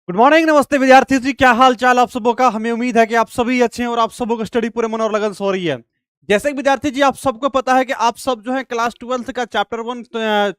Good morning, नमस्ते विद्यार्थी जी। क्या हाल चाल आप सबों का। हमें उम्मीद है कि आप सभी अच्छे हैं और आप सबों को स्टडी पूरे मन और लगन से हो रही है। जैसे कि विद्यार्थी जी आप सबको पता है कि आप सब जो है क्लास 12th का चैप्टर 1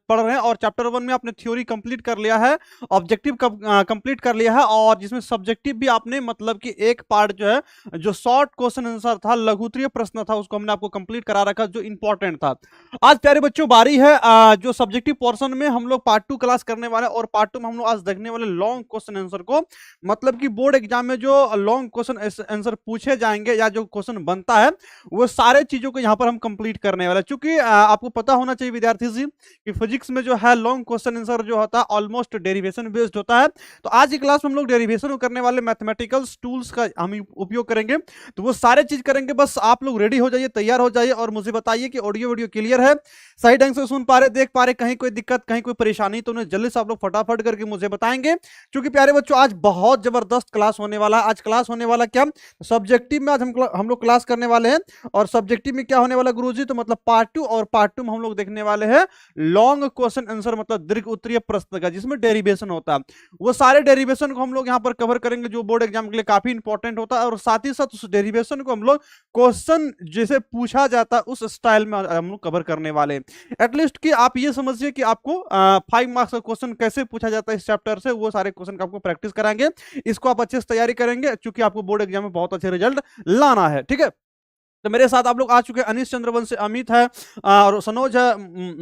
पढ़ रहे हैं और चैप्टर 1 में आपने थ्योरी कंप्लीट कर लिया है, ऑब्जेक्टिव कंप्लीट कर लिया है और जिसमें सब्जेक्टिव भी आपने मतलब कि एक पार्ट जो है जो शॉर्ट क्वेश्चन आंसर था, लघुत्तरीय प्रश्न था, उसको हमने आपको कंप्लीट करा रखा जो इंपॉर्टेंट था। आज प्यारे बच्चों बारी है जो सब्जेक्टिव पोर्शन में हम लोग पार्ट 2 क्लास करने वाले हैं और पार्ट 2 में हम लोग आज देखने वाले लॉन्ग क्वेश्चन आंसर को। मतलब कि बोर्ड एग्जाम में जो लॉन्ग क्वेश्चन आंसर पूछे जाएंगे या जो क्वेश्चन बनता है वो सारे चीजों को यहां पर हम कंप्लीट करने वाले हैं। चूंकि आपको पता होना चाहिए विद्यार्थी जी कि फिजिक्स में जो है लॉन्ग क्वेश्चन आंसर जो होता है ऑलमोस्ट डेरिवेशन बेस्ड होता है। तो आज की क्लास में हम लोग डेरिवेशन करने वाले मैथमेटिकल टूल्स का हम उपयोग करेंगे। तो वो सारे चीज करेंगे। बस आप लोग रेडी हो जाइए, तैयार हो जाइए और मुझे बताइए कि ऑडियो वीडियो क्लियर है, सही ढंग से सुन पा रहे, देख पा रहे, कहीं कोई दिक्कत कहीं कोई परेशानी तो उन्हें जल्दी से आप लोग फटाफट करके मुझे बताएंगे। क्योंकि प्यारे बच्चों आज बहुत जबरदस्त क्लास होने वाला है। आज क्लास होने वाला क्या, सब्जेक्टिव में आज हम लोग क्लास करने वाले हैं। और सब्जेक्टिव में क्या होने वाला गुरुजी, तो मतलब पार्ट 2 और पार्ट 2 में हम लोग देखने वाले हैं लॉन्ग क्वेश्चन आंसर मतलब दीर्घ उत्तरीय प्रश्न का जिसमें डेरिवेशन होता है। वो सारे डेरिवेशन को हम लोग यहाँ पर कवर करेंगे जो बोर्ड एग्जाम के लिए काफी इंपॉर्टेंट होता है। और साथ ही साथ उस डेरिवेशन को हम लोग क्वेश्चन जैसे पूछा जाता है उस स्टाइल में हम लोग कवर करने वाले हैं। एटलीस्ट कि आप ये समझिए कि आपको 5 मार्क्स का क्वेश्चन कैसे पूछा जाता है इस चैप्टर से, वो सारे क्वेश्चन का आपको प्रैक्टिस कराएंगे। इसको आप अच्छे से तैयारी करेंगे क्योंकि आपको बोर्ड एग्जाम में बहुत अच्छे रिजल्ट लाना है। ठीक है, तो मेरे साथ आप लोग आ चुके हैं। अनिश चंद्रवंशी, अमित है और सनोज है,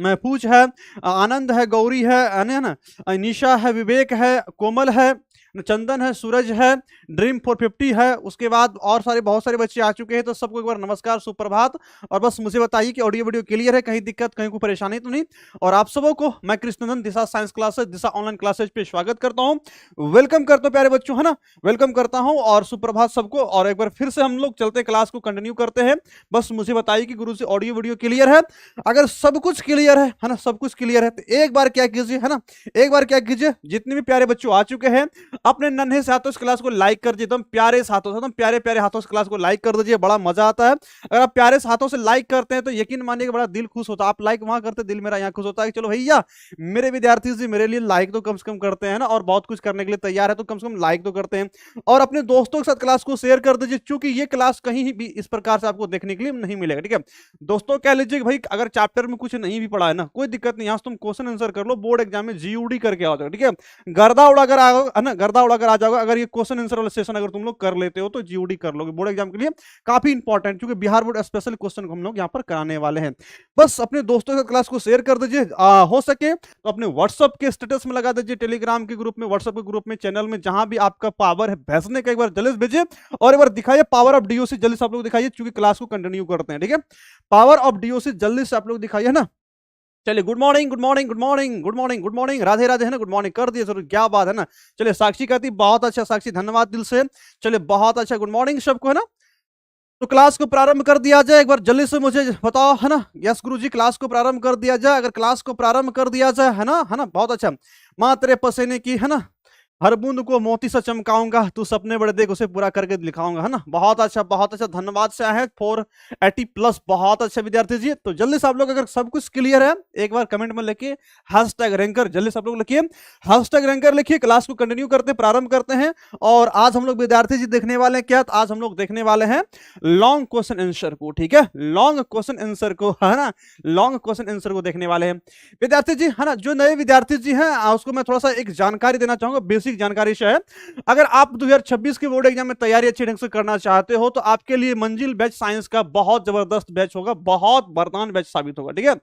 महफूज है, आनंद है, गौरी है ना, निशा है, विवेक है, कोमल है, चंदन है, सूरज है, ड्रीम 450 है। उसके बाद और सारे बहुत सारे बच्चे आ चुके हैं। तो सबको एक बार नमस्कार, सुप्रभात। और बस मुझे बताइए कि ऑडियो वीडियो क्लियर है, कहीं दिक्कत कहीं कोई परेशानी तो नहीं। और आप सबों को मैं कृष्णनंदन दिशा साइंस क्लासेस, दिशा ऑनलाइन क्लासेस पे स्वागत करता हूं, वेलकम करता हूं प्यारे बच्चों, है ना, वेलकम करता हूं और सुप्रभात सबको। और एक बार फिर से हम लोग चलते क्लास को कंटिन्यू करते हैं। बस मुझे बताइए कि गुरु से ऑडियो वीडियो क्लियर है। अगर सब कुछ क्लियर है ना, सब कुछ क्लियर है तो एक बार क्या कीजिए, है ना, एक बार क्या कीजिए, जितने भी प्यारे बच्चों आ चुके हैं अपने नन्हे से हाथों इस क्लास को लाइक कर दीजिए, एकदम प्यारे से हाथों से, एकदम प्यारे प्यारे हाथों से क्लास को लाइक कर दीजिए, बड़ा मजा आता है। अगर आप प्यारे से हाथों से लाइक करते हैं तो यकीन मानिए बड़ा दिल खुश होता है। आप लाइक वहां करते दिल मेरा यहाँ खुश होता है कि चलो भैया मेरे विद्यार्थी जी मेरे लिए लाइक तो कम से कम करते हैं ना, और बहुत कुछ करने के लिए तैयार है तो कम से कम लाइक तो करते हैं। और अपने दोस्तों के साथ क्लास को शेयर कर दीजिए क्योंकि ये क्लास कहीं भी इस प्रकार से आपको देखने के लिए नहीं मिलेगा। ठीक है दोस्तों, कह लीजिए कि भाई अगर चैप्टर में कुछ नहीं भी पढ़ा है ना, कोई दिक्कत नहीं, यहाँ से तुम क्वेश्चन आंसर कर लो, बोर्ड एग्जाम में जीयूडी करके आ जाओ। ठीक है, गर्दा उड़ाकर है ना, गर्दा उड़ाकर आ जाओगे। अगर ये क्वेश्चन आंसर वाला सेशन अगर तुम लोग कर लेते हो तो जीओडी कर लोगे, बोर्ड एग्जाम के लिए काफी इंपॉर्टेंट, क्योंकि बिहार बोर्ड स्पेशल क्वेश्चन को हम लोग यहाँ पर कराने वाले हैं। बस अपने दोस्तों के क्लास को शेयर कर दीजिए, हो सके तो अपने व्हाट्सएप के स्टेटस में लगा दीजिए, टेलीग्राम के ग्रुप में, व्हाट्सएप के ग्रुप में, चैनल में, जहां भी आपका पावर है भेजने का एक बार जल्दी भेजिए और एक बार दिखाइए पावर ऑफ डीओसी, जल्दी से आप लोग दिखाइए क्योंकि क्लास को कंटिन्यू करते हैं। ठीक है, पावर ऑफ डीओसी जल्दी से आप लोग दिखाइए ना। चलिए, good morning good morning good morning good morning good morning, Radhe Radhe, है ना, गुड मॉर्निंग कर दिए सर, क्या बात है ना। चलिए, साक्षी कहती बहुत अच्छा, साक्षी धन्यवाद दिल से। चलिए, बहुत अच्छा, गुड मॉर्निंग सबको, है ना। तो क्लास को प्रारंभ कर दिया जाए, एक बार जल्दी से मुझे बताओ, है ना। यस गुरुजी, क्लास को प्रारंभ कर दिया जाए। अगर क्लास को प्रारंभ कर दिया जाए, है ना, बहुत अच्छा। माँ तेरे पसीने की, है ना, हर बूंद को मोती से चमकाऊंगा, तू सपने बड़े देख उसे पूरा करके दिखाऊंगा, है ना। बहुत अच्छा, बहुत अच्छा, धन्यवाद से आए 480+, बहुत अच्छा विद्यार्थी जी। तो जल्दी से आप लोग अगर सब कुछ क्लियर है एक बार कमेंट में लिखिए हैशटैग रैंकर, जल्दी से आप लोग लिखिए हैशटैग रैंकर, लिखिए। क्लास को कंटिन्यू करते प्रारंभ करते हैं। और आज हम लोग विद्यार्थी जी देखने वाले हैं क्या, तो आज हम लोग देखने वाले हैं लॉन्ग क्वेश्चन आंसर को। ठीक है, लॉन्ग क्वेश्चन आंसर को, है ना, लॉन्ग क्वेश्चन आंसर को देखने वाले हैं विद्यार्थी जी, है ना। जो नए विद्यार्थी जी हैं उसको मैं थोड़ा सा एक जानकारी देना चाहूंगा, बेसिक जानकारी से है। अगर आप 2026 के बोर्ड एग्जाम में तैयारी अच्छे ढंग से करना चाहते हो तो आपके लिए मंजिल बैच साइंस का बहुत जबरदस्त बैच होगा, बहुत वरदान बैच साबित होगा। ठीक है,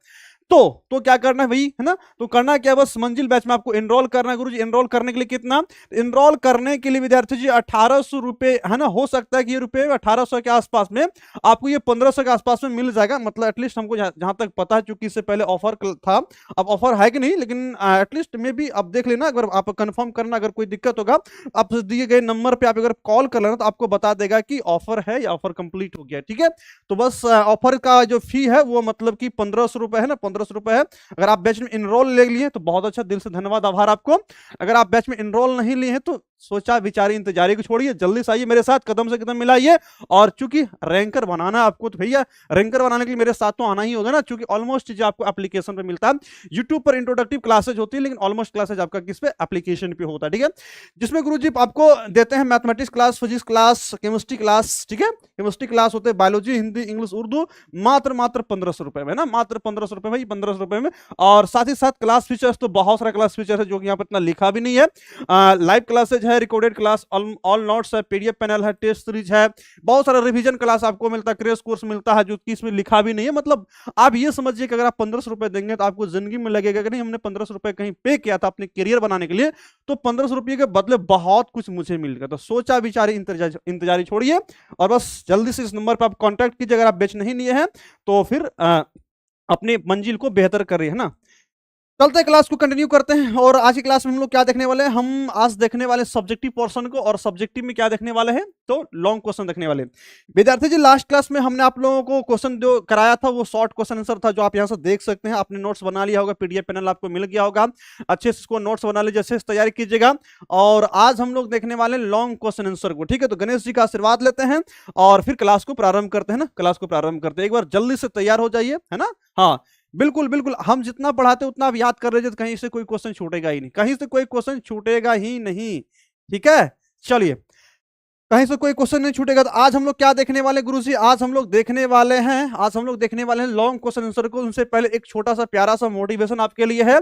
तो क्या करना है भाई, है ना, तो करना क्या, बस मंजिल बैच में आपको एनरोल करना है। गुरुजी एनरोल करने के लिए कितना, एनरोल करने के लिए विद्यार्थी जी 1800 रुपए, है ना। हो सकता है कि ये रुपए 1800 के आसपास में आपको ये 1500 के आसपास में मिल जाएगा, मतलब एटलीस्ट हमको जहां तक पता है, चूंकि इससे पहले ऑफर था, अब ऑफर है कि नहीं, लेकिन एटलीस्ट में भी अब देख लेना, अगर आप कंफर्म करना, अगर कोई दिक्कत होगा आप दिए गए नंबर पे आप अगर कॉल कर लेना तो आपको बता देगा कि ऑफर है या ऑफर कंप्लीट हो गया। ठीक है, तो बस ऑफर का जो फी है वो मतलब कि 1500 रुपए है ना, 1500 ₹1500 है। अगर आप बैच में इनरोल ले लिए तो बहुत अच्छा, दिल से धन्यवाद, आभार आपको। अगर आप बैच में इनरोल नहीं लिए हैं तो सोचा विचारी इंतजारी को छोड़िए, जल्दी से आइए मेरे साथ, कदम से कदम मिलाइए। और चूंकि रैंकर बनाना है आपको, तो भैया रैंकर बनाने के लिए मेरे साथ तो आना ही होगा ना, क्योंकि ऑलमोस्ट चीजें आपको एप्लीकेशन पे मिलता है। यूट्यूब पर इंट्रोडक्टिव क्लासेज होती है, लेकिन ऑलमोस्ट क्लासेज आपका किस पे, एप्लीकेशन पे होता है, ठीक है। जिसमें गुरुजी आपको देते हैं mathematics class, physics class, chemistry class, ठीक है। केमिस्ट्री क्लास होते हैं बायोलॉजी, हिंदी, इंग्लिश, उर्दू, मात्र ₹1500 में ना, मात्र ₹1500 भाई, ₹1500 में। और साथ ही साथ क्लास फीचर्स तो बहुत सारा क्लास फीचर है जो कि यहाँ पर इतना लिखा भी नहीं है। लाइव क्लासेज है, रिकॉर्डेड क्लास, ऑल नोट्स है, पीडीएफ पैनल है, टेस्ट सीरीज है, बहुत सारा रिवीजन क्लास आपको मिलता है, क्रैश कोर्स मिलता है जो कि इसमें लिखा भी नहीं है। मतलब आप ये समझिए कि अगर आप ₹1500 देंगे तो आपको जिंदगी में लगेगा कि नहीं हमने ₹1500 कहीं पे किया था अपने करियर बनाने के लिए, तो ₹1500 के बदले बहुत कुछ मुझे मिल गया। तो सोचा विचारी इंतजारी छोड़िए और बस जल्दी से इस नंबर पर आप कांटेक्ट कीजिए। अगर आप बैच नहीं लिए हैं तो फिर अपनी मंजिल को बेहतर कर रही है ना। चलते हैं, क्लास को कंटिन्यू करते हैं। और आज की क्लास में हम लोग क्या देखने वाले हैं, हम आज देखने वाले सब्जेक्टिव पोर्शन को, और सब्जेक्टिव में क्या देखने वाले हैं, तो लॉन्ग क्वेश्चन देखने वाले हैं। विद्यार्थी जी, लास्ट क्लास में हमने आप लोगों को क्वेश्चन जो कराया था वो शॉर्ट क्वेश्चन आंसर था, जो आप यहां से देख सकते हैं। आपने नोट्स बना लिया होगा, पीडीएफ पैनल आपको मिल गया होगा, अच्छे से इसको नोट्स बना लीजिए, अच्छे से तैयारी कीजिएगा। और आज हम लोग देखने वाले लॉन्ग क्वेश्चन आंसर को, ठीक है। तो गणेश जी का आशीर्वाद लेते हैं और फिर क्लास को प्रारंभ करते हैं ना, क्लास को प्रारंभ करते हैं। एक बार जल्दी से तैयार हो जाइए, है ना। हाँ बिल्कुल बिल्कुल, हम जितना पढ़ाते उतना आप याद कर लीजिए, तो कहीं से कोई क्वेश्चन छूटेगा ही नहीं, कहीं से कोई क्वेश्चन छूटेगा ही नहीं, ठीक है। चलिए, कहीं से कोई क्वेश्चन नहीं छूटेगा। तो आज हम लोग क्या देखने वाले गुरुजी, आज हम लोग देखने वाले हैं लॉन्ग क्वेश्चन आंसर को। उनसे पहले एक छोटा सा प्यारा सा मोटिवेशन आपके लिए है।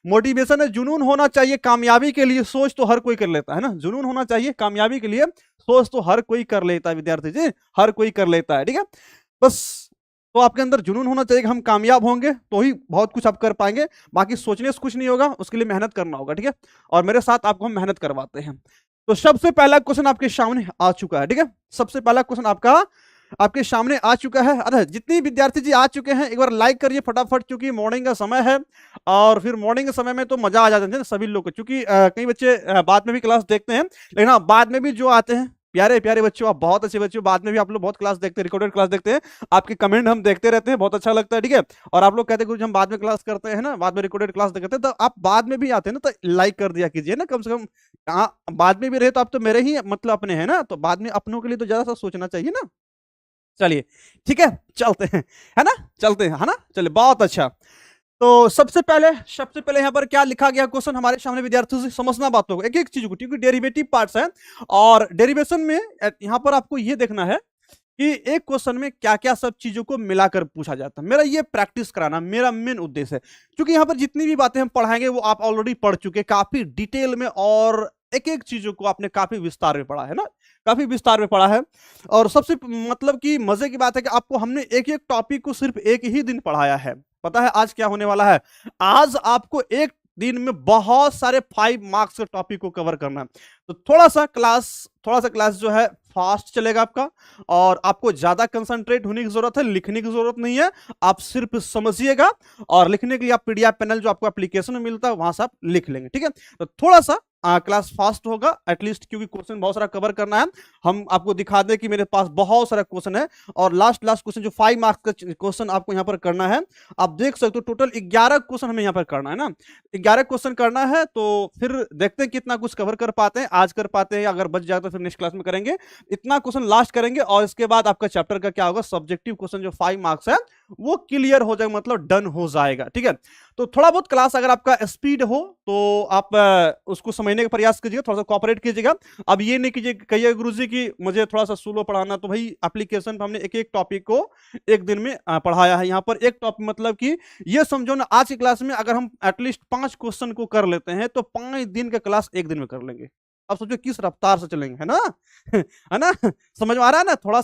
मोटिवेशन है, जुनून होना चाहिए कामयाबी के लिए, सोच तो हर कोई कर लेता है ना। जुनून होना चाहिए कामयाबी के लिए, सोच तो हर कोई कर लेता है विद्यार्थी जी, हर कोई कर लेता है, ठीक है। बस तो आपके अंदर जुनून होना चाहिए कि हम कामयाब होंगे तो ही बहुत कुछ आप कर पाएंगे, बाकी सोचने से कुछ नहीं होगा, उसके लिए मेहनत करना होगा, ठीक है। और मेरे साथ आपको हम मेहनत करवाते हैं। तो सबसे पहला क्वेश्चन आपके सामने आ चुका है, ठीक है। सबसे पहला क्वेश्चन आपके सामने आ चुका है। अरे जितने विद्यार्थी जी आ चुके हैं एक बार लाइक करिए फटाफट, क्योंकि मॉर्निंग का समय है और फिर मॉर्निंग के समय में तो मजा आ जाता है सभी लोग को, क्योंकि कई बच्चे बाद में भी क्लास देखते हैं, लेकिन हाँ बाद में भी जो आते हैं प्यारे प्यारे बच्चों, आप बहुत अच्छे बच्चों, बाद में भी आप लोग बहुत क्लास देखते हैं, रिकॉर्डेड क्लास देखते हैं, आपके कमेंट हम देखते रहते हैं, बहुत अच्छा लगता है, ठीक है। और आप लोग कहते हैं गुरुजी हम बाद में क्लास करते हैं ना, बाद में रिकॉर्डेड क्लास देखते हैं, तो आप बाद में भी आते हैं ना, तो लाइक कर दिया कीजिए ना कम से कम। बाद में भी रहे तो आप तो मेरे ही मतलब अपने हैं ना, तो बाद में अपनों के लिए तो ज्यादा सा सोचना चाहिए ना। चलिए ठीक है, चलते हैं, है ना, चलते हैं, है ना। चलिए बहुत अच्छा। तो सबसे पहले यहाँ पर क्या लिखा गया क्वेश्चन हमारे सामने, विद्यार्थियों से समझना बातों को, एक एक चीज को, क्योंकि डेरिवेटिव पार्ट्स हैं और डेरिवेशन में यहाँ पर आपको ये देखना है कि एक क्वेश्चन में क्या क्या सब चीजों को मिलाकर पूछा जाता है। मेरा ये प्रैक्टिस कराना मेरा मेन उद्देश्य है, क्योंकि यहाँ पर जितनी भी बातें हम पढ़ाएंगे वो आप ऑलरेडी पढ़ चुके काफी डिटेल में, और एक एक चीजों को आपने काफी विस्तार में पढ़ा है ना, काफी विस्तार में पढ़ा है। और सबसे मतलब कि मजे की बात है कि आपको हमने एक एक टॉपिक को सिर्फ एक ही दिन पढ़ाया है। पता है आज क्या होने वाला है, आज आपको एक दिन में बहुत सारे 5 मार्क्स के टॉपिक को कवर करना है। तो थोड़ा सा क्लास जो है फास्ट चलेगा आपका, और आपको ज्यादा कंसंट्रेट होने की जरूरत है, लिखने की जरूरत नहीं है, आप सिर्फ समझिएगा। और लिखने के लिए आप पीडीएफ पैनल जो आपको एप्लीकेशन में मिलता है वहां से आप लिख लेंगे, ठीक है। तो थोड़ा सा क्लास फास्ट होगा एटलीस्ट, क्योंकि क्वेश्चन बहुत सारा कवर करना है। हम आपको दिखा दें कि मेरे पास बहुत सारा क्वेश्चन है, और लास्ट क्वेश्चन जो 5 मार्क्स का क्वेश्चन आपको यहाँ पर करना है, आप देख सकते हो टोटल 11 क्वेश्चन हमें यहाँ पर करना है ना, 11 क्वेश्चन करना है। तो फिर देखते हैं कितना कुछ कवर कर पाते हैं, आज कर पाते हैं, अगर बच जाए तो फिर नेक्स्ट क्लास में करेंगे। इतना क्वेश्चन लास्ट करेंगे और इसके बाद आपका चैप्टर का क्या होगा, सब्जेक्टिव क्वेश्चन जो 5 मार्क्स है वो क्लियर हो जाएगा, मतलब डन हो जाएगा, ठीक है। तो थोड़ा बहुत क्लास अगर आपका स्पीड हो तो आप उसको समझने का प्रयास कीजिएगा, थोड़ा सा कोऑपरेट कीजिएगा। अब ये नहीं कीजिए कहिए गुरुजी कि मुझे थोड़ा सा स्लो पढ़ाना, तो भाई एप्लीकेशन पर हमने एक एक टॉपिक को एक दिन में पढ़ाया है। यहाँ पर एक टॉपिक मतलब कि ये समझो ना, आज की क्लास में अगर हम एटलीस्ट 5 क्वेश्चन को कर लेते हैं तो 5 दिन का क्लास एक दिन में कर लेंगे। अब सोचो किस रफ्तार से चलेंगे, है ना है ना, समझ में आ रहा है ना। थोड़ा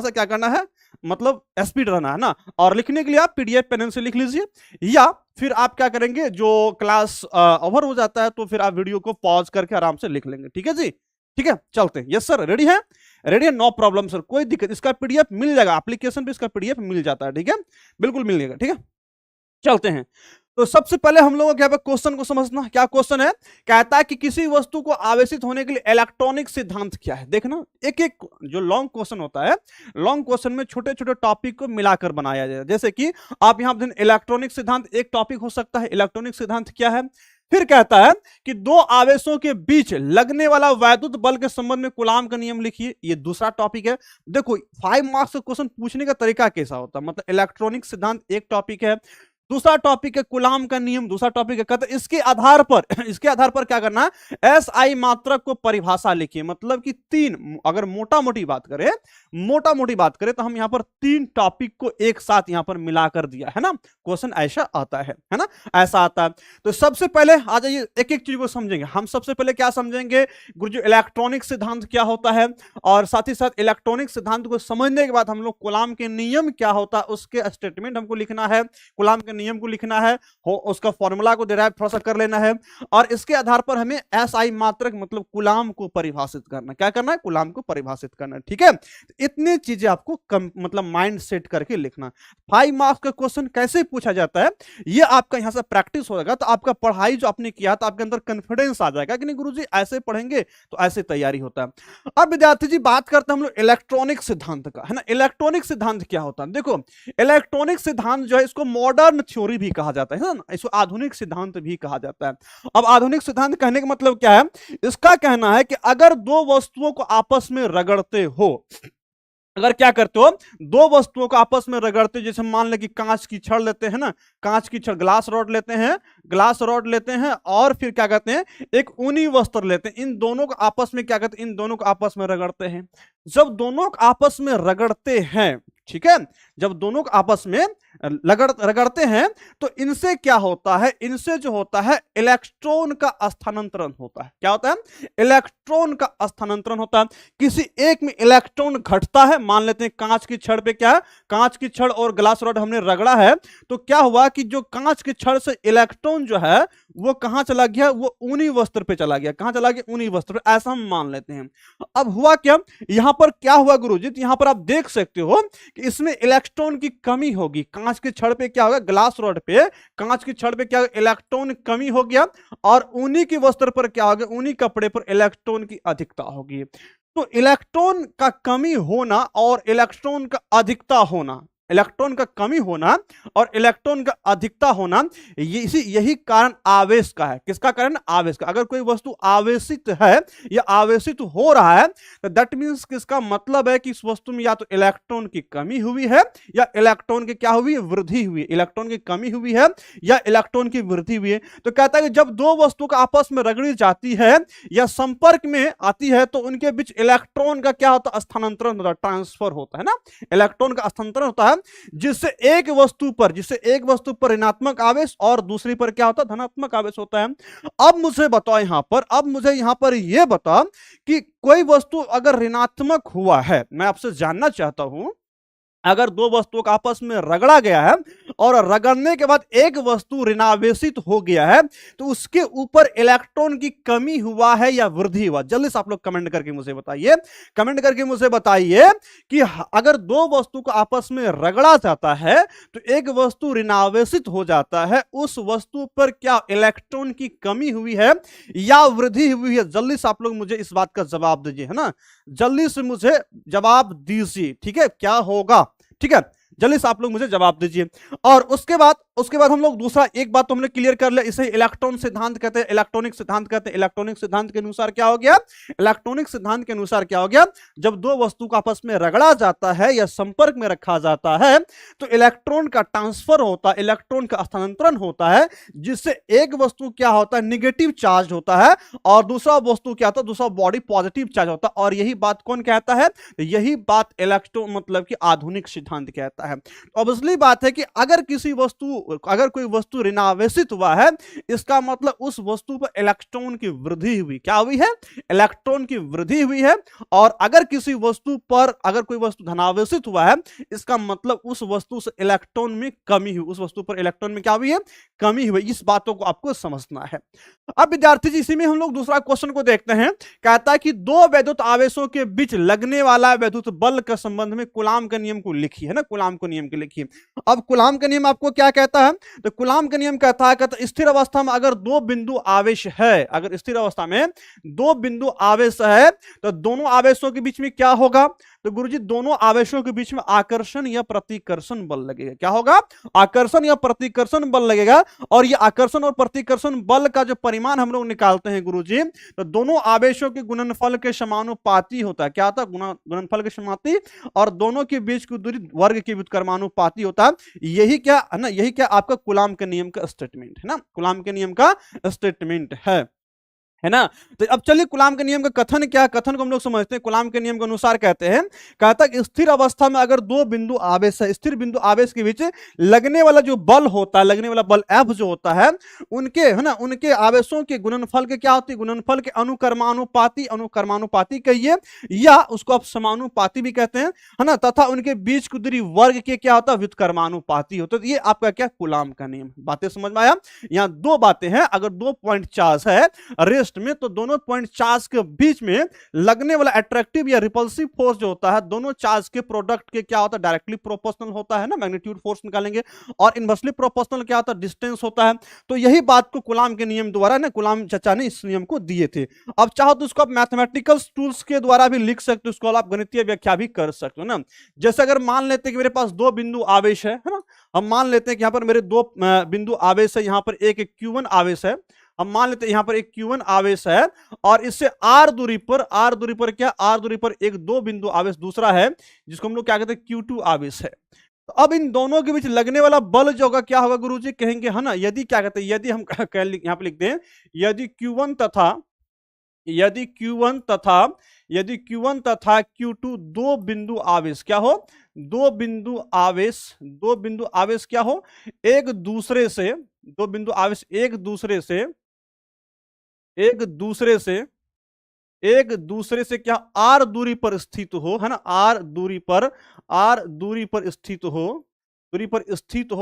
सा क्या करना है, मतलब स्पीड रहना है ना। और लिखने के लिए आप पीडीएफ पेन से लिख लीजिए, या फिर आप क्या करेंगे, जो क्लास ओवर हो जाता है तो फिर आप वीडियो को पॉज करके आराम से लिख लेंगे, ठीक है जी, ठीक है। चलते हैं, यस सर, रेडी है, नो प्रॉब्लम सर, कोई दिक्कत, इसका पीडीएफ मिल जाएगा, एप्लीकेशन पे इसका पीडीएफ मिल जाता है, ठीक है, बिल्कुल मिल जाएगा, ठीक है। चलते हैं। तो सबसे पहले हम लोगों को यहाँ पे क्वेश्चन को समझना, क्या क्वेश्चन है, कहता है कि किसी वस्तु को आवेशित होने के लिए इलेक्ट्रॉनिक सिद्धांत क्या है। देखना एक एक जो लॉन्ग क्वेश्चन होता है, लॉन्ग क्वेश्चन में छोटे छोटे टॉपिक को मिलाकर बनाया जाए। जैसे कि आप यहां पर इलेक्ट्रॉनिक सिद्धांत एक टॉपिक हो सकता है, इलेक्ट्रॉनिक सिद्धांत क्या है। फिर कहता है कि दो आवेशों के बीच लगने वाला वैद्युत बल के संबंध में कूलाम का नियम लिखिए, ये दूसरा टॉपिक है। देखो 5 मार्क्स का क्वेश्चन पूछने का तरीका कैसा होता है, मतलब इलेक्ट्रॉनिक सिद्धांत एक टॉपिक है, दूसरा टॉपिक है कूलाम का नियम, दूसरा टॉपिक है कहते इसके आधार पर इसके आधार पर क्या करना है, एसआई मात्रक को परिभाषा लिखिए। मतलब कि 3, अगर मोटा मोटी बात करें तो हम यहां पर 3 टॉपिक को एक साथ यहां पर मिलाकर दिया है ना, क्वेश्चन ऐसा आता है ना, ऐसा आता है। तो सबसे पहले आ जाइए एक एक चीज को समझेंगे हम। सबसे पहले क्या समझेंगे गुरुजी, इलेक्ट्रॉनिक सिद्धांत क्या होता है, और साथ ही साथ इलेक्ट्रॉनिक सिद्धांत को समझने के बाद हम लोग कूलाम के नियम क्या होता है उसके स्टेटमेंट हमको लिखना है, कूलाम के नियम को लिखना है, उसका फॉर्मूला को डिराइव थोड़ा सा कर लेना है, और इसके आधार पर हमें एसआई मात्रक मतलब कूलाम को परिभाषित करना, क्या करना है, कूलाम को परिभाषित करना है। ठीक है, इतनी चीजें आपको मतलब माइंड सेट करके लिखना। 5 मार्क्स का क्वेश्चन कैसे पूछा जाता है, ये आपका यहां से प्रैक्टिस होगा तो आपका पढ़ाई जो आपने किया तो आपके अंदर कॉन्फिडेंस आ जाएगा कि नहीं गुरुजी ऐसे पढ़ेंगे तो ऐसे तैयारी होता है। अब विद्यार्थी जी बात करते हैं हम लोग इलेक्ट्रॉनिक सिद्धांत का, है ना। इलेक्ट्रॉनिक सिद्धांत क्या होता है, देखो इलेक्ट्रॉनिक सिद्धांत जो है इसको मॉडर्न थ्योरी भी कहा जाता है ना, इसको आधुनिक सिद्धांत भी कहा जाता है। अब आधुनिक सिद्धांत कहने का मतलब क्या है, इसका कहना है कि अगर दो वस्तुओं को आपस में रगड़ते हो, अगर क्या करते हो, दो वस्तुओं को आपस में रगड़ते, जैसे मान ले कि कांच की छड़ लेते हैं ना, कांच की छड़, ग्लास रॉड लेते हैं और फिर क्या कहते हैं एक ऊनी वस्त्र लेते हैं, इन दोनों को आपस में क्या कहते हैं, इन दोनों को आपस में रगड़ते हैं। जब दोनों को आपस में रगड़ते हैं, ठीक है, जब दोनों को आपस में रगड़ते हैं तो इनसे क्या होता है, इनसे जो होता है इलेक्ट्रॉन का स्थानांतरण होता है। क्या होता है, इलेक्ट्रॉन का स्थानांतरण होता है। किसी एक में इलेक्ट्रॉन घटता है, मान लेते हैं कांच की छड़ पे, क्या है, कांच की छड़ और ग्लास रॉड हमने रगड़ा है, तो क्या हुआ कि जो कांच की छड़ से इलेक्ट्रॉन जो है वो कहां चला गया, वो ऊनी वस्त्र पे चला गया। कहां चला गया, ऊनी वस्त्र पे, ऐसा हम मान लेते हैं। अब हुआ क्या, यहां पर क्या हुआ गुरुजी, यहां पर आप देख सकते हो कि इसमें इलेक्ट्रॉन की कमी होगी। कांच की छड़ पे क्या होगा, ग्लास रॉड पे, कांच की छड़ पे क्या होगा, इलेक्ट्रॉन कमी हो गया, और ऊनी की वस्त्र पर क्या होगा, ऊनी कपड़े पर इलेक्ट्रॉन की अधिकता होगी। तो इलेक्ट्रॉन का कमी होना और इलेक्ट्रॉन का अधिकता होना, इलेक्ट्रॉन का कमी होना और इलेक्ट्रॉन का अधिकता होना, यही कारण आवेश का है। किसका कारण, आवेश का। अगर कोई वस्तु आवेशित है या आवेशित हो रहा है तो दैट मींस किसका मतलब है कि इस वस्तु में या तो इलेक्ट्रॉन की कमी हुई है या इलेक्ट्रॉन की क्या हुई है, वृद्धि हुई है। इलेक्ट्रॉन की कमी हुई है या इलेक्ट्रॉन की वृद्धि हुई है। तो कहता है कि जब दो वस्तु का आपस में रगड़ी जाती है या संपर्क में आती है तो उनके बीच इलेक्ट्रॉन का क्या होता है, स्थानांतरण होता है, ट्रांसफर होता है ना, इलेक्ट्रॉन का स्थानांतरण होता है, जिससे एक वस्तु पर ऋणात्मक आवेश और दूसरी पर क्या होता है, धनात्मक आवेश होता है। अब मुझे बताओ यहां पर यह बता कि कोई वस्तु अगर ऋणात्मक हुआ है, मैं आपसे जानना चाहता हूं, अगर दो वस्तुओं का आपस में रगड़ा गया है और रगड़ने के बाद एक वस्तु ऋणावेशित हो गया है तो उसके ऊपर इलेक्ट्रॉन की कमी हुआ है या वृद्धि हुआ, जल्दी से आप लोग कमेंट करके मुझे बताइए कि अगर दो वस्तु को आपस में रगड़ा जाता है तो एक वस्तु ऋणावेशित हो जाता है, उस वस्तु पर क्या इलेक्ट्रॉन की कमी हुई है या वृद्धि हुई है। जल्दी से आप लोग मुझे इस बात का जवाब दीजिए, है ना, जल्दी से मुझे जवाब दीजिए। ठीक है, क्या होगा, ठीक है, जल्दी से आप लोग मुझे जवाब दीजिए। और उसके बाद हम लोग दूसरा एक बात तो हमने क्लियर कर लिया, इसे इलेक्ट्रॉन सिद्धांत कहते हैं, इलेक्ट्रॉनिक सिद्धांत कहते हैं। इलेक्ट्रॉनिक सिद्धांत के अनुसार क्या हो गया, इलेक्ट्रॉनिक सिद्धांत के अनुसार क्या हो गया, जब दो वस्तु को आपस में रगड़ा जाता है या संपर्क में रखा जाता है तो इलेक्ट्रॉन का ट्रांसफर होता है, इलेक्ट्रॉन का स्थानांतरण होता है, जिससे एक वस्तु क्या होता है, निगेटिव चार्ज होता है और दूसरा वस्तु क्या होता है, दूसरा बॉडी पॉजिटिव चार्ज होता है। और यही बात कौन कहता है, यही बात इलेक्ट्रॉन मतलब कि आधुनिक सिद्धांत कहता है। ऑब्वियसली बात है कि अगर कोई वस्तु ऋणावेशित हुआ है, इसका मतलब उस वस्तु पर इलेक्ट्रॉन की वृद्धि हुई, क्या हुई है, इलेक्ट्रॉन की वृद्धि हुई है। और अगर किसी वस्तु पर अगर कोई वस्तु धनावेशित हुआ है, इसका मतलब उस वस्तु से इलेक्ट्रॉन में कमी हुई, उस वस्तु पर इलेक्ट्रॉन में क्या हुई है, कमी हुई। इस बातों को आपको समझना है। अब विद्यार्थी जी इसी में हम लोग दूसरा क्वेश्चन को देखते हैं। कहता है कि दो वैद्युत आवेशों के बीच लगने वाला वैद्युत बल के संबंध में कूलाम के नियम को लिखिए, है ना, कूलाम को नियम के लिखिए। अब कूलाम का नियम आपको क्या कहता है, तो कूलाम का नियम कहता है स्थिर अवस्था में अगर दो बिंदु आवेश है, अगर स्थिर अवस्था में दो बिंदु आवेश है तो दोनों आवेशों के बीच में क्या होगा, तो गुरुजी दोनों आवेशों के बीच में आकर्षण या प्रतिकर्षण बल लगेगा। क्या होगा, आकर्षण या प्रतिकर्षण बल लगेगा। और ये आकर्षण और प्रतिकर्षण बल का जो परिमाण हम लोग निकालते हैं गुरुजी, तो दोनों आवेशों के गुणनफल के समानुपाती होता है। क्या होता है, गुणनफल के समानुपाती, और दोनों के बीच की दूरी वर्ग के व्युत्क्रमानुपाती होता है। यही क्या है ना, यही क्या आपका कूलाम के नियम का स्टेटमेंट है ना, कूलाम के नियम का स्टेटमेंट है ना। तो अब चलिए कूलाम के नियम का कथन क्या है, कथन को हम लोग समझते हैं। कूलाम के नियम के अनुसार कहते हैं, कहता है कि स्थिर अवस्था में अगर दो बिंदु आवेश है, स्थिर बिंदु आवेश के बीच लगने वाला जो बल होता है, लगने वाला बल F जो होता है, उनके है ना, उनके आवेशों के गुणनफल के क्या होती है, गुणनफल के अनुकर्मानुपाती, अनुकर्मानुपाती कहिए या उसको आप समानुपाती भी कहते हैं, है ना, तथा उनके बीच की दूरी वर्ग के क्या होता है, व्युत्क्रमानुपाती होता है। ये आपका क्या कूलाम का नियम। बातें समझ में आया। यहाँ दो बातें हैं, अगर दो पॉइंट चार्ज है रेस्ट में, तो दोनों पॉइंट चार्ज के बीच में लगने वाला अट्रैक्टिव या रिपल्सिव फोर्स जो होता है, दोनों चार्ज के प्रोडक्ट के क्या होता है, डायरेक्टली प्रोपोर्शनल होता है ना, मैग्नीट्यूड फोर्स निकालेंगे, और इनवर्सली प्रोपोर्शनल क्या होता है, डिस्टेंस होता है। तो यही बात को कूलाम के नियम द्वारा ना, कूलाम चाचा ने इस नियम को दिए थे। अब चाहो तो उसको आप मैथमेटिकल टूल्स के द्वारा भी लिख सकते हो, उसको आप गणितीय व्याख्या भी कर सकते हो ना। जैसे अगर मान लेते हैं कि मेरे पास दो बिंदु आवेश है ना, हम मान लेते हैं कि यहां पर मेरे दो बिंदु आवेश है, यहां पर एक Q1 आवेश है, हम मान लेते हैं यहां पर एक Q1 आवेश है, और इससे r दूरी पर क्या, r दूरी पर एक दो बिंदु आवेश दूसरा है, जिसको हम लोग क्या कहते हैं, Q2 आवेश है। तो अब इन दोनों के बीच लगने वाला बल जो होगा क्या होगा गुरुजी, कहेंगे है ना, यदि क्या कहते हैं, यदि हम यहां पर लिखते हैं, यदि Q1 तथा Q2 दो बिंदु आवेश क्या हो, दो बिंदु आवेश क्या हो, एक दूसरे से, दो बिंदु आवेश एक दूसरे से क्या r दूरी पर स्थित हो, है ना, r दूरी पर स्थित हो,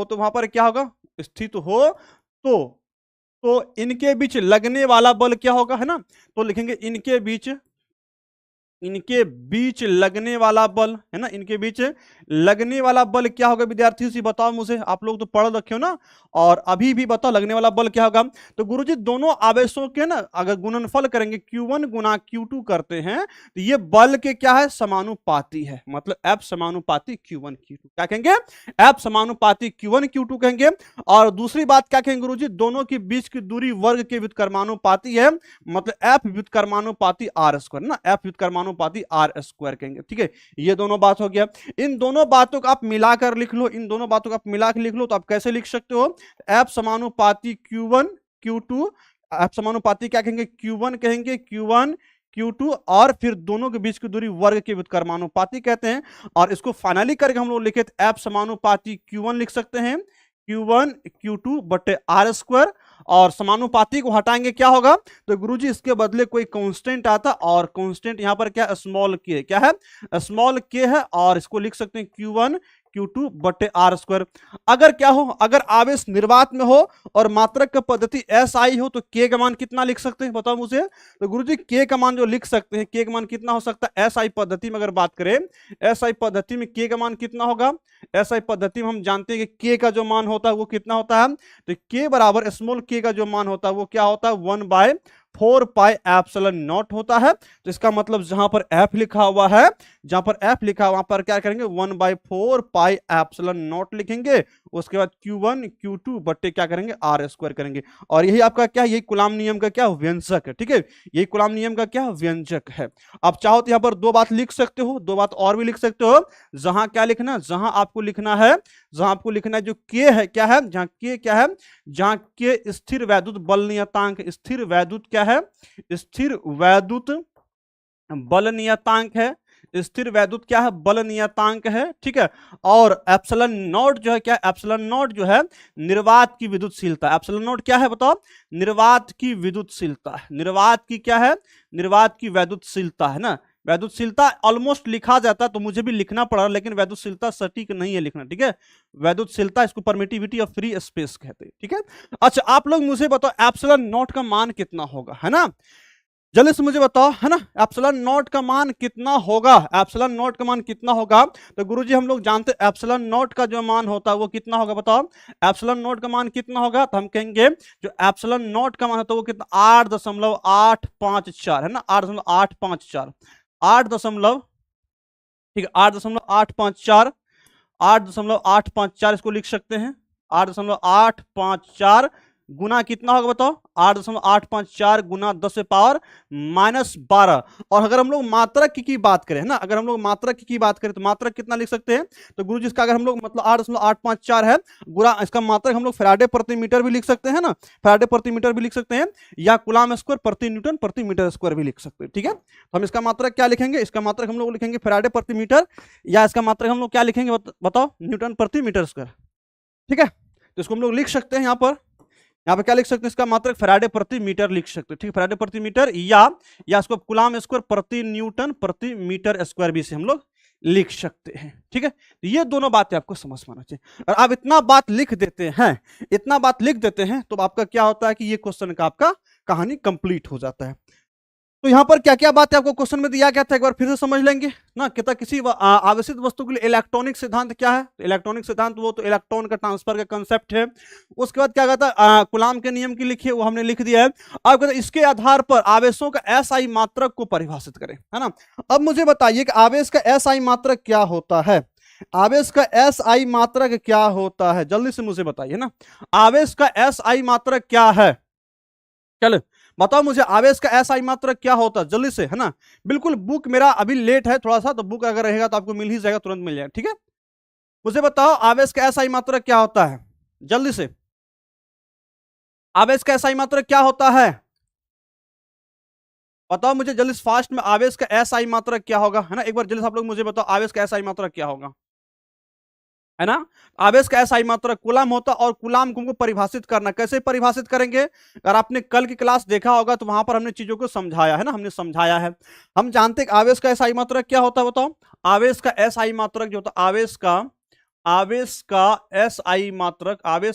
तो वहां पर क्या होगा, स्थित हो, तो इनके बीच लगने वाला बल क्या होगा, है ना, तो लिखेंगे इनके बीच लगने वाला बल, है ना, इनके बीच लगने वाला बल क्या होगा विद्यार्थियों से बताओ मुझे, आप लोग तो पढ़ रखे हो ना, और अभी भी बताओ लगने वाला बल क्या होगा। तो गुरुजी दोनों आवेशों के ना अगर गुणनफल करेंगे, Q1 गुना Q2 करते हैं, तो ये बल के क्या है, समानुपाती है, मतलब F समानुपाती Q1 Q2 क्या कहेंगे, F समानुपाती Q1 Q2 कहेंगे। और दूसरी बात क्या कहेंगे गुरुजी, दोनों के बीच की दूरी वर्ग के व्युत्क्रमानुपाती है, मतलब F व्युत्क्रमानुपाती R स्क्वायर ना, F व्युत्क्रमानुपाती R स्क्वायर कहेंगे। ठीक है, ये दोनों बात हो गया। इन दोनों बातों को आप मिलाकर लिख लो, तो आप कैसे लिख सकते हो, F समानुपाती Q1 Q2, F समानुपाती क्या कहेंगे, Q1 कहेंगे, Q1 Q2, और फिर दोनों के बीच की दूरी वर्ग के व्युत्क्रमानुपाती कहते हैं। और इसको फाइनली करके हम लोग लिखे F समानुपाती Q1 लिख सकते हैं, Q1 Q2 बटे R स्क्वायर, और समानुपाती को हटाएंगे क्या होगा, तो गुरुजी इसके बदले कोई कांस्टेंट आता, और कांस्टेंट यहां पर क्या, स्मॉल के, क्या है, स्मॉल के है, और इसको लिख सकते हैं Q1 Q2 बटे R स्क्वायर। अगर क्या हो, अगर आवेश निर्वात में हो और मात्रक का पद्धति SI हो, तो K का मान कितना लिख सकते हैं बताओ मुझे, तो गुरुजी K का मान जो लिख सकते हैं, K का मान कितना हो सकता है, SI पद्धति में अगर बात करें, SI पद्धति में K का मान कितना होगा, SI पद्धति में हम जानते हैं कि K का जो मान होता है वो कितना होता है, तो K बराबर स्मॉल k का जो मान होता है वो क्या होता है, 1/4 पाई एप्सिलॉन नॉट होता है। तो इसका मतलब जहां पर F लिखा हुआ है, वहां पर क्या करेंगे, 1/4 पाई एप्सिलॉन नॉट लिखेंगे, उसके बाद Q1 Q2 बट्टे क्या करेंगे, R स्क्वायर करेंगे। और यही आपका क्या, यही कूलाम नियम का क्या व्यंजक है। ठीक है, यही कूलाम नियम का क्या व्यंजक है। आप चाहो तो यहां पर दो बात लिख सकते हो, दो बात और भी लिख सकते हो। जहां क्या लिखना, जहां आपको लिखना है जो K है क्या है, जहां K क्या है, जहां K स्थिर वैद्युत बल नियतांक, स्थिर वैद्युत क्या है, स्थिर वैद्युत बल नियतांक है, स्थिर वैद्युत क्या है, बल नियतांक है। ठीक है, और एप्सिलॉन नॉट जो है क्या, एप्सिलॉन नॉट जो है निर्वात की विद्युतशीलता, एप्सिलॉन नॉट क्या है बताओ, निर्वात की विद्युतशीलता है, निर्वात की क्या है, निर्वात की वैद्युतशीलता है ना। वैद्युतशीलता ऑलमोस्ट लिखा जाता है, तो मुझे भी लिखना पड़ा, लेकिन वैद्युतशीलता सटीक नहीं है लिखना। ठीक है, वैद्युतशीलता इसको परमिटिविटी ऑफ फ्री स्पेस कहते हैं। ठीक है, अच्छा आप लोग मुझे बताओ एप्सिलॉन नॉट का मान कितना होगा, है ना। जल्दी से मुझे बताओ, है ना, एप्सिलॉन नॉट का मान कितना होगा? एप्सिलॉन नॉट का मान कितना होगा? तो गुरुजी हम लोग जानते हैं एप्सिलॉन नॉट का जो मान होता है वो कितना होगा, बताओ एप्सिलॉन नॉट का मान कितना होगा? तो हम कहेंगे जो एप्सिलॉन नॉट का मान होता है वो कितना, 8.854, है ना, 8.854, 8 ठीक है, 8.854, 8.854 इसको लिख सकते हैं। 8.854 गुना कितना होगा बताओ? 8.854 गुना 10 से पावर -12। और अगर हम लोग मात्रक की बात करें, है ना, अगर हम लोग मात्रक की बात करें तो मात्रक कितना लिख सकते हैं? तो गुरुजी इसका अगर हम लोग मतलब 8.854 है गुना इसका मात्रक हम लोग फैराडे प्रति मीटर भी लिख सकते हैं ना, फैराडे प्रति मीटर भी लिख सकते हैं, या कूलाम स्क्वायर प्रति न्यूटन प्रति मीटर स्क्वायर भी लिख सकते हैं। ठीक है, तो हम इसका मात्रक क्या लिखेंगे? इसका मात्रक हम लोग लिखेंगे फैराडे प्रति मीटर, या इसका मात्रक हम लोग क्या लिखेंगे बताओ? न्यूटन प्रति मीटर स्क्वायर। ठीक है, तो इसको हम लोग लिख सकते हैं यहाँ पे क्या लिख सकते हैं? इसका मात्रक फैराडे प्रति मीटर लिख सकते हैं। ठीक है, फैराडे प्रति मीटर, या इसको कूलाम स्क्वायर प्रति न्यूटन प्रति मीटर स्क्वायर भी से हम लोग लिख सकते हैं। ठीक है, तो ये दोनों बातें आपको समझ में आना चाहिए। और आप इतना बात लिख देते हैं, इतना बात लिख देते हैं, तो आपका क्या होता है कि ये क्वेश्चन का आपका कहानी कंप्लीट हो जाता है। तो यहां पर क्या क्या बात है आपको क्वेश्चन में दिया गया था, एक बार फिर से समझ लेंगे ना। कहता किसी आवेशित वस्तु के लिए इलेक्ट्रॉनिक सिद्धांत क्या है? तो इलेक्ट्रॉनिक सिद्धांत वो तो इलेक्ट्रॉन का ट्रांसफर का कंसेप्ट है। उसके बाद क्या कहता है, कूलाम के नियम की लिखिए, वो हमने लिख दिया है। अब कहता है इसके आधार पर आवेशों का एसआई मात्रक को परिभाषित करें, है ना। अब मुझे बताइए कि आवेश का एसआई मात्रक क्या होता है? आवेश का एसआई मात्रक क्या होता है? जल्दी से मुझे बताइए ना, आवेश का एसआई मात्रक क्या है? चलो बताओ मुझे, आवेश का एसआई मात्रक क्या होता है? जल्दी से, है ना। बिल्कुल, बुक मेरा अभी लेट है थोड़ा सा, तो बुक अगर रहेगा तो आपको मिल ही जाएगा, तुरंत मिल जाएगा। ठीक है, मुझे बताओ आवेश का एसआई मात्रक क्या होता है? जल्दी से, आवेश का एसआई मात्रक क्या होता है? बताओ मुझे जल्दी से, फास्ट में, आवेश का एसआई मात्रक क्या होगा? है ना, एक बार जल्दी से आप लोग मुझे बताओ आवेश का एसआई मात्रक क्या होगा, है ना। आवेश का एसआई मात्रक कूलाम होता, और कूलाम को हमको परिभाषित करना, कैसे परिभाषित करेंगे? अगर आपने कल की क्लास देखा होगा तो वहां पर हमने चीजों को समझाया है ना, हमने समझाया है। हम जानते हैं आवेश का एसआई मात्रक क्या होता है, बताओ। आवेश का एसआई मात्रक जो होता है, आवेश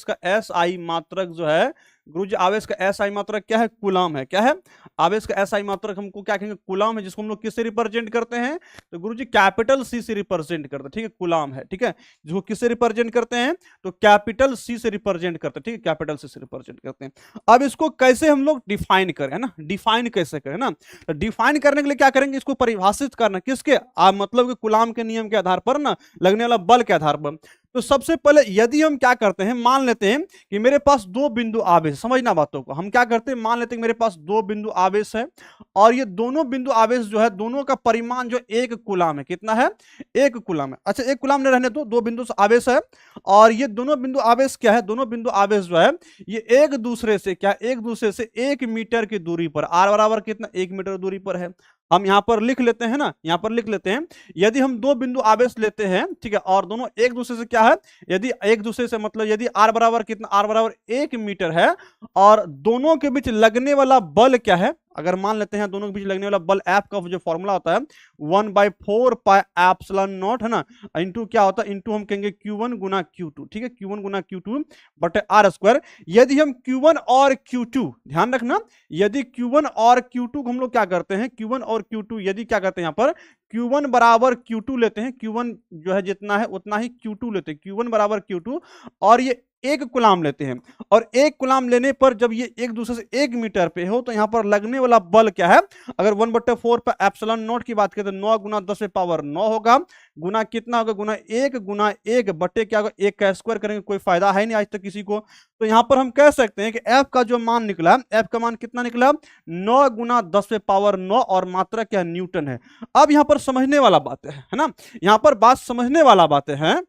का एसआई मात्रक जो है गुरुजी, आवेश का एसआई मात्रक क्या है? कूलाम है। क्या है? आवेश का एसआई मात्रक हमको क्या कहेंगे? कूलाम है, जिसको हम लोग किससे रिप्रेजेंट करते हैं? तो गुरुजी कैपिटल सी से रिप्रेजेंट करते हैं। ठीक है, कूलाम है। ठीक है, जिसको किससे रिप्रेजेंट करते हैं? तो कैपिटल सी से रिप्रेजेंट करते हैं। ठीक है, कैपिटल सी से रिप्रेजेंट करते हैं। अब इसको कैसे हम लोग डिफाइन करें, है ना, डिफाइन कैसे करें ना। तो डिफाइन करने के लिए क्या करेंगे? इसको परिभाषित करना, किसके मतलब कि कूलाम के नियम के आधार पर ना, लगने वाला बल के आधार पर। तो सबसे पहले यदि हम क्या करते हैं, मान लेते हैं कि मेरे पास दो बिंदु आवेश, समझना बातों को, हम क्या करते हैं, मान लेते हैं कि मेरे पास दो बिंदु आवेश है, और ये दोनों बिंदु आवेश जो है, दोनों का परिमाण जो 1 कूलाम है। कितना है? 1 कूलाम है। अच्छा, 1 कूलाम नहीं रहने दो बिंदु आवेश है, और ये दोनों बिंदु आवेश क्या है? दोनों बिंदु आवेश जो है ये एक दूसरे से क्या, एक दूसरे से 1 मीटर की दूरी पर, आर बराबर कितना, 1 मीटर दूरी पर है। हम यहां पर लिख लेते हैं ना, यहां पर लिख लेते हैं, यदि हम दो बिंदु आवेश लेते हैं, ठीक है, और दोनों एक दूसरे से क्या है, यदि एक दूसरे से मतलब यदि आर बराबर कितना, आर बराबर 1 मीटर है, और दोनों के बीच लगने वाला बल क्या है, अगर मान लेते हैं दोनों के बीच लगने वाला बल एफ का जो फॉर्मूला होता है 1/4 पाई एप्सिलॉन नॉट, है ना, इंटू क्या होता है, इंटू हम कहेंगे Q1 गुना Q2। ठीक है, Q1 गुना Q2 बटे आर स्क्वायर। यदि हम Q1 और Q2, ध्यान रखना, यदि Q1 और Q2 हम लोग क्या करते हैं, Q1 और Q2 यदि क्या करते हैं, यहाँ पर Q1 बराबर Q2 लेते हैं, Q1 जो है जितना है उतना ही Q2 लेते हैं, Q1 बराबर Q2, और ये 1 कूलाम लेते हैं, और 1 कूलाम लेने पर जब ये एक दूसरे से 1 मीटर पे हो, तो यहां पर लगने वाला बल क्या है, अगर 1/4 पर एप्सिलॉन नॉट की बात करें तो 9 गुना 10 पावर 9 होगा, गुना कितना होगा, गुना 1 बटे क्या होगा, 1 का स्क्वायर करेंगे, कोई फायदा है नहीं आज तक किसी को। तो यहां पर हम कह सकते हैं कि एफ का जो मान निकला, एफ का मान कितना निकला, 9 गुना 10 पावर 9, और मात्रा क्या, न्यूटन है। अब यहां पर समझने वाला बात है ना, यहां पर बात समझने वाला बातें हैं,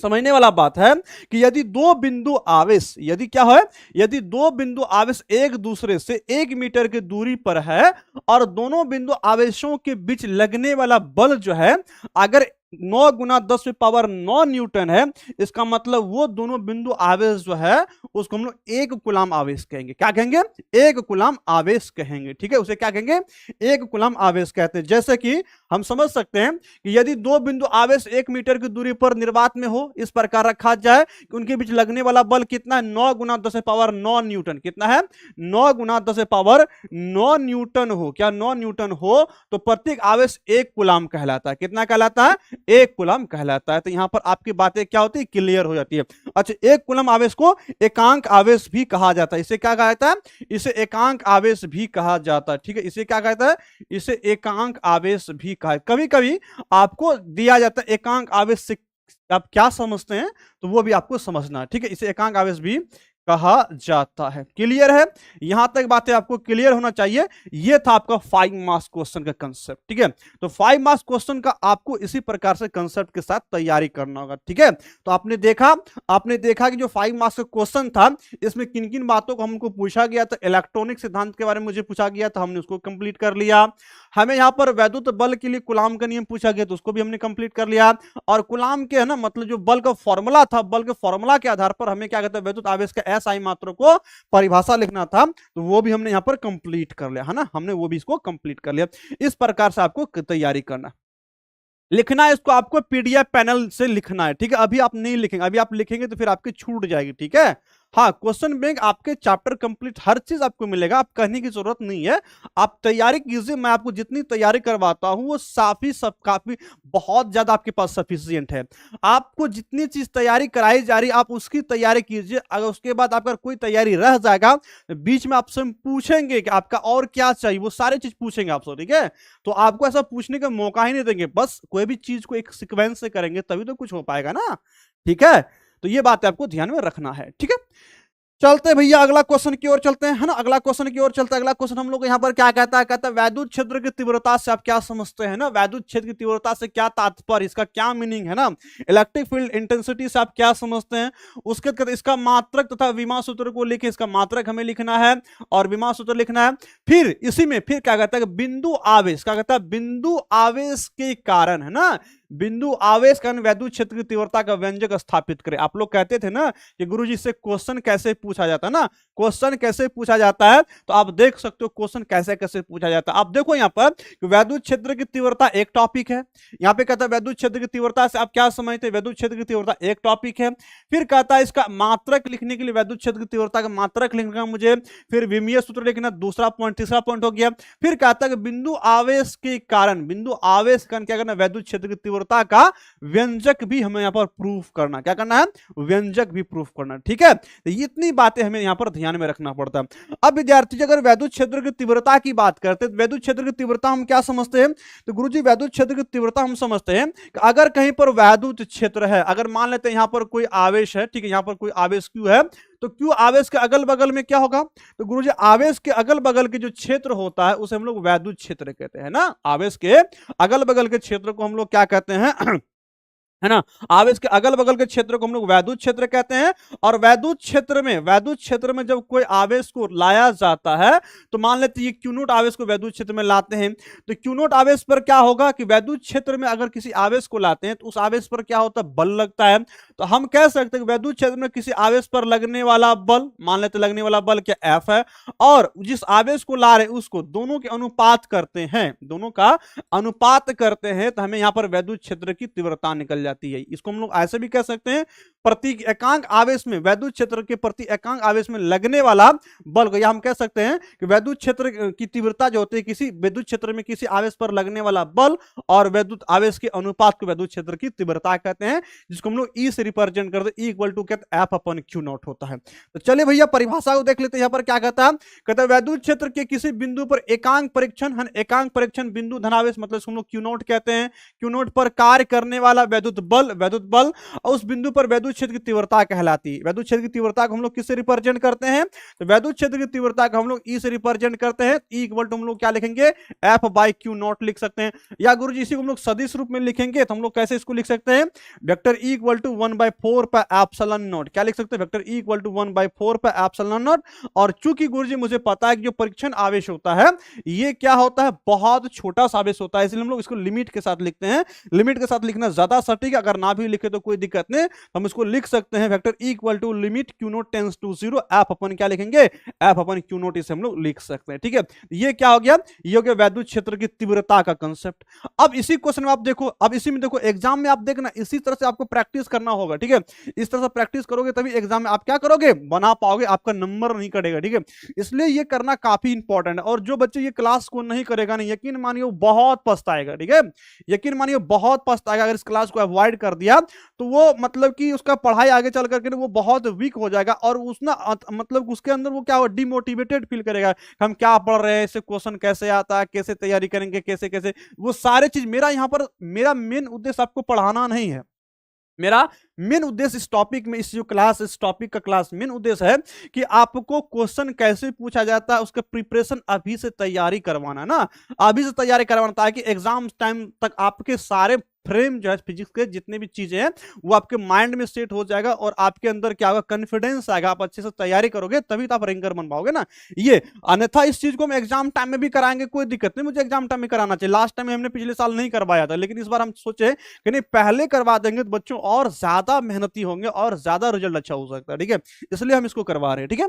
समझने वाला बात है कि यदि दो बिंदु आवेश, यदि क्या है, यदि दो बिंदु आवेश एक दूसरे से 1 मीटर की दूरी पर है, और दोनों बिंदु आवेशों के बीच लगने वाला बल जो है अगर 9 गुना 10 पावर 9 न्यूटन है, इसका मतलब वो दोनों बिंदु आवेश जो है उसको हम लोग 1 कूलाम आवेश कहेंगे। क्या कहेंगे? 1 कूलाम आवेश कहेंगे। ठीक है, उसे क्या कहेंगे? 1 कूलाम आवेश कहते हैं। जैसे कि हम समझ सकते हैं कि यदि दो बिंदु आवेश 1 मीटर की दूरी पर निर्वात में हो, इस प्रकार रखा जाए कि उनके बीच लगने वाला बल कितना है, 9 गुना 10⁻9 न्यूटन। कितना है, 9 गुना 10⁻9 न्यूटन हो। क्या 9 न्यूटन हो तो प्रत्येक आवेश 1 कूलाम कहलाता है। कितना कहलाता है, 1 कूलाम कहलाता है। तो यहां पर आपकी बातें क्या होती है, क्लियर हो जाती है। अच्छा, 1 कूलाम आवेश को एकांक आवेश भी कहा जाता है। इसे क्या कहा जाता है, इसे एकांक आवेश भी कहा जाता है। ठीक है, इसे क्या कहता है, इसे एकांक आवेश भी कहा। कभी कभी आपको दिया जाता है एकांक आवेश से आप क्या समझते हैं तो वो भी आपको समझना है। ठीक है, इसे एकांक आवेश भी कहा जाता है। क्लियर है, यहां तक बातें आपको क्लियर होना चाहिए। ये था आपका 5 मार्क्स क्वेश्चन का कंसेप्ट। ठीक है, तो 5 मार्क्स क्वेश्चन का आपको इसी प्रकार से कंसेप्ट के साथ तैयारी करना होगा। ठीक है, तो आपने देखा कि जो 5 मार्क्स का क्वेश्चन था इसमें किन किन बातों को हमको पूछा गया था। इलेक्ट्रॉनिक सिद्धांत के बारे में मुझे पूछा गया था, हमने उसको कंप्लीट कर लिया। हमें यहाँ पर वैद्युत बल के लिए कूलाम का नियम पूछा गया तो उसको भी हमने कंप्लीट कर लिया। और कूलाम के है ना, मतलब जो बल का फॉर्मूला था, बल के फॉर्मूला के आधार पर हमें क्या कहते हैं, वैद्युत आवेश का एसआई मात्रा को परिभाषा लिखना था, तो वो भी हमने यहाँ पर कंप्लीट कर लिया है ना, हमने वो भी इसको कंप्लीट कर लिया। इस प्रकार से आपको तैयारी करना, लिखना है इसको आपको पीडीएफ पैनल से लिखना है। ठीक है, अभी आप नहीं लिखेंगे, अभी आप लिखेंगे तो फिर आपकी छूट जाएगी। ठीक है, हाँ, क्वेश्चन बैंक आपके चैप्टर कंप्लीट हर चीज आपको मिलेगा, आप कहने की जरूरत नहीं है। आप तैयारी कीजिए, मैं आपको जितनी तैयारी करवाता हूं वो काफी बहुत ज्यादा आपके पास सफिशियंट है। आपको जितनी चीज तैयारी कराई जा रही है आप उसकी तैयारी कीजिए। अगर उसके बाद आपका कोई तैयारी रह जाएगा, बीच में आपसे पूछेंगे कि आपका और क्या चाहिए, वो सारी चीज पूछेंगे आपसे। ठीक है, तो आपको ऐसा पूछने का मौका ही नहीं देंगे। बस कोई भी चीज को एक सीक्वेंस से करेंगे तभी तो कुछ हो पाएगा ना। ठीक है, तो ये बात आपको ध्यान में रखना है। ठीक है, चलते भैया अगला क्वेश्चन की ओर चलते हैं, है ना, अगला क्वेश्चन की ओर चलते हैं। अगला क्वेश्चन हम लोग यहाँ पर क्या कहता है, कहता है वैद्युत क्षेत्र की तीव्रता से आप क्या समझते हैं ना, वैद्युत क्षेत्र की तीव्रता से क्या तात्पर्य, इसका क्या मीनिंग है ना, इलेक्ट्रिक फील्ड इंटेंसिटी से आप क्या समझते हैं। उसके बाद इसका मात्रक तथा विमा सूत्र को लिखे, इसका मात्रक हमें लिखना है और विमा सूत्र लिखना है। फिर इसी में फिर क्या कहता है, बिंदु आवेश, क्या कहता है, बिंदु आवेश के कारण, है ना, बिंदु आवेश कारण वैद्युत क्षेत्र की तीव्रता का व्यंजक स्थापित करें। आप लोग कहते थे ना कि गुरुजी से क्वेश्चन कैसे पूछा जाता है ना, क्वेश्चन कैसे पूछा जाता है, तो आप देख सकते हो क्वेश्चन कैसे कैसे पूछा जाता है। आप देखो यहाँ पर वैद्युत क्षेत्र की तीव्रता एक टॉपिक है, यहाँ पे कहता है वैद्युत क्षेत्र की तीव्रता से आप क्या समझते हैं, वैद्युत क्षेत्र की तीव्रता एक टॉपिक है। फिर कहता है इसका मात्रक लिखने के लिए वैद्युत क्षेत्र की तीव्रता का मात्रक लिखना मुझे, फिर विमीय सूत्र लिखना, दूसरा पॉइंट, तीसरा पॉइंट हो गया। फिर कहता है कि बिंदु आवेश के कारण, बिंदु आवेश के कारण क्या करना, वैद्युत क्षेत्र की तीव्रता का व्यंजक भी हमें यहाँ पर प्रूफ करना, क्या करना है, व्यंजक भी प्रूफ करना। ठीक है, तो ये इतनी बातें हमें यहाँ पर ध्यान में रखना पड़ता है। अब विद्यार्थी अगर वैद्युत क्षेत्र की तीव्रता की बात करते हैं, वैद्युत क्षेत्र की तीव्रता हम क्या समझते हैं, तो गुरुजी वैद्युत क्षेत्र की तीव्रता हम समझते हैं कि अगर कहीं पर वैद्युत क्षेत्र है, अगर मान लेते हैं यहाँ पर कोई आवेश है, ठीक है, यहाँ पर कोई आवेश क्यू है, तो क्यू आवेश के अगल बगल में क्या होगा, तो गुरुजी आवेश के अगल बगल के जो क्षेत्र होता है उसे हम लोग वैद्युत क्षेत्र कहते हैं ना। आवेश के अगल बगल के क्षेत्र को हम लोग क्या कहते हैं, है ना, आवेश के अगल बगल के क्षेत्र को हम लोग वैद्युत क्षेत्र कहते हैं। और वैद्युत क्षेत्र में जब कोई आवेश को लाया जाता है, तो मान लेते हैं क्यू नोट आवेश को वैद्युत क्षेत्र में लाते हैं, तो क्यू नोट आवेश पर क्या होगा कि वैद्युत क्षेत्र में अगर किसी आवेश को लाते हैं तो उस आवेश पर क्या होता है, बल लगता है। तो हम कह सकते हैं कि वैद्युत क्षेत्र में किसी आवेश पर लगने वाला बल, मान लेते लगने वाला बल क्या एफ है, और जिस आवेश को ला रहे उसको दोनों के अनुपात करते हैं, दोनों का अनुपात करते हैं, तो हमें यहाँ पर वैद्युत क्षेत्र की तीव्रता निकल जाती है। इसको हम लोग ऐसे भी कह सकते हैं प्रति एकांक आवेश में, वैद्युत क्षेत्र के प्रति एकांक आवेश में लगने वाला बल को, या हम कह सकते हैं कि वैद्युत क्षेत्र की तीव्रता जो होती है, किसी वैद्युत क्षेत्र में किसी आवेश पर लगने वाला बल और वैद्युत आवेश के अनुपात को वैद्युत क्षेत्र की तीव्रता कहते हैं, जिसको हम लोग ई से रिप्रेजेंट करते हैं, E equal to F upon Q naught होता है। तो चलिए भैया परिभाषा को देख लेते हैं। यहाँ पर क्या कहता है, कहता है वैद्युत क्षेत्र के किसी बिंदु पर एकांक परीक्षण, एकांक परीक्षण बिंदु धनावेश मतलब हम लोग क्यू नॉट कहते हैं, क्यू नॉट पर कार्य करने वाला वैद्युत बल और उस बिंदु पर वैद्युत क्षेत्र की तीव्रता कहलाती है। वैद्युत क्षेत्र की तीव्रता को हम लोग किससे रिप्रेजेंट करते हैं, तो वैद्युत क्षेत्र की तीव्रता को हम लोग ई से रिप्रेजेंट करते हैं। ई इक्वल टू हम लोग क्या लिखेंगे, एफ बाई क्यू नॉट लिख सकते हैं, या गुरुजी इसी को हम लोग सदिश रूप में लिखेंगे तो हम लोग कैसे इसको लिख सकते हैं, वेक्टर ई इक्वल टू 1 1/4 पे एप्सिलॉन नॉट, क्या लिख सकते हैं, वेक्टर ई इक्वल टू 1/4 पे एप्सिलॉन नॉट। और चूंकि गुरुजी मुझे पता है कि जो परीक्षण आवेश होता है ये क्या होता है, बहुत छोटा सा आवेश होता है, इसलिए हम लोग इसको लिमिट के साथ लिखते हैं। लिमिट के साथ लिखना ज्यादा सटीक है, अगर ना भी लिखे तो कोई दिक्कत नहीं, हम इसको लिख सकते हैं vector E equal to limit Q naught tends to 0 F अपन क्या लिखेंगे, एफ अपन क्यू नोट, इसे हम लोग लिख सकते हैं। ठीक है, ये क्या हो गया, ये हो गया वैद्युत क्षेत्र की तीव्रता का कंसेप्ट। अब इसी क्वेश्चन में आप देखो, अब इसी में देखो एग्जाम में आप देखना इसी तरह से आपको प्रैक्टिस करना होगा। ठीक है, इस तरह से प्रैक्टिस करोगे तभी एग्जाम में आप क्या करोगे, बना पाओगे, आपका नंबर नहीं कटेगा। ठीक है, इसलिए ये करना काफी इंपॉर्टेंट है। और जो बच्चे ये क्लास को नहीं करेगा ना, यकीन मानिए वो बहुत पछताएगा। ठीक है, यकीन मानिए बहुत पछताएगा। अगर इस क्लास को अवॉइड कर दिया तो वो मतलब कि उसका पढ़ाई आगे चल करके वो बहुत वीक हो जाएगा, और उसना मतलब उसके अंदर वो क्या हो, डिमोटिवेटेड फील करेगा, हम क्या पढ़ रहे हैं, इससे क्वेश्चन कैसे आता है, कैसे तैयारी करेंगे, कैसे कैसे वो सारे चीज। मेरा यहाँ पर मेरा मेन उद्देश्य आपको पढ़ाना नहीं है, मेरा मेन उद्देश्य इस टॉपिक में, इस जो क्लास, इस टॉपिक का क्लास मेन उद्देश्य है कि आपको क्वेश्चन कैसे पूछा जाता है उसका प्रिपरेशन अभी से तैयारी करवाना ना, अभी से तैयारी करवाना, ताकि एग्जाम टाइम तक आपके सारे फ्रेम जो है फिजिक्स के जितने भी चीजें हैं वो आपके माइंड में सेट हो जाएगा, और आपके अंदर क्या होगा, कॉन्फिडेंस आएगा। आप अच्छे से तैयारी करोगे तभी तो आप रैंकर बन पाओगे ना ये। अन्यथा इस चीज को हम एग्जाम टाइम में भी कराएंगे, कोई दिक्कत नहीं, मुझे एग्जाम टाइम में कराना चाहिए। लास्ट टाइम हमने पिछले साल नहीं करवाया था, लेकिन इस बार हम सोचे कि नहीं पहले करवा देंगे तो बच्चों और ज्यादा मेहनती होंगे और ज्यादा रिजल्ट अच्छा हो सकता है। ठीक है, इसलिए हम इसको करवा रहे हैं। ठीक है,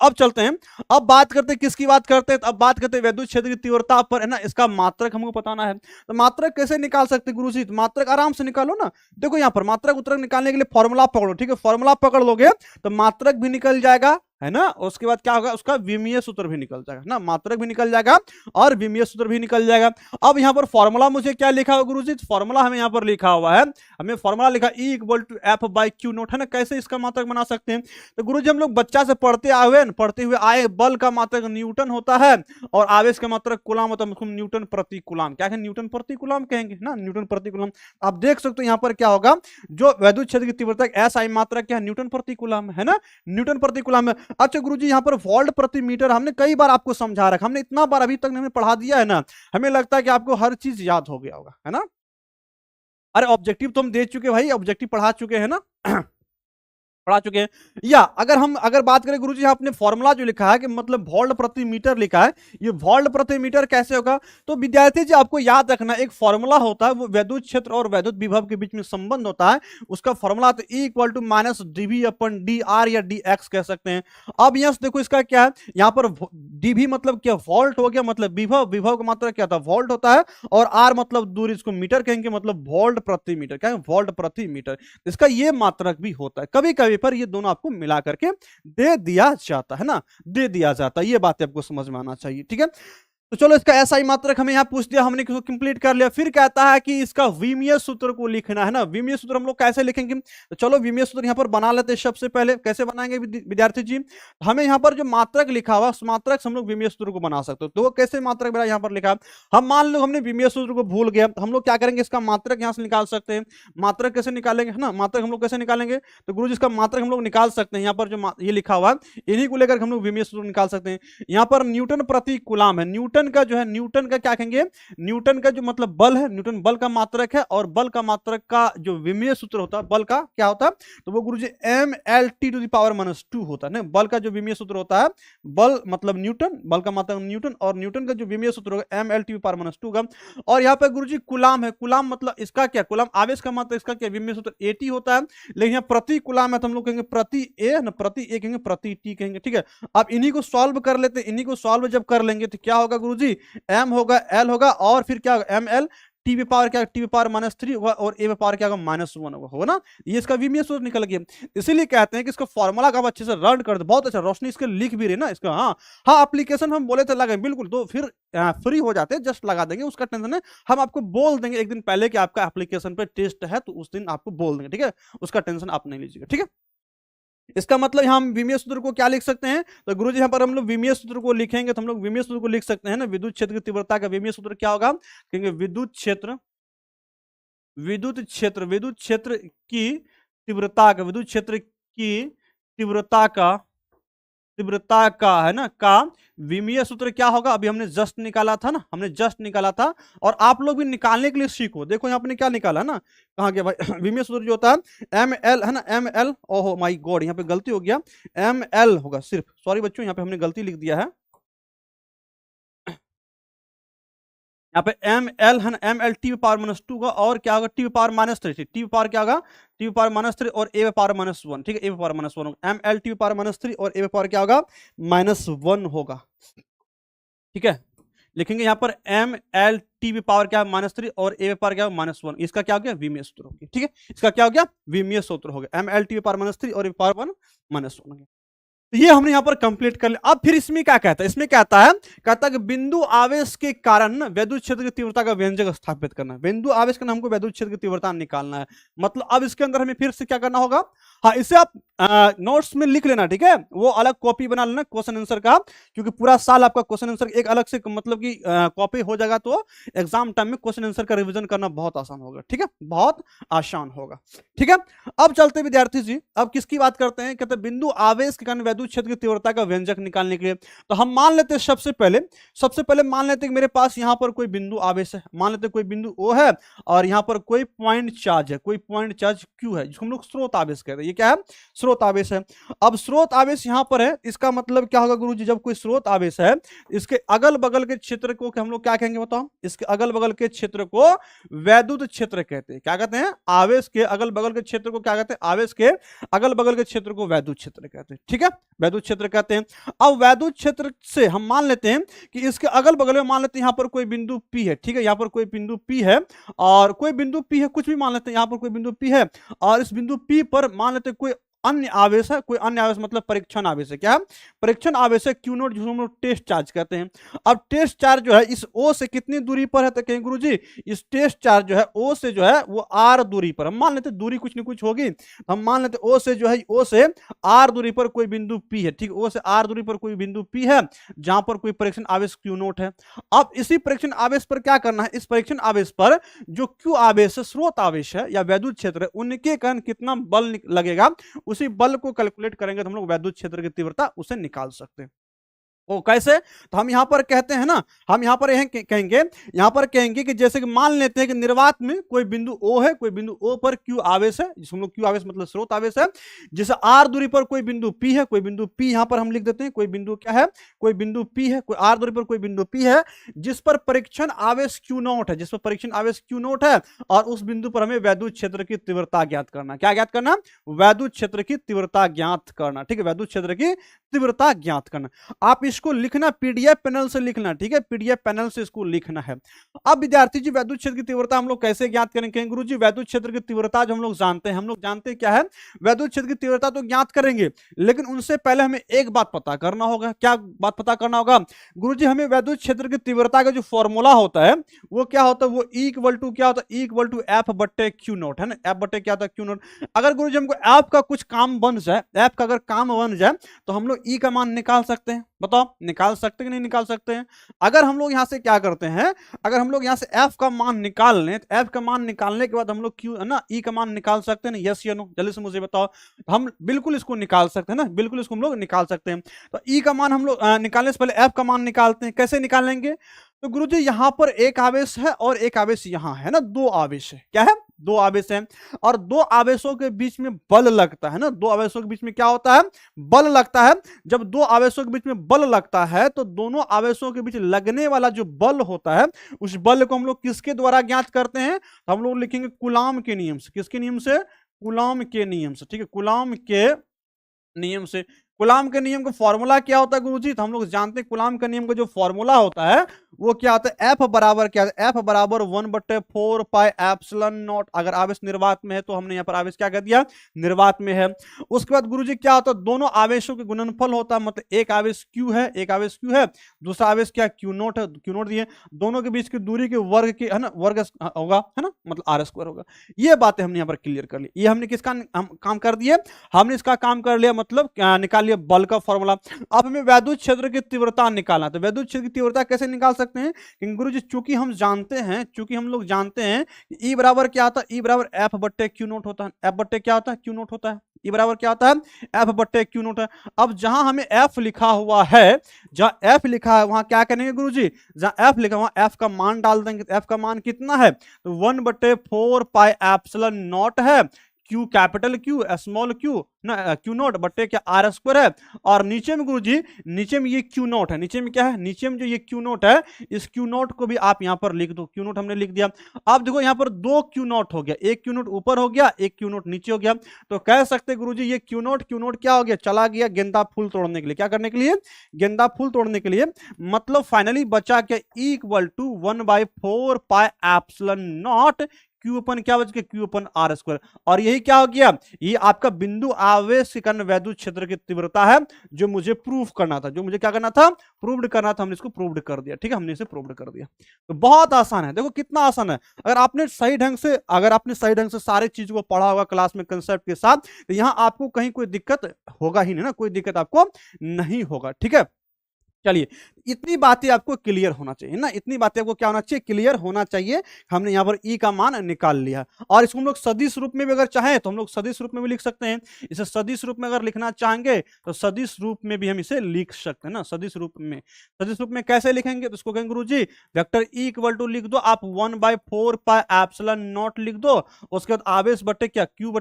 अब चलते हैं, अब बात करते हैं किसकी बात करते हैं, अब बात करते हैं वैद्युत क्षेत्र की तीव्रता पर, है ना। इसका मात्रक हमको बताना है, तो मात्रक कैसे निकाल सकते हैं गुरुजी, तो मात्रक आराम से निकालो ना। देखो यहाँ पर मात्रक उत्तरक निकालने के लिए फॉर्मूला पकड़ो। ठीक है, फॉर्मूला पकड़ लोगे तो मात्रक भी निकल जाएगा, है ना। उसके बाद क्या होगा, उसका विमीय सूत्र भी निकल जाएगा ना, मात्रक भी निकल जाएगा और विमीय सूत्र भी निकल जाएगा। अब यहाँ पर फॉर्मूला मुझे क्या लिखा हुआ गुरुजी, फॉर्मूला हमें यहाँ पर लिखा हुआ है, हमें फॉर्मूला लिखा E equal to F by Q naught, है ना। कैसे इसका मात्रक बना सकते हैं, तो गुरुजी हम लोग बच्चा से पढ़ते आए, पढ़ते हुए आए, बल का मात्रक न्यूटन होता है और आवेश का मात्रक कूलम होता है, न्यूटन प्रति कूलम, क्या है, न्यूटन प्रति कूलम कहेंगे ना, न्यूटन प्रति कूलम। आप देख सकते हो यहाँ पर क्या होगा, जो वैद्युत क्षेत्र की तीव्रता एस आई मात्रक क्या है, न्यूटन प्रति कूलम, है ना, न्यूटन प्रति कूलम है। अच्छा गुरुजी यहाँ पर वोल्ट प्रति मीटर हमने कई बार आपको समझा रखा, हमने इतना बार अभी तक हमने पढ़ा दिया है ना, हमें लगता है कि आपको हर चीज याद हो गया होगा, है ना। अरे ऑब्जेक्टिव तो हम दे चुके भाई, ऑब्जेक्टिव पढ़ा चुके हैं ना पढ़ा चुके हैं। या अगर बात करें गुरुजी, आपने फॉर्मूला जो लिखा है कि मतलब वोल्ट प्रति मीटर लिखा है, ये वोल्ट प्रति मीटर कैसे होगा, तो विद्यार्थी जी आपको याद रखना एक फॉर्मूला होता है, वो वैद्युत क्षेत्र और वैद्युत विभव के बीच में संबंध होता है, उसका फॉर्मूला तो E equal to minus D V upon D R या डी एक्स कह सकते हैं। अब यहां देखो इसका क्या है, यहाँ पर डीवी मतलब क्या, वोल्ट हो गया, मतलब विभव, विभव का मात्रा क्या था, वोल्ट होता है, और आर मतलब दूरी, इसको मीटर कहेंगे, मतलब वोल्ट प्रति मीटर, क्या है, वोल्ट प्रति मीटर। इसका ये मात्रक भी होता है, कभी कभी पर ये दोनों आपको मिला करके दे दिया जाता है ना, दे दिया जाता है, ये बातें आपको समझ में आना चाहिए। ठीक है, तो चलो इसका एसआई मात्रक हमें यहाँ पूछ दिया, हमने इसको कंप्लीट कर लिया। फिर कहता है कि इसका विमीय सूत्र को लिखना है ना, विमीय सूत्र हम लोग कैसे लिखेंगे, तो चलो विमीय सूत्र यहाँ पर बना लेते हैं। सबसे पहले कैसे बनाएंगे विद्यार्थी जी, हमें यहाँ पर जो मात्रक लिखा हुआ उस मात्रक से हम लोग विमीय सूत्र को बना सकते हो। तो वो कैसे मात्रक मेरा यहाँ पर लिखा, हम मान लो हमने विमीय सूत्र को भूल गया, हम लोग क्या करेंगे, इसका मात्रक यहाँ से निकाल सकते हैं। मात्रक कैसे निकालेंगे, है ना, मात्रक हम लोग कैसे निकालेंगे, तो गुरु जी इसका मात्रक हम लोग निकाल सकते हैं, यहाँ पर जो ये लिखा हुआ है इन्हीं को लेकर हम लोग विमीय सूत्र निकाल सकते हैं। यहाँ पर न्यूटन प्रति कूलम है, न्यूटन का जो है, न्यूटन का क्या कहेंगे, न्यूटन का जो मतलब बल है, न्यूटन बल का मात्रक है, और बल का मात्रक का जो विमीय सूत्र होता है बल का क्या होता है, तो वो गुरुजी mlt टू द पावर -2 होता है ना। बल का जो विमीय सूत्र होता है, बल मतलब न्यूटन, बल का मात्रक न्यूटन, और न्यूटन का जो विमीय सूत्र होगा mlt टू पावर -2 का। और यहाँ पे गुरुजी कूलम है, कूलम मतलब इसका क्या, कूलम आवेश का मात्रक, इसका क्या विमीय सूत्र at होता है, लेकिन यहाँ प्रति कूलम है तो हम लोग कहेंगे प्रति a ना, प्रति a कहेंगे, प्रति t कहेंगे। ठीक है, अब इन्हीं को सॉल्व कर लेते हैं, इन्हीं को सॉल्व जब कर लेंगे तो क्या होगा गुरुजी, m होगा, l होगा, और फिर क्या होगा ml, टी पे पावर क्या, टी पे पावर -3 होगा, और ए पे पावर क्या होगा, -1 होगा ना। ये इसका विमीय सूत्र निकल गया, इसीलिए कहते हैं कि इसका फॉर्मूला का आप अच्छे से लर्न कर दो। बहुत अच्छा, रोशनी इसके लिख भी रही ना इसका, हाँ हाँ, एप्लीकेशन हम बोले थे लगे बिल्कुल, तो फिर फ्री हो जाते हैं, जस्ट लगा देंगे, उसका टेंशन है, हम आपको बोल देंगे एक दिन पहले कि आपका एप्लीकेशन पे टेस्ट है, तो उस दिन आपको बोल देंगे। ठीक है, उसका टेंशन आप नहीं लीजिएगा। ठीक है, इसका मतलब हम विमीय सूत्र को क्या लिख सकते हैं, तो गुरुजी यहाँ पर हम लोग विमीय सूत्र को लिखेंगे, तो हम लोग विमीय सूत्र को लिख सकते हैं ना, विद्युत क्षेत्र की तीव्रता का विमीय सूत्र क्या होगा, क्योंकि विद्युत क्षेत्र की तीव्रता का, विद्युत क्षेत्र की तीव्रता का तीव्रता का, है ना, का विमीय सूत्र क्या होगा? अभी हमने जस्ट निकाला था ना, हमने जस्ट निकाला था, और आप लोग भी निकालने के लिए सीखो। देखो यहाँ पे क्या निकाला ना, कहाँ गया भाई विमीय सूत्र जो होता है एम एल, है ना, एम एल, ओहो माई गॉड यहाँ पे गलती हो गया, एम एल होगा सिर्फ, सॉरी बच्चों यहाँ पे हमने गलती लिख दिया है, यहाँ पे एम एल है ना, M L T power minus two का, और क्या होगा T power minus three, T power क्या होगा, टी पावर माइनस थ्री और ए पावर माइनस वन, ठीक है, ए पावर माइनस वन होगा, M L T power minus three और ए पावर क्या होगा, माइनस वन होगा, ठीक है। लिखेंगे यहाँ पर एम एल टी पावर क्या है, माइनस थ्री, और ए पावर क्या है, माइनस वन, इसका क्या हो गया, विमीय सूत्र हो गया, ठीक है, इसका क्या हो गया, विमीय सूत्र हो गया, M L T power minus three और A power one minus one हो गया। तो ये हमने यहां पर कंप्लीट कर लिया। अब फिर इसमें क्या कहता है, इसमें कहता है कि बिंदु आवेश के कारण विद्युत क्षेत्र की तीव्रता का व्यंजक स्थापित करना है। बिंदु आवेश के हमको विद्युत क्षेत्र की तीव्रता निकालना है। मतलब अब इसके अंदर हमें फिर से क्या करना होगा, हाँ इसे आप नोट्स में लिख लेना, ठीक है, वो अलग कॉपी बना लेना क्वेश्चन आंसर का, क्योंकि पूरा साल आपका क्वेश्चन आंसर एक अलग से मतलब कि कॉपी हो जाएगा, तो एग्जाम टाइम में क्वेश्चन आंसर का रिवीजन करना बहुत आसान होगा, ठीक है, बहुत आसान होगा, ठीक है। अब चलते विद्यार्थी जी, अब किसकी बात करते हैं, कहते हैं बिंदु आवेश के कारण विद्युत क्षेत्र की तीव्रता का व्यंजक निकालने के लिए। तो हम मान लेते हैं सबसे पहले मान लेते हैं कि मेरे पास यहां पर कोई बिंदु आवेश है, मान लेते हैं कोई बिंदु O है, और यहां पर कोई पॉइंट चार्ज है, कोई पॉइंट चार्ज Q है, जिसको हम लोग स्रोत आवेश कहते हैं। ये क्या है, स्रोत आवेश है। अब स्रोत आवेश यहां पर है, इसका मतलब क्या होगा गुरुजी, जब कोई स्रोत आवेश है, इसके अगल बगल के क्षेत्र को हम लोग क्या कहेंगे बताओ, इसके अगल बगल के क्षेत्र को वैद्युत क्षेत्र कहते हैं। क्या कहते हैं, आवेश के अगल बगल के क्षेत्र को क्या कहते हैं, आवेश के अगल बगल के क्षेत्र को वैद्युत क्षेत्र कहते हैं, ठीक है, वैद्युत क्षेत्र कहते हैं। अब वैद्युत क्षेत्र से हम मान लेते हैं कि इसके अगल बगल में मान लेते हैं यहां पर कोई बिंदु P है, ठीक है, यहां पर कोई बिंदु P है, और कोई बिंदु P है, कुछ भी मान लेते हैं, यहां पर कोई बिंदु P है, और इस बिंदु P पर मान लेते हैं कोई अन्य आवेश है, कोई अन्य आवेश मतलब परीक्षण आवेश है। क्या है, परीक्षण आवेश है Q नोट, जिसको हम लोग टेस्ट चार्ज कहते हैं। अब टेस्ट चार्ज जो है इस O से कितनी दूरी पर है, तो कहें गुरुजी इस टेस्ट चार्ज जो है O से जो है वो R दूरी पर, हम मान लेते दूरी कुछ न कुछ होगी, हम मान लेते O से जो है O से R दूरी पर कोई बिंदु P है, ठीक है, O से R दूरी पर कोई बिंदु P है, जहां पर कोई परीक्षण आवेश Q नोट है। अब इसी परीक्षण आवेश पर क्या करना है, इस परीक्षण आवेश पर जो Q आवेश है, स्रोत आवेश है या वैद्युत क्षेत्र है, उनके कारण कितना बल लगेगा, उसी बल को कैलकुलेट करेंगे तो हम लोग वैद्युत क्षेत्र की तीव्रता उसे निकाल सकते हैं। ओ कैसे, तो हम यहां पर कहते हैं ना, हम यहां पर कहेंगे कि जैसे कि मान लेते हैं कि निर्वात में कोई बिंदु O है, कोई बिंदु O पर Q आवेश है, जिसको हम लोग Q आवेश मतलब स्रोत आवेश है, जैसे R दूरी पर कोई बिंदु P है, कोई बिंदु P यहां पर हम लिख देते हैं, कोई बिंदु क्या है, कोई बिंदु P है, कोई R दूरी पर कोई बिंदु P है, जिस पर परीक्षण आवेश Q नोट है, जिस पर परीक्षण आवेश Q नोट है, और उस बिंदु पर हमें वैद्युत क्षेत्र की तीव्रता ज्ञात करना। क्या ज्ञात करना, वैद्युत क्षेत्र की तीव्रता ज्ञात करना, ठीक है, वैद्युत क्षेत्र की तीव्रता ज्ञात करना। आप इसको लिखना पीडीएफ पैनल से लिखना, ठीक है, पीडीएफ पैनल से इसको लिखना है। अब विद्यार्थी जी वैद्युत क्षेत्र की तीव्रता हम लोग कैसे ज्ञात करेंगे, गुरुजी वैद्युत क्षेत्र की तीव्रता जो हम लोग जानते हैं क्या है, वैद्युत क्षेत्र की तीव्रता तो ज्ञात करेंगे, लेकिन उनसे पहले हमें एक बात पता करना होगा। क्या बात पता करना होगा गुरुजी, हमें वैद्युत क्षेत्र की तीव्रता का जो फॉर्मूला होता है वो क्या होता है, वो E इक्वल टू क्या होता है, E इक्वल टू F बट्टे Q नोट, है ना, F बट्टे क्या होता है, Q नोट। अगर गुरुजी हमको F का कुछ काम बन जाए, F का अगर काम बन जाए तो हम लोग E का मान निकाल सकते हैं। बताओ निकाल सकते हैं कि नहीं निकाल सकते हैं। अगर हम लोग यहां से क्या करते हैं, अगर हम लोग यहां से F का मान निकाल लें, तो F का मान निकालने के बाद हम लोग Q है ना E का मान निकाल सकते हैं ना, यस या नो, जल्दी से मुझे बताओ। हम बिल्कुल इसको निकाल सकते हैं ना, बिल्कुल इसको हम लोग निकाल सकते हैं। तो E का मान हम लोग निकालने से पहले F का मान निकालते हैं। कैसे निकालेंगे, तो गुरुजी यहां पर एक आवेश है और एक आवेश यहां है ना, दो आवेश है। क्या है, दो आवेश हैं, और दो आवेशों के बीच में बल लगता है ना, दो आवेशों के बीच में क्या होता है, बल लगता है। जब दो आवेशों के बीच में बल लगता है तो दोनों आवेशों के बीच लगने वाला जो बल होता है, उस बल को हम लोग किसके द्वारा ज्ञात करते हैं, तो हम लोग लिखेंगे कूलाम के नियम से। किसके नियम से, कूलाम के नियम से, ठीक है, कूलाम के नियम से। कूलाम के नियम का फॉर्मूला क्या होता है गुरुजी, तो हम लोग जानते हैं कूलाम के नियम का जो फॉर्मूला होता है वो क्या होता है, F बराबर क्या है, F बराबर 1/4 पाई एप्सिलॉन नॉट। अगर आवेश निर्वात में है तो हमने यहाँ पर आवेश क्या कर दिया, निर्वात में है। उसके बाद गुरुजी क्या होता है, दोनों आवेशों के गुणनफल होता है, मतलब एक आवेश Q है, एक आवेश Q है, दूसरा आवेश क्या Q नोट है, Q नोट दिए, दोनों के बीच की दूरी के वर्ग के, है ना, वर्ग होगा, है ना, मतलब R² होगा। ये बातें हमने यहाँ पर क्लियर कर ली। ये हमने किसका हम काम कर दिए, हमने इसका काम कर लिया, मतलब निकाल लिया बल का फॉर्मूला। अब हमें वैद्युत क्षेत्र की तीव्रता निकालना, तो वैद्युत क्षेत्र की तीव्रता कैसे निकाल सकते हैं, गुरुजी चूंकि हम लोग जानते हैं कि E बराबर क्या होता है, E बराबर F बट्टे Q नोट होता है। F बट्टे क्या होता है, Q नोट होता है। ई बराबर क्या होता है, एफ बट्टे क्यू नोट है। अब जहां हमें एफ लिखा हुआ है, जहां एफ लिखा है वहां क्या करेंगे गुरुजी, जहां एफ लिखा वहां एफ का मान डाल देंगे। एफ का मान कितना है, तो 1/4 पाई एप्सिलॉन नॉट है, Q capital Q small Q ना, क्यू नॉट बट्टे क्या आर स्क्वायर है, और नीचे में गुरुजी, नीचे में ये क्यू नॉट है, नीचे में क्या है, नीचे में जो ये क्यू नॉट है, इस क्यू नॉट को भी आप यहां पर लिख दो। क्यू नॉट हमने लिख दिया। अब देखो यहां पर दो क्यू नॉट हो गया, एक क्यू नॉट ऊपर हो गया, एक क्यू नॉट नीचे हो गया। तो कह सकते गुरुजी ये क्यू नॉट क्या हो गया, चला गया गेंदा फूल तोड़ने के लिए। क्या करने के लिए, गेंदा फूल तोड़ने के लिए। मतलब फाइनली बचा क्या, equal to 1/4 pi epsilon naught Q अपन क्या बच गया, क्यू अपन आर स्क्वायर। और यही क्या हो गया, ये आपका बिंदु आवेश के कारण वैद्युत क्षेत्र की तीव्रता है, जो मुझे प्रूफ करना था, जो मुझे क्या करना था, प्रूव्ड करना था। हमने इसको प्रूव्ड कर दिया। ठीक है, हमने इसे प्रूव्ड कर दिया। तो बहुत आसान है, देखो कितना आसान है। अगर आपने सही ढंग से सारे चीज को पढ़ा होगा क्लास में कंसेप्ट के साथ, तो यहां आपको कहीं कोई दिक्कत होगा ही नहीं ना, कोई दिक्कत आपको नहीं होगा। ठीक है, चलिए इतनी बातें आपको क्लियर होना चाहिए ना, इतनी बातें आपको क्या होना चाहिए, क्लियर होना चाहिए। हमने यहां पर ई का मान निकाल लिया, और इसको हम लोग सदिश रूप में भी अगर चाहें तो हम लोग सदिश रूप में भी लिख सकते हैं। इसे सदिश रूप में अगर लिखना चाहेंगे तो सदिश रूप में भी हम इसे लिख सकते हैं ना, सदिश रूप में। सदिश रूप में कैसे लिखेंगे, तो इसको कहेंगे गुरुजी वेक्टर ई इक्वल टू लिख दो आप 1/4 पाई एप्सिलॉन नॉट लिख दो, उसके बाद आवेश बटे क्या, क्यू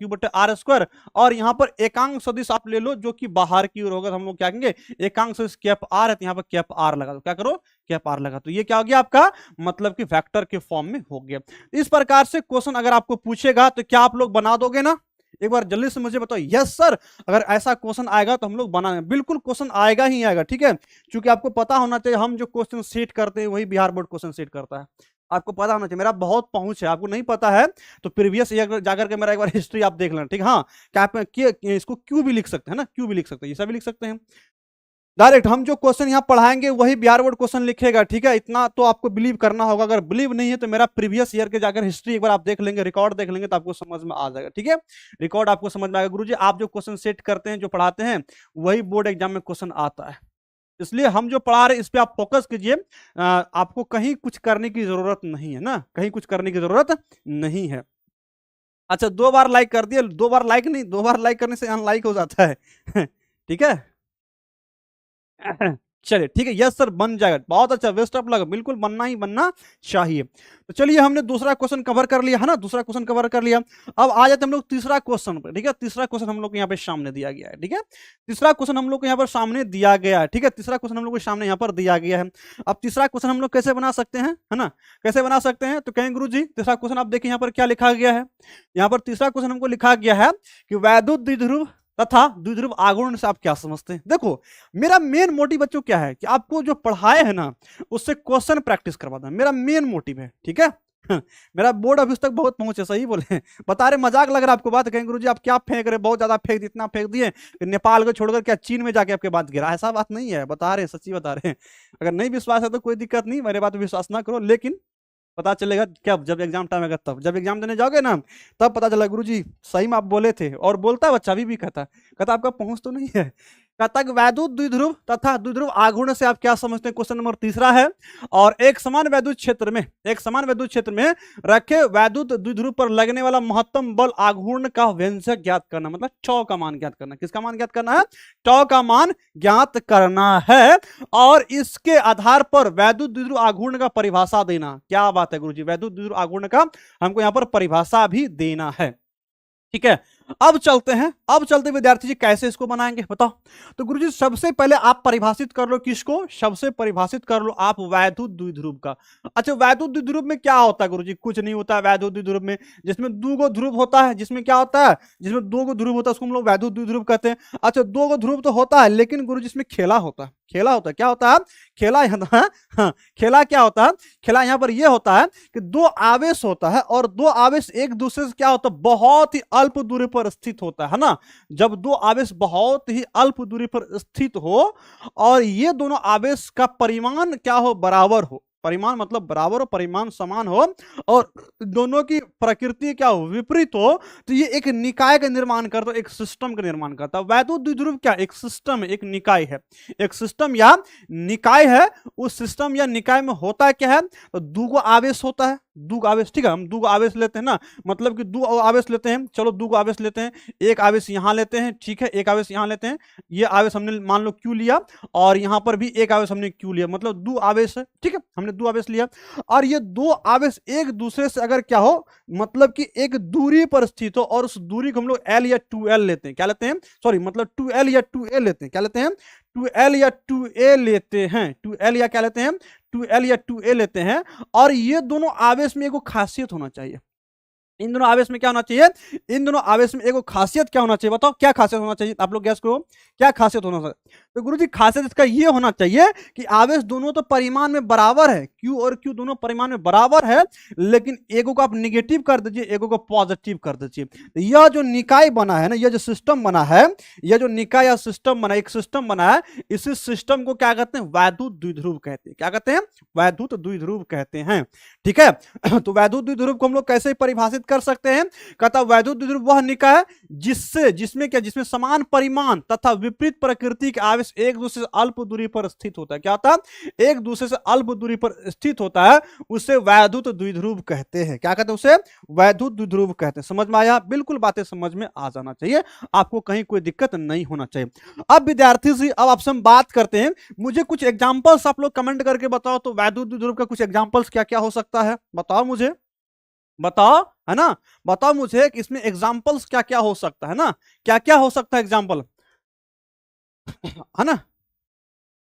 बटे आर स्क्वायर, और यहां पर एकांक सदिश आप ले लो जो कि बाहर की ओर होगा। तो हम लोग क्या कहेंगे, एकांक सदिश कैप आर है, तो यहां पर कैप आर लगा दो। क्या करो, कैप आर लगा। तो ये क्या हो गया आपका, मतलब कि वेक्टर के फॉर्म में हो गया। इस प्रकार से क्वेश्चन अगर आपको पूछेगा तो क्या आप लोग बना दोगे ना, एक बार जल्दी से मुझे बताओ। यस सर, अगर ऐसा क्वेश्चन आएगा तो हम लोग बनाएंगे, बिल्कुल क्वेश्चन आएगा ही आएगा। ठीक है, क्योंकि आपको पता होना चाहिए हम जो क्वेश्चन सेट करते हैं वही बिहार बोर्ड क्वेश्चन सेट करता है। आपको पता होना चाहिए, मेरा बहुत पहुंच है। आपको नहीं पता है तो प्रीवियस ईयर जाकर के मेरा एक बार हिस्ट्री आप देख लेना। ठीक है, हाँ, क्या इसको क्यों भी लिख सकते हैं ना, क्यों भी लिख सकते हैं, ये सब भी लिख सकते हैं। डायरेक्ट हम जो क्वेश्चन यहाँ पढ़ाएंगे वही बिहार बोर्ड क्वेश्चन लिखेगा। ठीक है, इतना तो आपको बिलीव करना होगा। अगर बिलीव नहीं है तो मेरा प्रीवियस ईयर के जाकर हिस्ट्री एक बार आप देख लेंगे, रिकॉर्ड देख लेंगे, तो आपको समझ में आ जाएगा। ठीक है, रिकॉर्ड आपको समझ में आएगा। गुरुजी आप जो क्वेश्चन सेट करते हैं, जो पढ़ाते हैं, वही बोर्ड एग्जाम में क्वेश्चन आता है। इसलिए हम जो पढ़ा रहे हैं इस पे आप फोकस कीजिए। आपको कहीं कुछ करने की जरूरत नहीं है ना, कहीं कुछ करने की जरूरत नहीं है। अच्छा, 2 बार लाइक कर दिया, 2 बार लाइक नहीं, 2 बार लाइक करने से अनलाइक हो जाता है। ठीक है, चलिए ठीक है, यस सर बन जाएगा, बहुत अच्छा, बेस्ट ऑफ लक, बिल्कुल बनना ही बनना चाहिए। तो चलिए हमने दूसरा क्वेश्चन कवर कर लिया है ना, दूसरा क्वेश्चन कवर कर लिया। अब आ जाते हम लोग तीसरा क्वेश्चन पर। ठीक है, तीसरा क्वेश्चन हम लोग को यहाँ पे सामने दिया गया है। ठीक है, तीसरा क्वेश्चन हम लोग को यहाँ पर सामने दिया गया है। ठीक है, तीसरा क्वेश्चन हम लोग को सामने यहाँ पर दिया गया है। अब तीसरा क्वेश्चन हम लोग कैसे बना सकते हैं, है ना, कैसे बना सकते हैं, तो कहेंगे गुरुजी तीसरा क्वेश्चन आप देखिए यहाँ पर क्या लिखा गया है। यहाँ पर तीसरा क्वेश्चन हमको लिखा गया है कि वैद्युत द्विध्रुव तथा द्विध्रुव आघूर्ण से आप क्या समझते हैं। देखो मेरा मेन मोटिव बच्चों क्या है कि आपको जो पढ़ाए है ना उससे क्वेश्चन प्रैक्टिस करवा देना, मेरा मेन मोटिव है। ठीक है, मेरा बोर्ड अभी तक बहुत पहुंचे, सही बोले, बता रहे, मजाक लग रहा है आपको बात, कहेंगे गुरुजी आप क्या फेंक रहे, बहुत ज्यादा फेंक, इतना फेंक दिए नेपाल को छोड़कर क्या चीन में जाके आपके बात गिरा। ऐसा बात नहीं है, बता रहे, सच्ची बता रहे हैं। अगर नहीं विश्वास है तो कोई दिक्कत नहीं, मेरे बात पर विश्वास ना करो, लेकिन पता चलेगा क्या, जब एग्जाम टाइम आएगा तब, जब एग्जाम देने जाओगे ना तब पता चला गुरुजी सही में आप बोले थे। और बोलता है बच्चा अभी भी कहता आपका पहुंच तो नहीं है। कहता है वैद्युत द्विध्रुव तथा द्विध्रुव आघूर्ण से आप क्या समझते हैं, क्वेश्चन नंबर तीसरा है। और एक समान वैद्युत क्षेत्र में रखे वैद्युत द्विध्रुव पर लगने वाला महत्तम बल आघूर्ण का व्यंजक ज्ञात करना, मतलब टॉ का मान ज्ञात करना। किसका मान ज्ञात करना है, टॉ का मान ज्ञात करना है। और इसके आधार पर वैद्युत द्विध्रुव आघूर्ण का परिभाषा देना। क्या बात है गुरुजी, वैद्युत द्विध्रुव आघूर्ण का हमको यहाँ पर परिभाषा भी देना है। ठीक है, अब चलते विद्यार्थी जी कैसे इसको बनाएंगे बताओ। तो गुरुजी सबसे पहले आप परिभाषित कर लो, किसको, सबसे परिभाषित कर लो आप वैद्युत द्विध्रुव का। अच्छा, वैद्युत द्विध्रुव में क्या होता है गुरुजी, कुछ नहीं होता है वैद्युत द्विध्रुव में, जिसमें 2 ध्रुव होता है, जिसमें क्या होता है, जिसमें 2 ध्रुव होता है उसको हम लोग वैद्युत द्विध्रुव कहते हैं। अच्छा, 2 ध्रुव तो होता है, लेकिन गुरुजी इसमें खेला होता है, क्या होता है, खेला यहाँ, हाँ, खेला क्या होता है, खेला यहाँ पर यह होता है कि 2 आवेश होता है, और 2 आवेश एक दूसरे से क्या होता है, बहुत ही अल्प दूरी पर स्थित होता है ना। जब 2 आवेश बहुत ही अल्प दूरी पर स्थित हो और ये दोनों आवेश का परिमाण क्या हो, बराबर हो, परिमाण मतलब बराबर हो, परिमाण समान हो, और दोनों की प्रकृति क्या हो, विपरीत हो, तो ये एक निकाय का निर्माण करता है, एक सिस्टम का निर्माण करता है। वैद्युत द्विध्रुव क्या, एक सिस्टम है, एक निकाय है, एक सिस्टम या निकाय है। उस सिस्टम या निकाय में होता क्या है, तो 2 आवेश होता है, दो आवेश, ठीक है, हम दो आवेश लेते हैं ना, मतलब कि दो आवेश लेते हैं, चलो दो आवेश लेते हैं, एक आवेश यहाँ लेते हैं, ठीक है, एक आवेश यहाँ लेते हैं, ये आवेश हमने मान लो क्यू लिया, और यहाँ पर भी एक आवेश हमने क्यू लिया, मतलब दो आवेश है, ठीक है, हमने दो आवेश लिया, और ये दो आवेश एक दूसरे से अगर क्या हो, मतलब कि एक दूरी पर स्थित हो, और उस दूरी को हम लोग एल या 2l लेते हैं, क्या लेते हैं, सॉरी, मतलब 2l या 2a लेते हैं, क्या लेते हैं, 2l या 2a लेते हैं, 2l या क्या लेते हैं, 2l या 2a लेते हैं, और ये दोनों आवेश में एक खासियत होना चाहिए, इन दोनों आवेश में क्या होना चाहिए, इन दोनों आवेश में एक खासियत क्या होना चाहिए, बताओ क्या खासियत होना चाहिए, आप लोग गैस करो, क्या खासियत होना चाहिए, तो गुरुजी खासियत इसका ये होना चाहिए कि आवेश दोनों तो परिमाण में बराबर है, Q और Q दोनों परिमाण में बराबर है, लेकिन एगो को आप निगेटिव कर दीजिए, एगो को पॉजिटिव कर दीजिए, यह जो निकाय बना है ना, यह जो सिस्टम बना है, यह जो निकाय या सिस्टम बना, एक सिस्टम बना है, इसी सिस्टम को क्या कहते हैं, वैद्युत द्विध्रुव कहते हैं, क्या कहते हैं, वैद्युत द्विध्रुव कहते हैं, ठीक है। तो वैद्युत द्विध्रुव को हम लोग कैसे परिभाषित कर सकते हैं, कहता वैद्युत द्विध्रुव वह निकाय जिसमें क्या, जिसमें समान परिमाण तथा विपरीत प्रकृति के आवेश एक दूसरे से अल्प दूरी पर स्थित होता है, क्या होता है, एक दूसरे से अल्प दूरी पर स्थित होता है, उसे वैद्युत द्विध्रुव कहते हैं, क्या कहते हैं, उसे वैद्युत द्विध्रुव कहते हैं, समझ में आया, बिल्कुल बातें समझ में आ जाना चाहिए, आपको कहीं कोई दिक्कत नहीं होना चाहिए। अब विद्यार्थी जी, अब आपसे हम बात करते हैं, मुझे कुछ एग्जांपल्स आप लोग कमेंट करके बताओ, तो वैद्युत द्विध्रुव का कुछ एग्जांपल्स क्या क्या हो सकता है, बताओ मुझे, बताओ, है ना, बताओ मुझे कि इसमें एग्जांपल्स क्या क्या हो सकता है ना, क्या क्या हो सकता है एग्जांपल, है ना,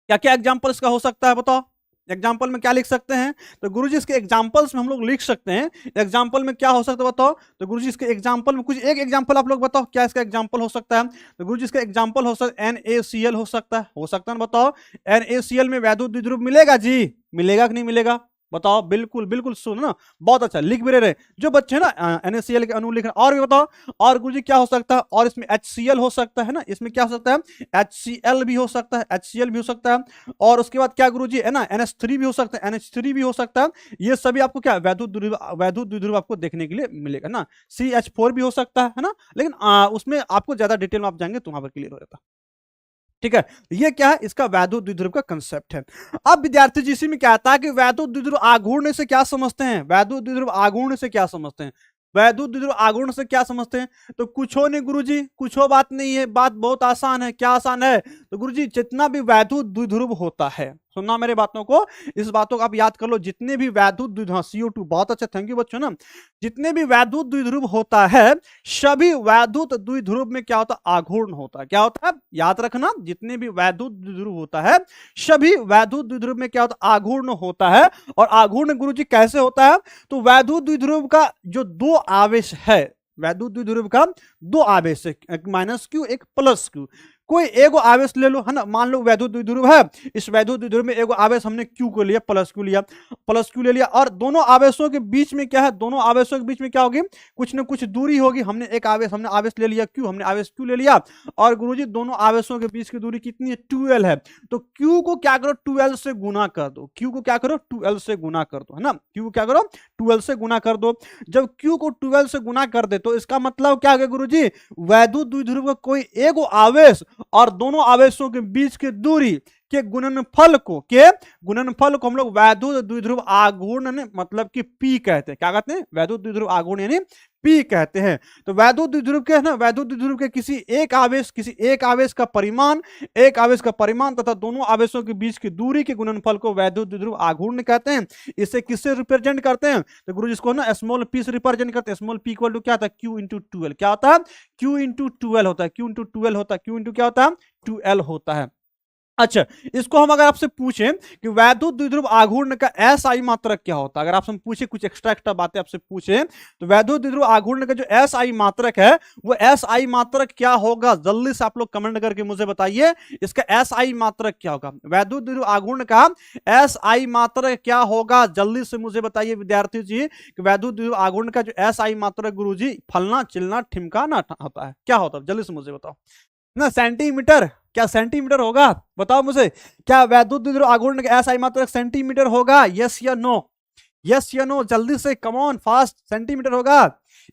क्या क्या एग्जांपल इसका हो सकता है, बताओ एग्जाम्पल में क्या लिख सकते हैं, तो गुरुजी इसके एग्जाम्पल्स में हम लोग लिख सकते हैं, एग्जाम्पल में क्या हो सकता है बताओ, तो गुरुजी इसके एग्जाम्पल में कुछ एक एग्जाम्पल आप लोग बताओ, क्या इसका एग्जाम्पल हो सकता है, तो गुरुजी इसका एग्जाम्पल हो सकता है NaCl हो सकता है, हो सकता है ना, बताओ NaCl में वैद्युत द्विध्रुव मिलेगा जी, मिलेगा कि नहीं मिलेगा, बताओ, बिल्कुल बिल्कुल, सुन ना, बहुत अच्छा लिख भी रहे जो बच्चे ना NaCl के अणु लिख रहे, और भी बताओ, और गुरुजी क्या हो सकता है, और इसमें HCl हो सकता है ना, इसमें क्या हो सकता है, HCl भी हो सकता है, HCl भी हो सकता है, और उसके बाद क्या गुरुजी है ना, NH3 भी हो सकता है, NH3 भी हो सकता है, ये सभी आपको क्या वैद्युत द्विध्रुव आपको देखने के लिए मिलेगा ना, CH4 भी हो सकता है ना, लेकिन उसमें आपको ज्यादा डिटेल में आप जाएंगे तो वहां पर क्लियर हो जाता, ठीक है, ये क्या है, इसका वैद्युत द्विध्रुव का कंसेप्ट है। अब विद्यार्थी जी इसी में क्या आता है कि वैद्युत द्विध्रुव आघूर्ण से क्या समझते हैं, वैद्युत द्विध्रुव आघूर्ण से क्या समझते हैं, वैद्युत द्विध्रुव आघूर्ण से क्या समझते हैं, तो कुछ हो नहीं गुरुजी, कुछ हो बात नहीं है, बात बहुत आसान है, क्या आसान है, तो गुरुजी जितना भी वैद्युत द्विध्रुव होता है, सुनना मेरे बातों को, इस बातों को आप याद कर लो, जितने भी वैद्युत द्विध्रुव, CO2, बहुत अच्छा, थैंक यू बच्चों ना, जितने भी वैद्युत द्विध्रुव होता है, सभी वैद्युत द्विध्रुव में क्या होता है, आघूर्ण होता है, क्या होता है, याद रखना, जितने भी वैद्युत द्विध्रुव होता है, सभी वैद्युत द्विध्रुव में क्या होता है, आघूर्ण होता है, और आघूर्ण गुरुजी कैसे होता है, तो वैद्युत द्विध्रुव का जो दो आवेश है, वैद्युत द्विध्रुव का दो आवेश है, एक -Q एक +Q, कोई एगो आवेश ले लो, है ना, मान लो वैद्युत द्विध्रुव है, इस वैद्युत द्विध्रुव में एगो आवेश हमने Q को लिया, +Q लिया, +Q ले लिया, और दोनों आवेशों के बीच में क्या है, दोनों आवेशों के बीच में क्या होगी, कुछ ना कुछ दूरी होगी, हमने आवेश ले लिया Q, हमने आवेश Q ले लिया, और गुरुजी दोनों आवेशों के बीच की दूरी कितनी है, 2l है, तो Q को क्या करो, 2l से गुना कर दो, Q को क्या करो, 2l से गुना कर दो, है ना, Q को क्या करो, 2l से गुना कर दो, जब Q को 2l से गुना कर दे तो इसका मतलब क्या है गुरुजी, वैद्युत द्विध्रुव का कोई एगो आवेश और दोनों आवेशों के बीच की दूरी के गुणनफल को हम लोग वैद्युत द्विध्रुव आघूर्ण मतलब कि P कहते हैं, क्या कहते हैं, वैद्युत द्विध्रुव आघूर्ण यानी P कहते हैं। तो वैद्युत द्विध्रुव के ना, वैद्युत द्विध्रुव के किसी एक आवेश का परिमाण तथा दोनों आवेशों के बीच की दूरी के गुणनफल को वैद्युत द्विध्रुव आघूर्ण कहते हैं। इसे किससे रिप्रेजेंट करते हैं, तो गुरुजी इसको ना स्मॉल p से रिप्रेजेंट करते हैं। स्मॉल p इक्वल टू क्या होता है, Q इंटू 2l, क्या होता है, Q इंटू 2l होता है, Q इंटू 2l होता है, Q इंटू क्या होता है, 2l होता है। अच्छा, इसको हम अगर आपसे पूछें कि वैद्युत द्विध्रुव आघूर्ण का SI मात्रक क्या होता है, अगर आपसे हम पूछे कुछ एक्स्ट्रा बातें आपसे पूछें, तो वैद्युत द्विध्रुव आघूर्ण का जो SI मात्रक है वो SI मात्रक क्या होगा, जल्दी से आप लोग कमेंट करके मुझे बताइए इसका SI मात्रक क्या होगा, वैद्युत द्विध्रुव आघूर्ण का SI मात्रक क्या होगा, जल्दी से मुझे बताइए विद्यार्थी जी कि वैद्युत द्विध्रुव आघूर्ण का जो SI मात्रक गुरुजी फलना चिलना ठिमकाना होता है, क्या होता है, जल्दी से मुझे बताओ ना, सेंटीमीटर, क्या सेंटीमीटर होगा, बताओ मुझे, क्या वैद्युत द्विध्रुव आघूर्ण का SI मात्रक सेंटीमीटर होगा, यस या नो, यस या नो, जल्दी से कम ऑन फास्ट, सेंटीमीटर होगा,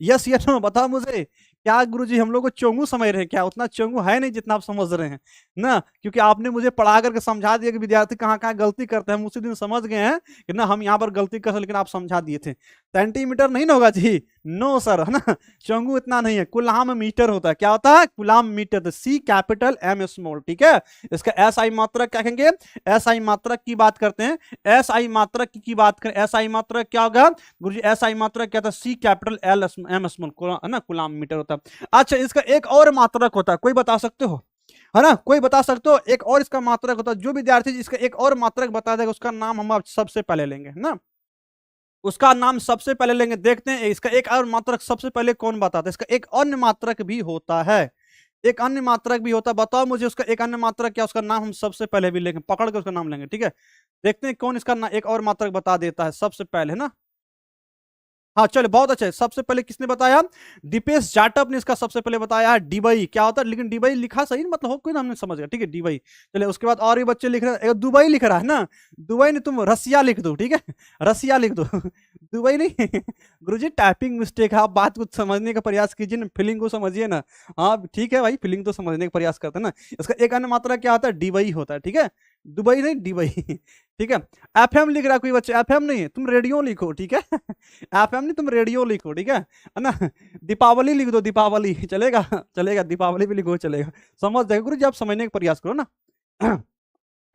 यस या नो, बताओ मुझे क्या गुरुजी हम लोग को चोंगू समझ रहे हैं क्या? उतना चोंगू है नहीं जितना आप समझ रहे हैं ना, क्योंकि आपने मुझे पढ़ा करके समझा दिया कि विद्यार्थी कहाँ कहाँ गलती करते हैं। हम उसी दिन समझ गए हैं कि ना हम यहाँ पर गलती कर, लेकिन आप समझा दिए थे। सेंटीमीटर नहीं ना होगा जी, नो सर, है ना। चोंगू इतना नहीं है, कुलाम मीटर होता है। क्या होता है? कुलाम मीटर, सी कैपिटल एम स्मॉल, ठीक है। इसका एस आई मात्रक क्या कहेंगे? एस आई मात्रक की बात करते हैं, एस आई मात्रक की बात करें, एस आई मात्रक क्या होगा गुरुजी? एस आई मात्रक क्या था? सी कैपिटल एल एम स्मॉल, है ना, कुलाम मीटर होता है। अच्छा, इसका एक और मात्रक होता है, कोई बता सकते हो? है ना, कोई बता सकते हो? एक और इसका मात्रक होता है। जो विद्यार्थी इसका एक और मात्रक बता देगा उसका नाम हम आप सबसे पहले लेंगे, है ना, उसका नाम सबसे पहले लेंगे। देखते हैं इसका एक और मात्रक सबसे पहले कौन बताता है। इसका एक अन्य मात्रक भी होता है, एक अन्य मात्रक भी होता है। बताओ मुझे उसका एक अन्य मात्रक क्या, उसका नाम हम सबसे पहले भी लेंगे, पकड़ के उसका नाम लेंगे, ठीक है। देखते हैं कौन इसका एक और मात्रक बता देता है सबसे पहले, है ना। हाँ चलो, बहुत अच्छा है। सबसे पहले किसने बताया? दीपेश जाटव ने इसका सबसे पहले बताया डीबई। क्या होता है? लेकिन डीबई लिखा सही मतलब हो कोई, हमने समझ गया, ठीक है, डीबई। चले उसके बाद और भी बच्चे लिख रहे हैं, दुबई लिख रहा है ना, दुबई नहीं, तुम रसिया लिख दो, ठीक है, रसिया लिख दो दुबई नहीं गुरुजी टाइपिंग मिस्टेक है, आप बात को समझने का प्रयास कीजिए ना, फीलिंग को समझिए ना। हाँ ठीक है भाई, फीलिंग तो समझने का प्रयास करते हैं ना। इसका एक अन्य मात्रा क्या होता है? डीबई होता है, ठीक है, दुबई नहीं डीबई ठीक है। एफएम लिख रहा है कोई बच्चा? एफएम नहीं, तुम रेडियो लिखो, ठीक है एफएम नहीं, तुम रेडियो लिखो, ठीक है ना। दीपावली लिख दो, दीपावली चलेगा, चलेगा, दीपावली भी लिखो चलेगा, समझ जाएगा। गुरु जी आप समझने का प्रयास करो ना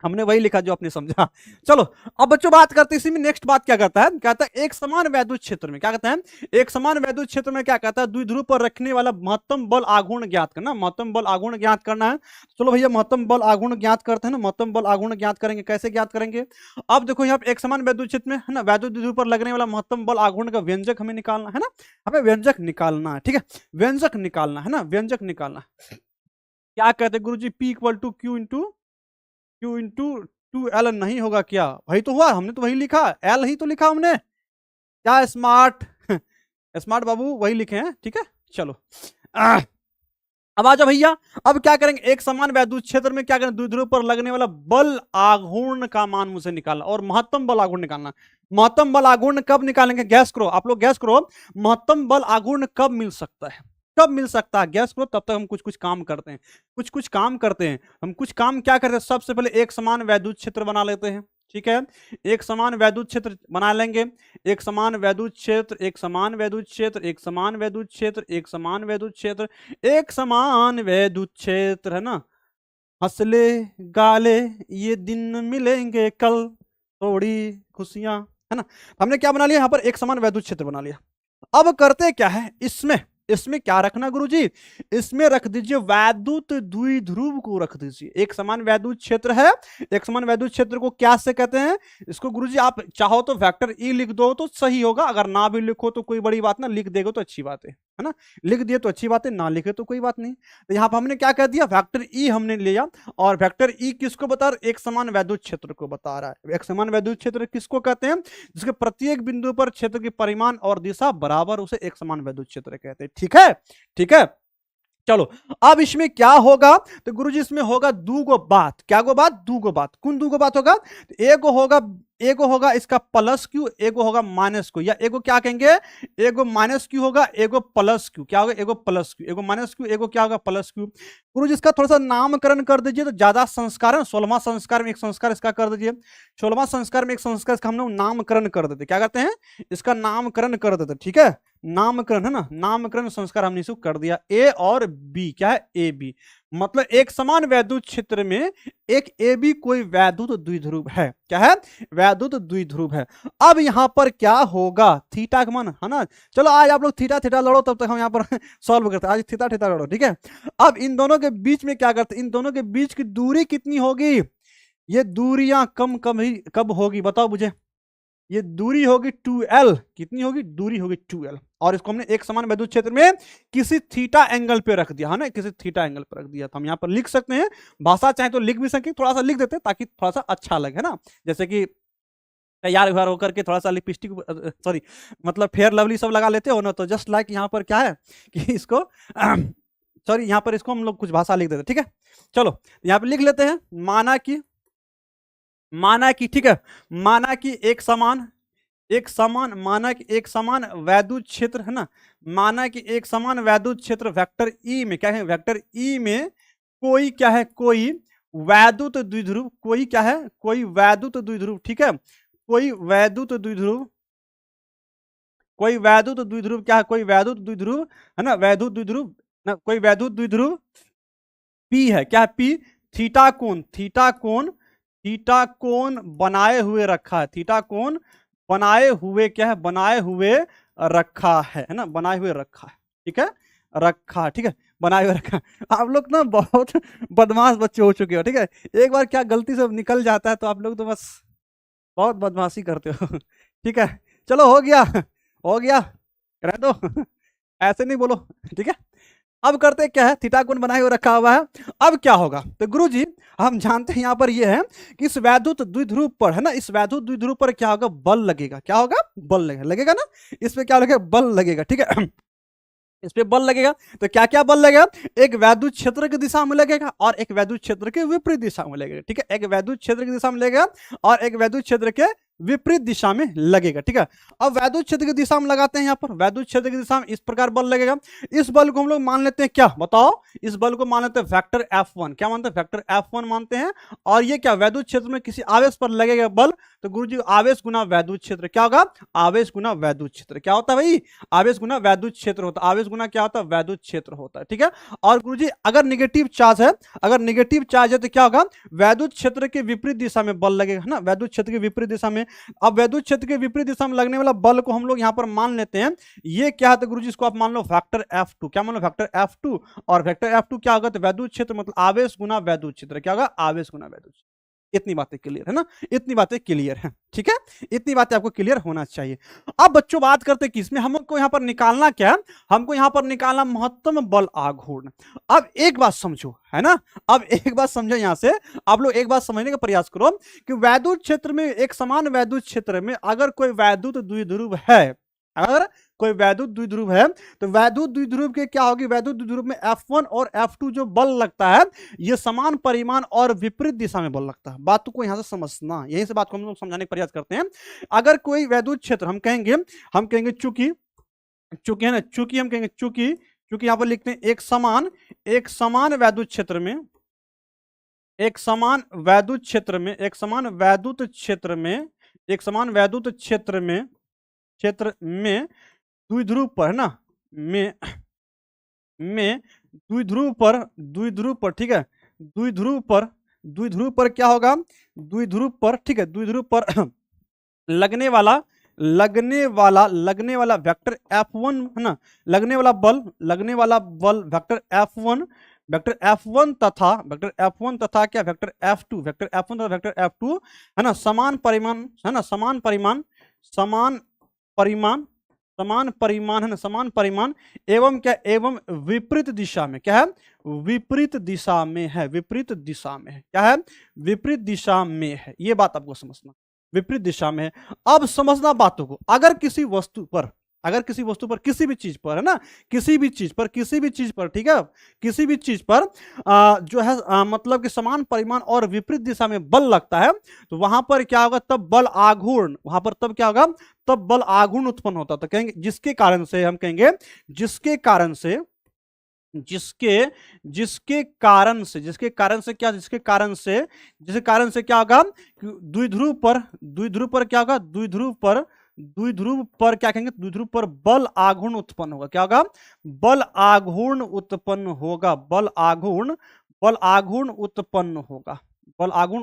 हमने वही लिखा जो आपने समझा। चलो अब बच्चों बात करते हैं इसी में। नेक्स्ट बात क्या करता है? कहता है एक समान वैद्युत क्षेत्र में, क्या कहता है? एक समान वैद्युत क्षेत्र में क्या कहता है? द्विध्रुव पर रखने वाला महत्तम बल आघूर्ण ज्ञात करना, महत्तम बल आघूर्ण ज्ञात करना है। चलो भैया महत्तम बल आघूर्ण ज्ञात करते हैं ना, महत्तम बल आघूर्ण ज्ञात करेंगे। कैसे ज्ञात करेंगे? अब देखो यहाँ पे एक समान वैद्युत क्षेत्र में, है ना, वैद्युत द्विध्रुव पर लगने वाला महत्तम बल आघूर्ण का व्यंजक हमें निकालना है ना, हमें व्यंजक निकालना है, ठीक है, व्यंजक निकालना है ना, व्यंजक निकालना। क्या कहते हैं guru ji? P equal to Q into two L नहीं होगा क्या? वही तो हुआ, हमने तो वही लिखा, एल ही तो लिखा हमने। क्या स्मार्ट स्मार्ट बाबू वही लिखे हैं, ठीक है। चलो अब आ जाओ भैया, अब क्या करेंगे? एक समान वैद्युत क्षेत्र में क्या करें? द्विध्रुव पर लगने वाला बल आघूर्ण का मान मुझे निकालना और महत्तम बल आघूर्ण निकालना। महत्तम बल आघूर्ण कब निकालेंगे? गैस करो, आप लोग गैस करो, महत्तम बल आघूर्ण कब मिल सकता है? कब मिल सकता है? गैस करो, तब तक हम कुछ कुछ काम करते हैं, कुछ कुछ काम करते हैं। हम कुछ काम क्या करते हैं? सबसे पहले एक समान वैद्युत क्षेत्र बना लेते हैं, ठीक है। एक समान वैद्युत क्षेत्र बना लेंगे, एक समान वैद्युत क्षेत्र, एक समान वैद्युत क्षेत्र, एक समान वैद्युत क्षेत्र, एक समान वैद्युत क्षेत्र, एक समान वैद्युत क्षेत्र, है ना। हंसले गाले ये दिन मिलेंगे कल, थोड़ी खुशियां, है ना। हमने क्या बना लिया? यहाँ पर एक समान वैद्युत क्षेत्र बना लिया। अब करते क्या है इसमें? इसमें क्या रखना गुरुजी? इसमें रख दीजिए वैद्युत द्विध्रुव को रख दीजिए। एक समान वैद्युत क्षेत्र है, एक समान वैद्युत क्षेत्र को क्या से कहते हैं? इसको गुरुजी आप चाहो तो वेक्टर ई लिख दो तो सही होगा, अगर ना भी लिखो तो कोई बड़ी बात ना, लिख देगा तो अच्छी बात है ना, लिख दिए तो अच्छी बात है, ना लिखे तो कोई बात नहीं। तो यहाँ पर हमने क्या कह दिया? वेक्टर ई हमने लिया, और वेक्टर ई किसको बता रहा है? एक समान वैद्युत क्षेत्र को बता रहा है। एक समान वैद्युत क्षेत्र किसको कहते हैं? जिसके प्रत्येक बिंदु पर क्षेत्र की परिमाण और दिशा बराबर, उसे एक समान वैद्युत क्षेत्र कहते हैं, ठीक है, ठीक है। चलो अब इसमें क्या होगा? तो गुरुजी इसमें होगा दूगो बात। क्या गो बात? दूगो बात। कौन दूगो बात होगा? एगो होगा इसका प्लस क्यू, एगो होगा माइनस क्यू, या एगो क्या कहेंगे? एगो माइनस क्यू होगा, एगो प्लस क्यू। क्या होगा? एगो प्लस क्यू, एगो माइनस क्यू, एगो क्या होगा? Plus Q. गुरुजी इसका थोड़ा सा नामकरण कर दीजिए तो ज्यादा संस्कार है। 16वां संस्कार में एक संस्कार इसका कर दीजिए, 16वां संस्कार में एक संस्कार इसका हम लोग नामकरण कर देते। क्या करते हैं? इसका नामकरण कर देते, ठीक है, नामकरण, है ना, नामकरण संस्कार हमने इसको कर दिया। ए और बी क्या है? ए बी, मतलब एक समान वैद्युत क्षेत्र में एक ए बी कोई वैद्युत द्विध्रुव है। क्या है? वैद्युत द्विध्रुव है। अब यहां पर क्या होगा? थीटा का मान, है ना। चलो आज आप लोग थीटा थीटा लड़ो, तब तक हम यहां पर सॉल्व करते हैं। आज थीटा थीटा लड़ो, ठीक है। अब इन दोनों के बीच में क्या करते हैं? इन दोनों के बीच की दूरी कितनी होगी? ये दूरियां कब होगी बताओ मुझे? ये दूरी होगी 2l। कितनी होगी? दूरी होगी 2l, और इसको हमने एक समान वैद्युत क्षेत्र में किसी थीटा एंगल पे रख दिया, है ना, किसी थीटा एंगल पे रख दिया। तो हम यहाँ पर लिख सकते हैं, भाषा चाहे तो लिख भी सकें, थोड़ा सा लिख देते हैं ताकि थोड़ा सा अच्छा लगे, है ना। जैसे कि तैयार व्यार होकर के थोड़ा सा लिपस्टिक, सॉरी मतलब फेयर लवली सब लगा लेते हो ना, तो जस्ट लाइक यहाँ पर क्या है कि इसको सॉरी यहाँ पर इसको हम लोग कुछ भाषा लिख देते, ठीक है। चलो यहाँ पे लिख लेते हैं, माना कि ठीक है, माना कि एक समान एक समान, माना कि एक समान वैद्युत क्षेत्र है ना, माना कि एक समान वैद्युत क्षेत्र वेक्टर ई में क्या है, वेक्टर ई में कोई क्या है, कोई वैद्युत द्विध्रुव, कोई क्या है, कोई वैद्युत द्विध्रुव, ठीक है, कोई वैद्युत द्विध्रुव, कोई वैद्युत द्विध्रुव क्या है, कोई वैद्युत द्विध्रुव है ना, वैद्युत द्विध्रुव ना, कोई वैद्युत द्विध्रुव पी है, क्या है पी, थीटा कोण, थीटा कोण, थीटा कोण बनाए हुए रखा है, थीटा कोण बनाए हुए क्या है, बनाए हुए रखा है ना, बनाए हुए रखा है, ठीक है, रखा है, ठीक है, बनाए हुए रखा है। आप लोग ना बहुत बदमाश बच्चे हो चुके हो, ठीक है, एक बार क्या गलती से निकल जाता है तो आप लोग तो बस बहुत बदमाशी करते हो ठीक है, चलो हो गया, हो गया, रह दो ऐसे नहीं बोलो, ठीक है। अब करते क्या है, थीटा कोण बनाए हुए रखा हुआ है। अब क्या होगा, तो गुरुजी हम जानते हैं यहां पर ये है कि इस वैद्युत द्विध्रुव पर है ना, इस वैद्युत द्विध्रुव पर क्या होगा, बल लगेगा, क्या होगा, बल लगेगा, लगेगा ना, इस पे क्या लगेगा, बल लगेगा, ठीक है इस पे बल लगेगा, तो क्या क्या बल लगेगा, एक वैद्युत क्षेत्र की दिशा में लगेगा और एक वैद्युत क्षेत्र के विपरीत दिशा में लगेगा, ठीक है, एक वैद्युत क्षेत्र की दिशा में लगेगा और एक वैद्युत क्षेत्र के विपरीत दिशा में लगेगा, ठीक है। अब वैद्युत क्षेत्र की दिशा में लगाते हैं, यहां पर वैद्युत क्षेत्र की दिशा में इस प्रकार बल लगेगा, इस बल को हम लोग मान लेते हैं क्या, बताओ, इस बल को मान लेते हैं वेक्टर F1, क्या मानते हैं, वेक्टर F1 मानते हैं। और ये क्या, वैद्युत क्षेत्र में किसी आवेश पर लगेगा बल, तो गुरुजी आवेश गुना वैद्युत क्षेत्र क्या होगा, आवेश गुना वैद्युत क्षेत्र, क्या होता है भाई, आवेश गुना वैद्युत क्षेत्र होता है, आवेश गुना क्या होता है, वैद्युत क्षेत्र होता है, ठीक है। और गुरुजी अगर नेगेटिव चार्ज है, अगर नेगेटिव चार्ज है तो क्या होगा, वैद्युत क्षेत्र के विपरीत दिशा में बल लगेगा ना, वैद्युत क्षेत्र के विपरीत दिशा में। अब वैद्युत क्षेत्र के विपरीत दिशा में लगने वाला बल को हम लोग यहां पर मान लेते हैं, ये क्या है, तो गुरुजी इसको आप मान लो वेक्टर F2, क्या मान लो, वेक्टर F2। और वेक्टर F2 क्या होगा, तो वैद्युत क्षेत्र मतलब आवेश गुना वैद्युत क्षेत्र, क्या होगा, आवेश गुना वैद्युत क्षेत्र। इतनी बातें क्लियर है ना, इतनी बातें क्लियर है, ठीक है, इतनी बातें आपको क्लियर होना चाहिए। अब बच्चों बात करते हैं किसमें, हमको यहां पर निकालना क्या है, हमको यहां पर निकालना महत्तम बल आघूर्ण। अब एक बात समझो, है ना, अब एक बात समझो, यहां से आप लोग एक बात समझने का प्रयास करो कि वैद्युत क्षेत्र में, एक समान वैद्युत क्षेत्र में अगर कोई वैद्युत द्विध्रुव है, अगर कोई वैद्युत द्विध्रुव है, तो वैद्युत द्विध्रुव के क्या होगी, वैद्युत द्विध्रुव में F1 और F2 जो बल लगता है, ये समान परिमाण और विपरीत दिशा में बल लगता है। बात को यहां से समझना, यहीं से बात को हम लोग समझाने का प्रयास करते हैं। अगर कोई वैद्युत क्षेत्र, हम कहेंगे चूंकि, चूंकि है ना, चूंकि हम कहेंगे, चूंकि, चूंकि यहां पर लिखते हैं एक समान वैद्युत क्षेत्र में, एक समान वैद्युत क्षेत्र में, एक समान वैद्युत क्षेत्र में, एक समान वैद्युत क्षेत्र में द्विध्रुव पर है ना, में द्विध्रुव पर, ठीक है, द्विध्रुव पर क्या होगा, द्विध्रुव पर, ठीक है, द्विध्रुव पर लगने वाला वेक्टर F1 है ना, लगने वाला बल वेक्टर F1 तथा क्या वेक्टर F2, वेक्टर F1 तथा वेक्टर F2 है ना, समान परिमाण है ना, समान परिमाण है ना, समान परिमाण एवं क्या, एवं विपरीत दिशा में, क्या है, विपरीत दिशा में है, विपरीत दिशा में है, क्या है, विपरीत दिशा में है, ये बात आपको समझना, विपरीत दिशा में है। अब समझना बातों को, अगर किसी वस्तु पर, किसी भी चीज पर है ना, किसी भी चीज पर, ठीक है, किसी भी चीज पर जो है मतलब कि समान परिमाण और विपरीत दिशा में बल लगता है, तो वहां पर क्या होगा, तब बल आघूर्ण, वहां पर तब क्या होगा, तब बल आघूर्ण उत्पन्न होता, तो कहेंगे जिसके कारण से, हम कहेंगे जिसके कारण से क्या होगा, द्विध्रुव पर क्या होगा, द्विध्रुव पर क्या कहेंगे, द्विध्रुव पर बल आघूर्ण उत्पन्न होगा, क्या होगा, बल आघूर्ण उत्पन्न होगा, बल आघूर्ण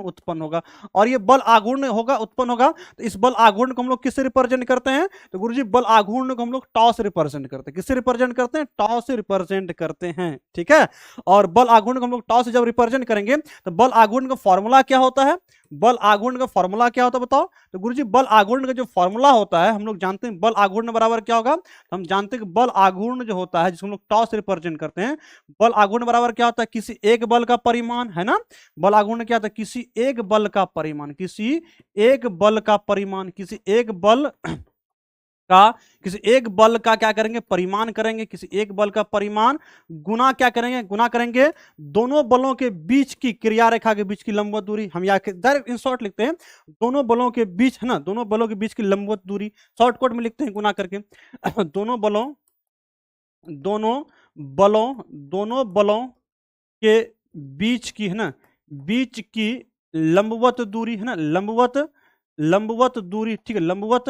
उत्पन्न होगा। और ये बल आघूर्ण उत्पन्न होगा, तो इस बल आघूर्ण को हम लोग किससे रिप्रेजेंट करते हैं, तो गुरुजी बल आघूर्ण को हम लोग टॉ से रिप्रेजेंट करते हैं, किससे रिप्रेजेंट करते हैं, टॉ से रिप्रेजेंट करते हैं, ठीक है। और बल आघूर्ण को हम लोग टॉ से जब रिप्रेजेंट करेंगे, तो बल आघूर्ण का फॉर्मूला क्या होता है, बल आघूर्ण का फॉर्मूला क्या होता है बताओ, तो गुरुजी बल आघूर्ण का जो फॉर्मूला होता है, हम लोग जानते हैं बल आघूर्ण बराबर क्या होगा, हम जानते हैं कि बल आघूर्ण जो होता है, जिसको हम लोग टॉ से रिप्रेजेंट करते हैं, बल आघूर्ण बराबर क्या होता है, किसी एक बल का परिमाण, है ना, बल आघूर्ण क्या होता है, किसी एक बल का परिमाण, किसी एक बल का किसी एक बल का क्या करेंगे, परिमाण करेंगे, किसी एक बल का परिमाण गुना क्या करेंगे, गुना करेंगे दोनों बलों के बीच की क्रिया रेखा के बीच की लंबवत दूरी। हम या डायरेक्ट इन शॉर्ट लिखते हैं दोनों बलों के बीच, है ना, दोनों बलों के बीच की लंबवत दूरी शॉर्टकट में लिखते हैं गुना करके। दोनों बलों दोनों बलों दोनों बलों के बीच की, है ना, बीच की लंबवत दूरी, है ना, लंबवत दूरी, ठीक है, लंबवत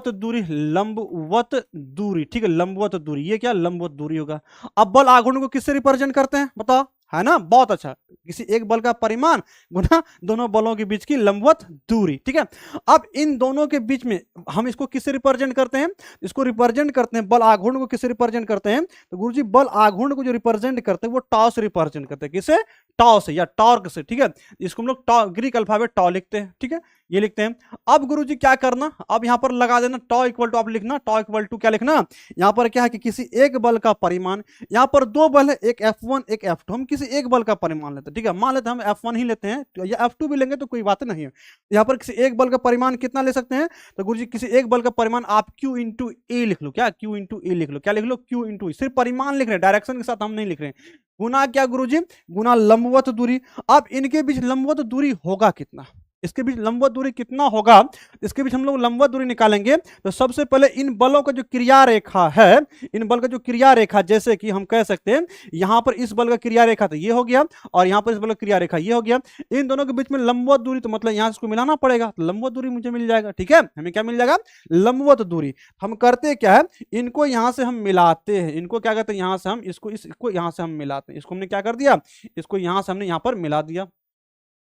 दूरी, लंबवत दूरी, ठीक है, लंबवत दूरी, ये क्या लंबवत दूरी होगा। अब बल आघूर्ण को किससे रिप्रेजेंट करते हैं बताओ, है ना, बहुत अच्छा, किसी एक बल का परिमाण गुना दोनों बलों के बीच की लंबवत दूरी, ठीक है। अब इन दोनों के बीच में हम इसको किससे रिप्रेजेंट करते हैं, इसको रिप्रेजेंट करते हैं, बल आघूर्ण को किससे रिप्रेजेंट करते हैं, तो गुरुजी बल आघूर्ण को जो रिप्रेजेंट करते हैं वो टॉ से रिप्रेजेंट करते हैं, किसे, टॉ से या टॉर्क से, ठीक है। इसको हम लोग टॉ, ग्रीक अल्फाबेट टॉ लिखते हैं, ठीक है, ये लिखते हैं। अब गुरुजी क्या करना, अब यहां पर लगा देना टॉ इक्वल टू, आप लिखना टॉ इक्वल टू क्या लिखना, यहां पर क्या है कि किसी एक बल का परिमाण, यहां पर दो बल है, एक F1 एक F2, हम किसी एक बल का परिमाण लेते हैं, ठीक है, मान लेते हैं हम F1 ही लेते हैं, तो या F2 भी लेंगे तो कोई बात नहीं है। यहां पर किसी एक बल का परिमाण कितना ले सकते हैं, तो गुरुजी किसी एक बल का परिमाण आप Q इंटू ए लिख लो, क्या Q इंटू ए लिख लो, क्या लिख लो, Q इंटू ए, सिर्फ परिमाण लिख रहे हैं, डायरेक्शन के साथ हम नहीं लिख रहे हैं। गुना क्या गुरुजी, गुना लंबवत दूरी। अब इनके बीच लंबवत दूरी होगा कितना, इसके बीच लंबवत दूरी कितना होगा, इसके बीच हम लोग लंबवत दूरी निकालेंगे। तो सबसे पहले इन बलों का जो क्रिया रेखा है, इन बल का जो क्रिया रेखा, जैसे कि हम कह सकते हैं यहां पर इस बल का क्रिया रेखा तो ये हो गया, और यहां पर इस बल का क्रिया रेखा ये हो गया, इन दोनों के बीच में लंबवत दूरी, तो मतलब यहां से इसको मिलाना पड़ेगा, तो लंबवत दूरी मुझे मिल जाएगा, ठीक है, हमें क्या मिल जाएगा, लंबवत दूरी। हम करते क्या है, इनको यहां से हम मिलाते हैं, इनको क्या कहते हैं, यहां से हम इसको यहां से हम मिलाते हैं, इसको हमने क्या कर दिया, इसको यहां से हमने यहां पर मिला दिया,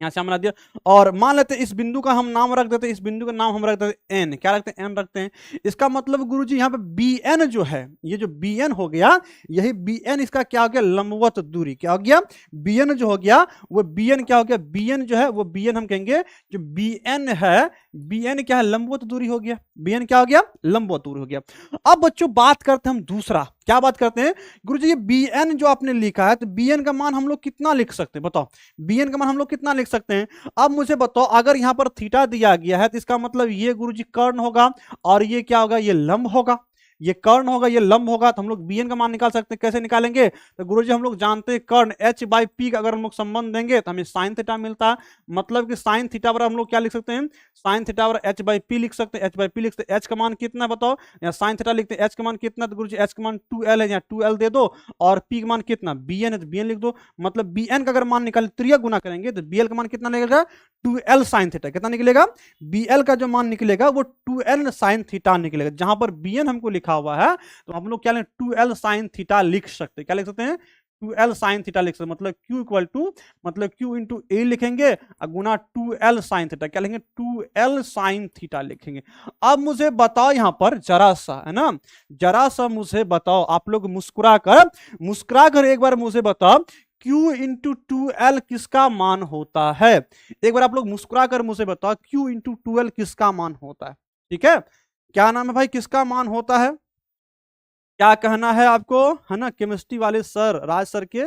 यहां से हम बना दिया। और मान लेते हैं इस बिंदु का हम नाम रख देते हैं, इस बिंदु का नाम हम रख देते हैं एन, क्या रखते हैं, एन रखते हैं। इसका मतलब गुरुजी यहाँ पे बी एन जो है, ये जो बी एन हो गया, यही बी एन इसका क्या हो गया, लंबवत दूरी, क्या हो गया, बी एन जो हो गया वो बी एन क्या हो गया, बी एन जो है वो बी एन हम कहेंगे, जो बी एन है, बी एन क्या है, लंबवत दूरी हो गया, बी एन क्या हो गया, लंबवत दूरी हो गया। अब बच्चों बात करते हैं हम दूसरा, क्या बात करते हैं गुरुजी, ये बी एन जो आपने लिखा है, तो बी एन का मान हम लोग कितना लिख सकते हैं बताओ, बी एन का मान हम लोग कितना लिख सकते हैं। अब मुझे बताओ, अगर यहां पर थीटा दिया गया है तो इसका मतलब ये गुरुजी कर्ण होगा, और ये क्या होगा, ये लंब होगा, ये कर्ण होगा, ये लंब होगा, तो हम लोग bn का मान निकाल सकते हैं। कैसे निकालेंगे, तो गुरुजी हम लोग जानते हैं कर्ण h/p का अगर हम लोग संबंध देंगे तो हमें साइन थीटा मिलता है, मतलब कि साइन थीटा पर हम लोग क्या लिख सकते हैं, साइन थीटा पर h/p लिख सकते हैं, h/p लिखते हैं, h का मान कितना है बताओ, या साइन थीटा लिखते हैं, h का मान कितना, तो गुरुजी h का मान 2l है, या 2l दे दो, और p का मान कितना bn है तो bn लिख दो, मतलब bn का अगर मान निकाले त्रिया गुना करेंगे तो bl का मान कितना निकलेगा, 2l साइन थीटा, कितना निकलेगा, bl का जो मान निकलेगा वो 2l साइन थीटा निकलेगा। जहां पर bn हमको लिखा हुआ है तो हम लोग क्या लें, 2l साइन थीटा लिख सकते हैं, क्या लिख सकते हैं, 2l साइन थीटा लिख सकते हैं, मतलब q इक्वल टू, मतलब q इंटू ए लिखेंगे गुना 2l साइन थीटा, क्या लिखेंगे, 2l साइन थीटा लिखेंगे। अब मुझे बताओ यहां पर जरा सा, है ना, जरा सा मुझे बताओ, आप लोग मुस्कुरा कर एक बार मुझे बताओ Q इंटू 2l किसका मान होता है, एक बार आप लोग मुस्कुरा कर मुझे बताओ Q इंटू 2l किसका मान होता है, ठीक है, क्या नाम है भाई, किसका मान होता है, क्या कहना है आपको, है ना, केमिस्ट्री वाले सर, राज सर के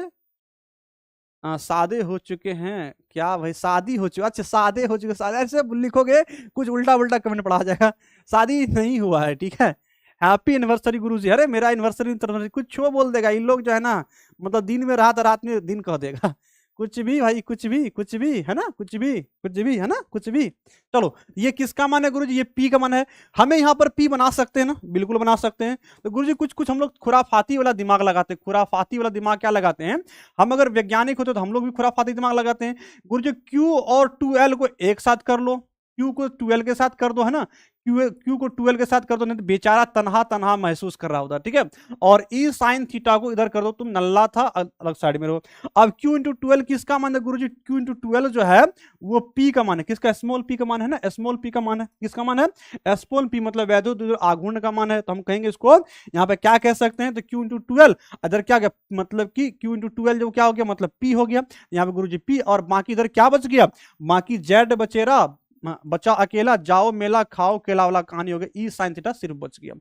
सादे हो चुके हैं क्या भाई, शादी हो चुका, अच्छा सादे हो चुके, सादे ऐसे लिखोगे कुछ उल्टा उल्टा कमेंट पढ़ा जाएगा, शादी नहीं हुआ है, ठीक है, हैप्पी एनिवर्सरी गुरुजी, अरे मेरा एनिवर्सरी कुछ छो बोल देगा, इन लोग जो है ना, मतलब दिन में रात, रात में दिन कह देगा, कुछ भी भाई, कुछ भी है ना, कुछ भी है ना, कुछ भी। चलो ये किसका मान है गुरुजी, ये पी का मान है, हमें यहाँ पर पी बना सकते हैं ना, बिल्कुल बना सकते हैं। तो गुरुजी कुछ कुछ हम लोग खुराफाती वाला दिमाग लगाते हैं, खुराफाती वाला दिमाग क्या लगाते हैं, हम अगर वैज्ञानिक होते तो हम लोग भी खुराफाती दिमाग लगाते हैं। गुरुजी क्यू और 2l को एक साथ कर लो, क्यू को 2l के साथ कर दो, है ना, क्यू को 2l के साथ कर दो, नहीं तो बेचारा तनहा तनहा महसूस कर रहा होता, ठीक है। और ई साइन थीटा को इधर कर दो, तुम नल्ला था अलग साइड में रहो। अब क्यू इंटू 2l किसका मान है गुरुजी, क्यू इंटू 2l जो है वो पी का मान है, किसका, स्मॉल पी का मान है ना, स्मॉल पी का मान है, किसका मान है, स्मॉल पी, मतलब वैद्युत आघूर्ण का मान है, तो हम कहेंगे इसको यहाँ पे क्या कह सकते हैं, तो क्यू इंटू 2l इधर क्या गया, मतलब कि क्यू इंटू 2l जो क्या हो गया, मतलब पी हो गया, यहाँ पे गुरुजी पी, और बाकी इधर क्या बच गया, बाकी जेड बचेरा, बचा अकेला, जाओ मेला खाओ केला वाला कहानी हो गया, ई साइन थीटा सिर्फ बच गया।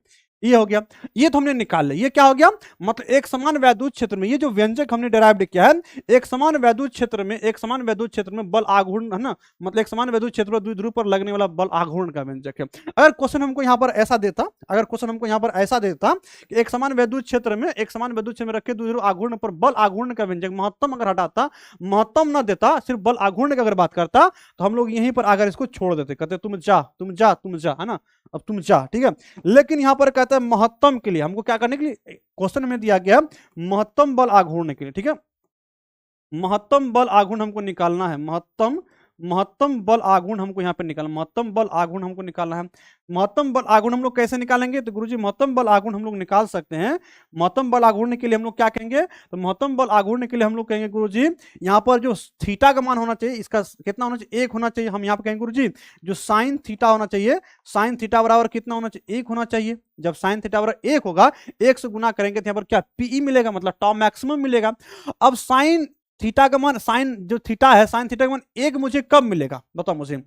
ये हो गया, ये तो हमने निकाल लिया। ये क्या हो गया, मतलब एक समान वैद्युत क्षेत्र में, ये जो व्यंजक हमने डेराइव्ड किया है, एक समान वैद्युत क्षेत्र में, एक समान वैद्युत क्षेत्र में बल आघूर्ण है ना, मतलब एक समान वैद्युत क्षेत्र पर द्विध्रुव पर लगने वाला बल आघूर्ण का व्यंजक है। अगर क्वेश्चन हमको यहाँ पर ऐसा देता, अगर क्वेश्चन हमको यहाँ पर ऐसा देता कि एक समान वैद्युत क्षेत्र में, एक समान वैद्युत क्षेत्र में रखे द्विध्रुव आघूर्ण पर बल आघूर्ण का व्यंजक, महत्तम अगर हटाता, महत्तम ना देता, सिर्फ बल आघूर्ण की अगर बात करता, तो हम लोग यहीं पर अगर इसको छोड़ देते, कहते तुम जा तुम जा तुम जा, है ना, अब तुम जा, ठीक है। लेकिन यहां पर कहता है महत्तम के लिए, हमको क्या करने के लिए क्वेश्चन में दिया गया, महत्तम बल आघूर्ण के लिए, ठीक है। महत्तम बल आघूर्ण हमको निकालना है, महत्तम बल आघूर्ण हमको यहाँ पे निकालना, महत्तम बल आघूर्ण हमको निकालना है। महत्तम बल आघूर्ण हम लोग कैसे निकालेंगे, तो गुरुजी महत्तम बल आघूर्ण हम लोग निकाल सकते हैं। महत्तम बल आघूर्ण के लिए हम लोग क्या कहेंगे, तो महत्तम बल आघूर्ण के लिए हम लोग कहेंगे गुरुजी, यहाँ पर जो थीटा का मान होना चाहिए, इसका कितना होना चाहिए, 1 होना चाहिए। हम यहाँ पर कहेंगे गुरुजी जो साइन थीटा होना चाहिए, साइन थीटा बराबर कितना होना चाहिए, 1 होना चाहिए। जब साइन थीटा बराबर 1 होगा, 1 से गुना करेंगे तो यहाँ पर क्या पीई मिलेगा, मतलब टॉ मैक्सिमम मिलेगा। अब साइन थीटा का मान, साइन जो थीटा है, साइन थीटा का मान 1 मुझे कब मिलेगा, बताओ मुझे,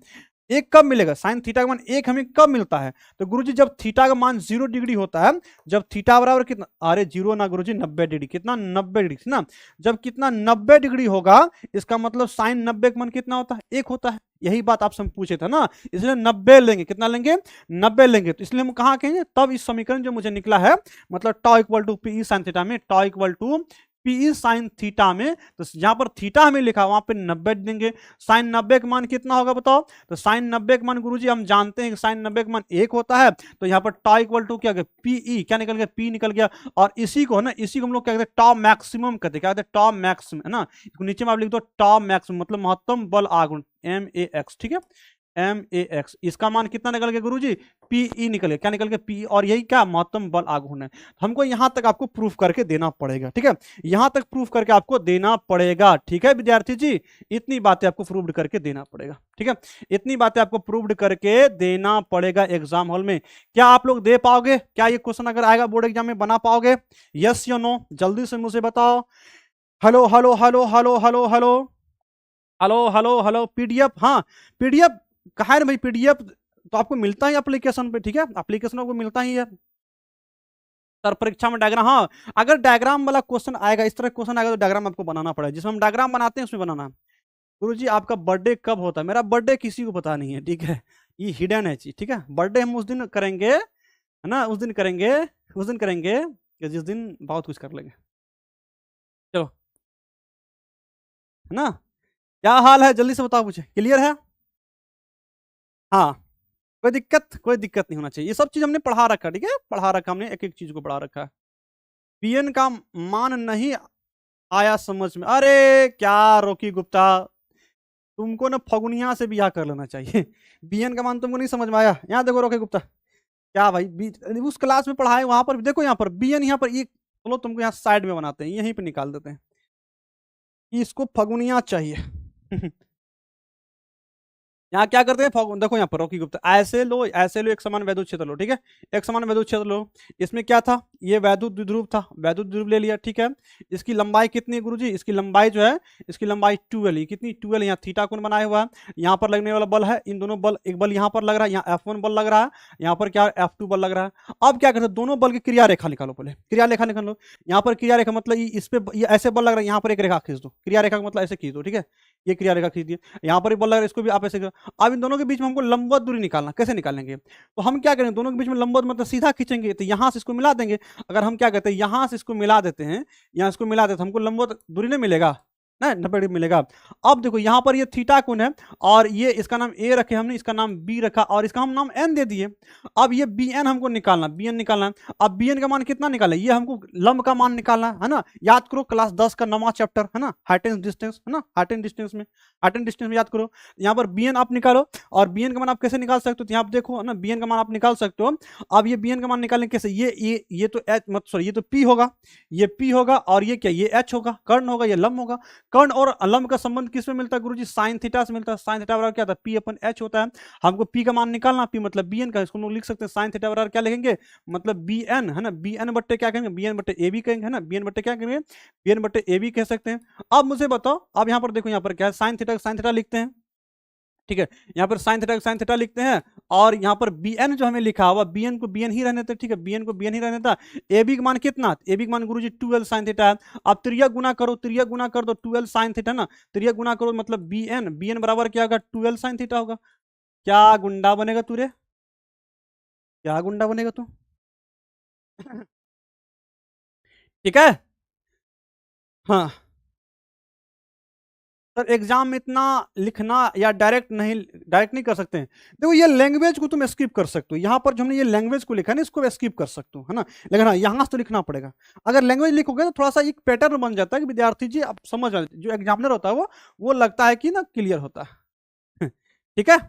1 कब मिलेगा, साइन थीटा का मान 1 हमें कब मिलता है, तो गुरुजी जब थीटा का मान 0 डिग्री होता है, जब थीटा बराबर कितना, अरे 0 ना गुरुजी 90 डिग्री, कितना 90 डिग्री ना, जब कितना 90 डिग्री होगा, इसका मतलब साइन 90 का मान कितना होता है, 1 होता है। यही बात आपसे हम पूछे थे ना, इसलिए 90 लेंगे, कितना लेंगे, 90 लेंगे। तो इसलिए हम कहाँ कहेंगे, तब इस समीकरण जो मुझे निकला है, मतलब tau equal to P sine theta में, tau equal to P sine theta में, तो जहां पर थीटा हमें लिखा वहां पे 90 देंगे। साइन 90 का मान कितना होगा बताओ, तो साइन 90 का मान गुरुजी हम जानते हैं कि साइन 90 का मान 1 होता है, तो यहाँ पर टॉ इक्वल टू क्या पीई, क्या निकल गया, पी निकल गया। और इसी को है ना, इसी को हम लोग क्या कहते हैं, टॉ मैक्सिमम कहते हैं, क्या कहते हैं, टॉ मैक्सिमम, है ना, नीचे में आप लिख दो टॉ मैक्सिमम, मतलब महत्तम बल आघूर्ण, MAX, ठीक है, MAX। इसका मान कितना निकल गया गुरुजी, पीई निकल गया, क्या निकल गया, पीई, और यही क्या महत्तम बल आघूर्ण है। हमको यहां तक आपको प्रूफ करके देना पड़ेगा, ठीक है, यहां तक प्रूफ करके आपको देना पड़ेगा, ठीक है विद्यार्थी जी, इतनी बातें आपको प्रूव्ड करके देना पड़ेगा, ठीक है, इतनी बातें आपको प्रूव्ड करके देना पड़ेगा एग्जाम हॉल में। क्या आप लोग दे पाओगे, क्या ये क्वेश्चन अगर आएगा बोर्ड एग्जाम में बना पाओगे, यस या नो, जल्दी से मुझे बताओ। Hello hello hello hello hello hello hello hello hello, PDF, हाँ पीडीएफ कहा है भाई, पीडीएफ तो आपको मिलता ही एप्लीकेशन पे, ठीक है, एप्लीकेशन आपको मिलता ही है। सर परीक्षा में डायग्राम, हाँ अगर डायग्राम वाला क्वेश्चन आएगा, इस तरह क्वेश्चन आएगा, तो डायग्राम आपको बनाना पड़ेगा, जिसमें हम डायग्राम बनाते हैं उसमें बनाना। गुरुजी आपका बर्थडे कब होता है, मेरा बर्थडे किसी को पता नहीं है, ठीक है, ये हिडन है चीज, ठीक है, बर्थडे हम उस दिन करेंगे, है ना, उस दिन करेंगे, उस दिन करेंगे कि जिस दिन बहुत कुछ कर लेंगे। चलो, है ना, क्या हाल है, जल्दी से बताओ मुझे, क्लियर है, हाँ कोई दिक्कत नहीं होना चाहिए, ये सब चीज हमने पढ़ा रखा, ठीक है, पढ़ा रखा हमने, एक एक चीज को पढ़ा रखा है। पीएन का मान नहीं आया समझ में, अरे क्या रोकी गुप्ता, तुमको ना फगुनिया से बियाह कर लेना चाहिए। बीएन का मान तुमको नहीं समझ में आया, यहाँ देखो रोके गुप्ता, क्या भाई उस क्लास में पढ़ाए वहां पर देखो, यहाँ पर बीएन, यहाँ पर ये चलो तुमको यहाँ साइड में बनाते हैं, यहीं पे निकाल देते हैं, इसको फगुनिया चाहिए। यहाँ क्या करते हैं, देखो यहाँ पर रोकी गुप्ता, ऐसे लो एक समान वैद्युत क्षेत्र लो, ठीक है, एक समान वैद्युत क्षेत्र लो, इसमें क्या था, ये वैद्युत द्विध्रुव था, वैद्युत द्विध्रुव ले लिया, ठीक है, इसकी लंबाई कितनी है गुरुजी, इसकी लंबाई जो है, इसकी लंबाई 12, कितनी 12, यहाँ थीटा कोण बनाया हुआ है, यहाँ पर लगने वाला बल है, इन दोनों बल, एक बल यहाँ पर लग रहा है, यहाँ F1 बल लग रहा है, यहाँ पर क्या F2 बल लग रहा है। अब क्या करते हैं, दोनों बल की क्रिया रेखा निकालो, पहले क्रिया रेखा निकाल लो, यहाँ पर क्रिया रेखा मतलब इस पे ये ऐसे बल लग रहा है, यहाँ पर एक रेखा खींच दो, क्रिया रेखा का मतलब ऐसे खींच दो, ठीक है, ये क्रिया रेखा खींच दिए, यहाँ पर बल लग रहा है, इसको भी आप ऐसे, अब इन दोनों के बीच में हमको लंबवत दूरी निकालना, कैसे निकालेंगे, तो हम क्या करेंगे, दोनों के बीच में लंबवत मतलब सीधा खींचेंगे, तो यहां से इसको मिला देंगे। अगर हम क्या कहते हैं, यहां से इसको मिला देते हैं, यहां इसको मिला देते हैं, हमको लंबवत दूरी नहीं मिलेगा ना, 90 डिग्री मिलेगा। अब देखो यहाँ पर ये थीटा कोण है, और ये इसका नाम ए रखे हमने, इसका नाम बी रखा, और इसका हम नाम एन दे दिए। अब ये बी एन हमको निकालना, बी एन निकालना है। अब बी एन का मान कितना निकाला, ये हमको लंब का मान निकालना है ना, याद करो क्लास 10 का 9वां चैप्टर है ना, हाइट एंड डिस्टेंस, है ना, हाइट एंड डिस्टेंस में याद करो, यहाँ पर बी एन आप निकालो, और बी एन का मान आप कैसे निकाल सकते हो, तो यहाँ आप देखो ना, बी एन का मान आप निकाल सकते हो। अब ये बी एन का मान निकालने कैसे, ये तो एच मत सॉरी, ये तो पी होगा, ये पी होगा, और ये क्या, ये एच होगा, कर्ण होगा, ये लंब होगा। कर्ण और लंब का संबंध किस में मिलता है गुरुजी, साइन थीटा से मिलता है, साइन थीटा बराबर क्या था, पी अपन एच होता है। हमको पी का मान निकालना, पी मतलब बी एन का, इसको हम लोग लिख सकते हैं साइन थीटा बराबर क्या लिखेंगे, मतलब बी एन, है ना, बी एन बट्टे क्या कहेंगे, बी एन बट्टे ए बी कहेंगे, है ना, बी एन बट्टे क्या कहेंगे, बी एन बट्टे ए बी कह सकते हैं। अब मुझे बताओ, अब यहाँ पर देखो, यहाँ पर क्या है, साइन थीटा लिखते हैं, ठीक है, यहाँ पर साइन थीटा लिखते हैं, और यहाँ पर बी एन जो हमें लिखा हुआ, बी एन को बी एन ही रहने देते, ठीक है, बी एन को बी एन ही रहने देता। ए बी का मान कितना, ए बी का मान गुरुजी 12 साइन थीटा है। अब त्रिया गुना करो, त्रिया गुना कर दो 12 साइन थीटा ना, त्रिया गुना करो मतलब बी एन बराबर क्या होगा 12 साइन थीटा होगा। क्या गुंडा बनेगा तू रे, क्या गुंडा बनेगा तू। ठीक है। हाँ सर एग्जाम में इतना लिखना या डायरेक्ट नहीं कर सकते हैं। देखो ये लैंग्वेज को तुम स्किप कर सकते हो, यहाँ पर जो हमने ये लैंग्वेज को लिखा है ना इसको स्किप कर सकते हो, है ना, लेकिन हाँ यहाँ से तो लिखना पड़ेगा। अगर लैंग्वेज लिखोगे तो थोड़ा सा एक पैटर्न बन जाता है कि विद्यार्थी जी आप समझ आ, जो एग्जामिनर होता है वो लगता है कि ना क्लियर होता है। ठीक है,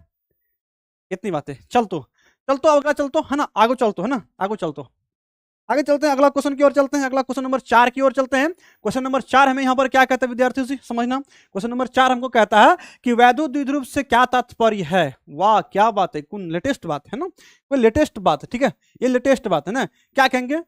इतनी बातें। चल तो अगला चल तो, है ना, आगे चल तो, है ना, आगे चलते हैं, अगला क्वेश्चन की ओर चलते हैं, अगला क्वेश्चन नंबर 4 की ओर चलते हैं। क्वेश्चन नंबर 4 हमें यहाँ पर क्या कहता है विद्यार्थियों से समझना। क्वेश्चन नंबर 4 हमको कहता है कि वैद्युत द्विध्रुव से क्या तात्पर्य है। वाह क्या बात है, कोई लेटेस्ट बात है ना, कोई लेटेस्ट बात है, ठीक है, ये लेटेस्ट बात है ना। क्या कहेंगे,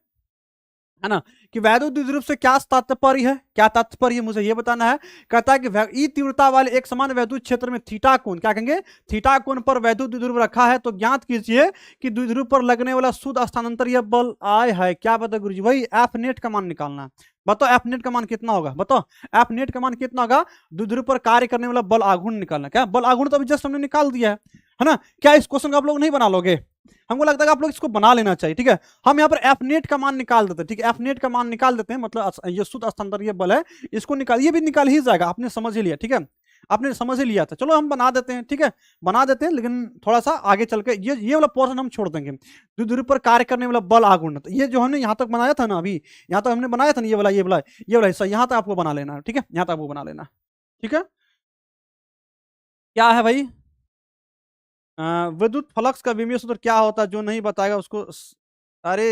है ना, कि वैद्युत द्विध्रुव से क्या तात्पर्य है, क्या तात्पर्य है मुझे ये बताना है। कहता है कि ई तीव्रता वाले एक समान वैद्युत क्षेत्र में थीटा कोण, क्या कहेंगे, थीटा कोण पर वैद्युत द्विध्रुव रखा है तो ज्ञात कीजिए कि द्विध्रुव पर लगने वाला शुद्ध स्थानांतरीय बल आय है। क्या बता गुरुजी, वही एफ नेट का मान निकालना है। बताओ एफ नेट का मान कितना होगा, बताओ एफ नेट का मान कितना होगा। द्विध्रुव पर कार्य करने वाला बल आघूर्ण निकालना। क्या बल आघूर्ण तो अभी जस्ट हमने निकाल दिया है ना। क्या इस क्वेश्चन को आप लोग नहीं बना लोगे, हमको लगता है आप लोग इसको बना लेना चाहिए। ठीक है, हम यहाँ पर एफ नेट का मान निकाल देते हैं, ठीक है, एफ नेट का मान निकाल देते हैं, मतलब ये शुद्ध स्थानांतरीय बल है, इसको निकाल, ये भी निकाल ही जाएगा, आपने समझ ही लिया, ठीक है, आपने समझ ही लिया था। चलो हम बना देते हैं, ठीक है, बना देते हैं, लेकिन थोड़ा सा आगे चल के ये वाला पोर्शन हम छोड़ देंगे। द्विध्रुव पर कार्य करने वाला बल आघूर्ण, तो ये जो हमने यहाँ तक बनाया था ना, अभी यहाँ तक हमने बनाया था ना, ये वाला हिस्सा यहाँ तक आपको बना लेना, ठीक है, यहाँ तक आपको बना लेना, ठीक है। क्या है भाई, विद्युत फ्लक्स का विमीय सूत्र क्या होता है, जो नहीं बताएगा उसको अरे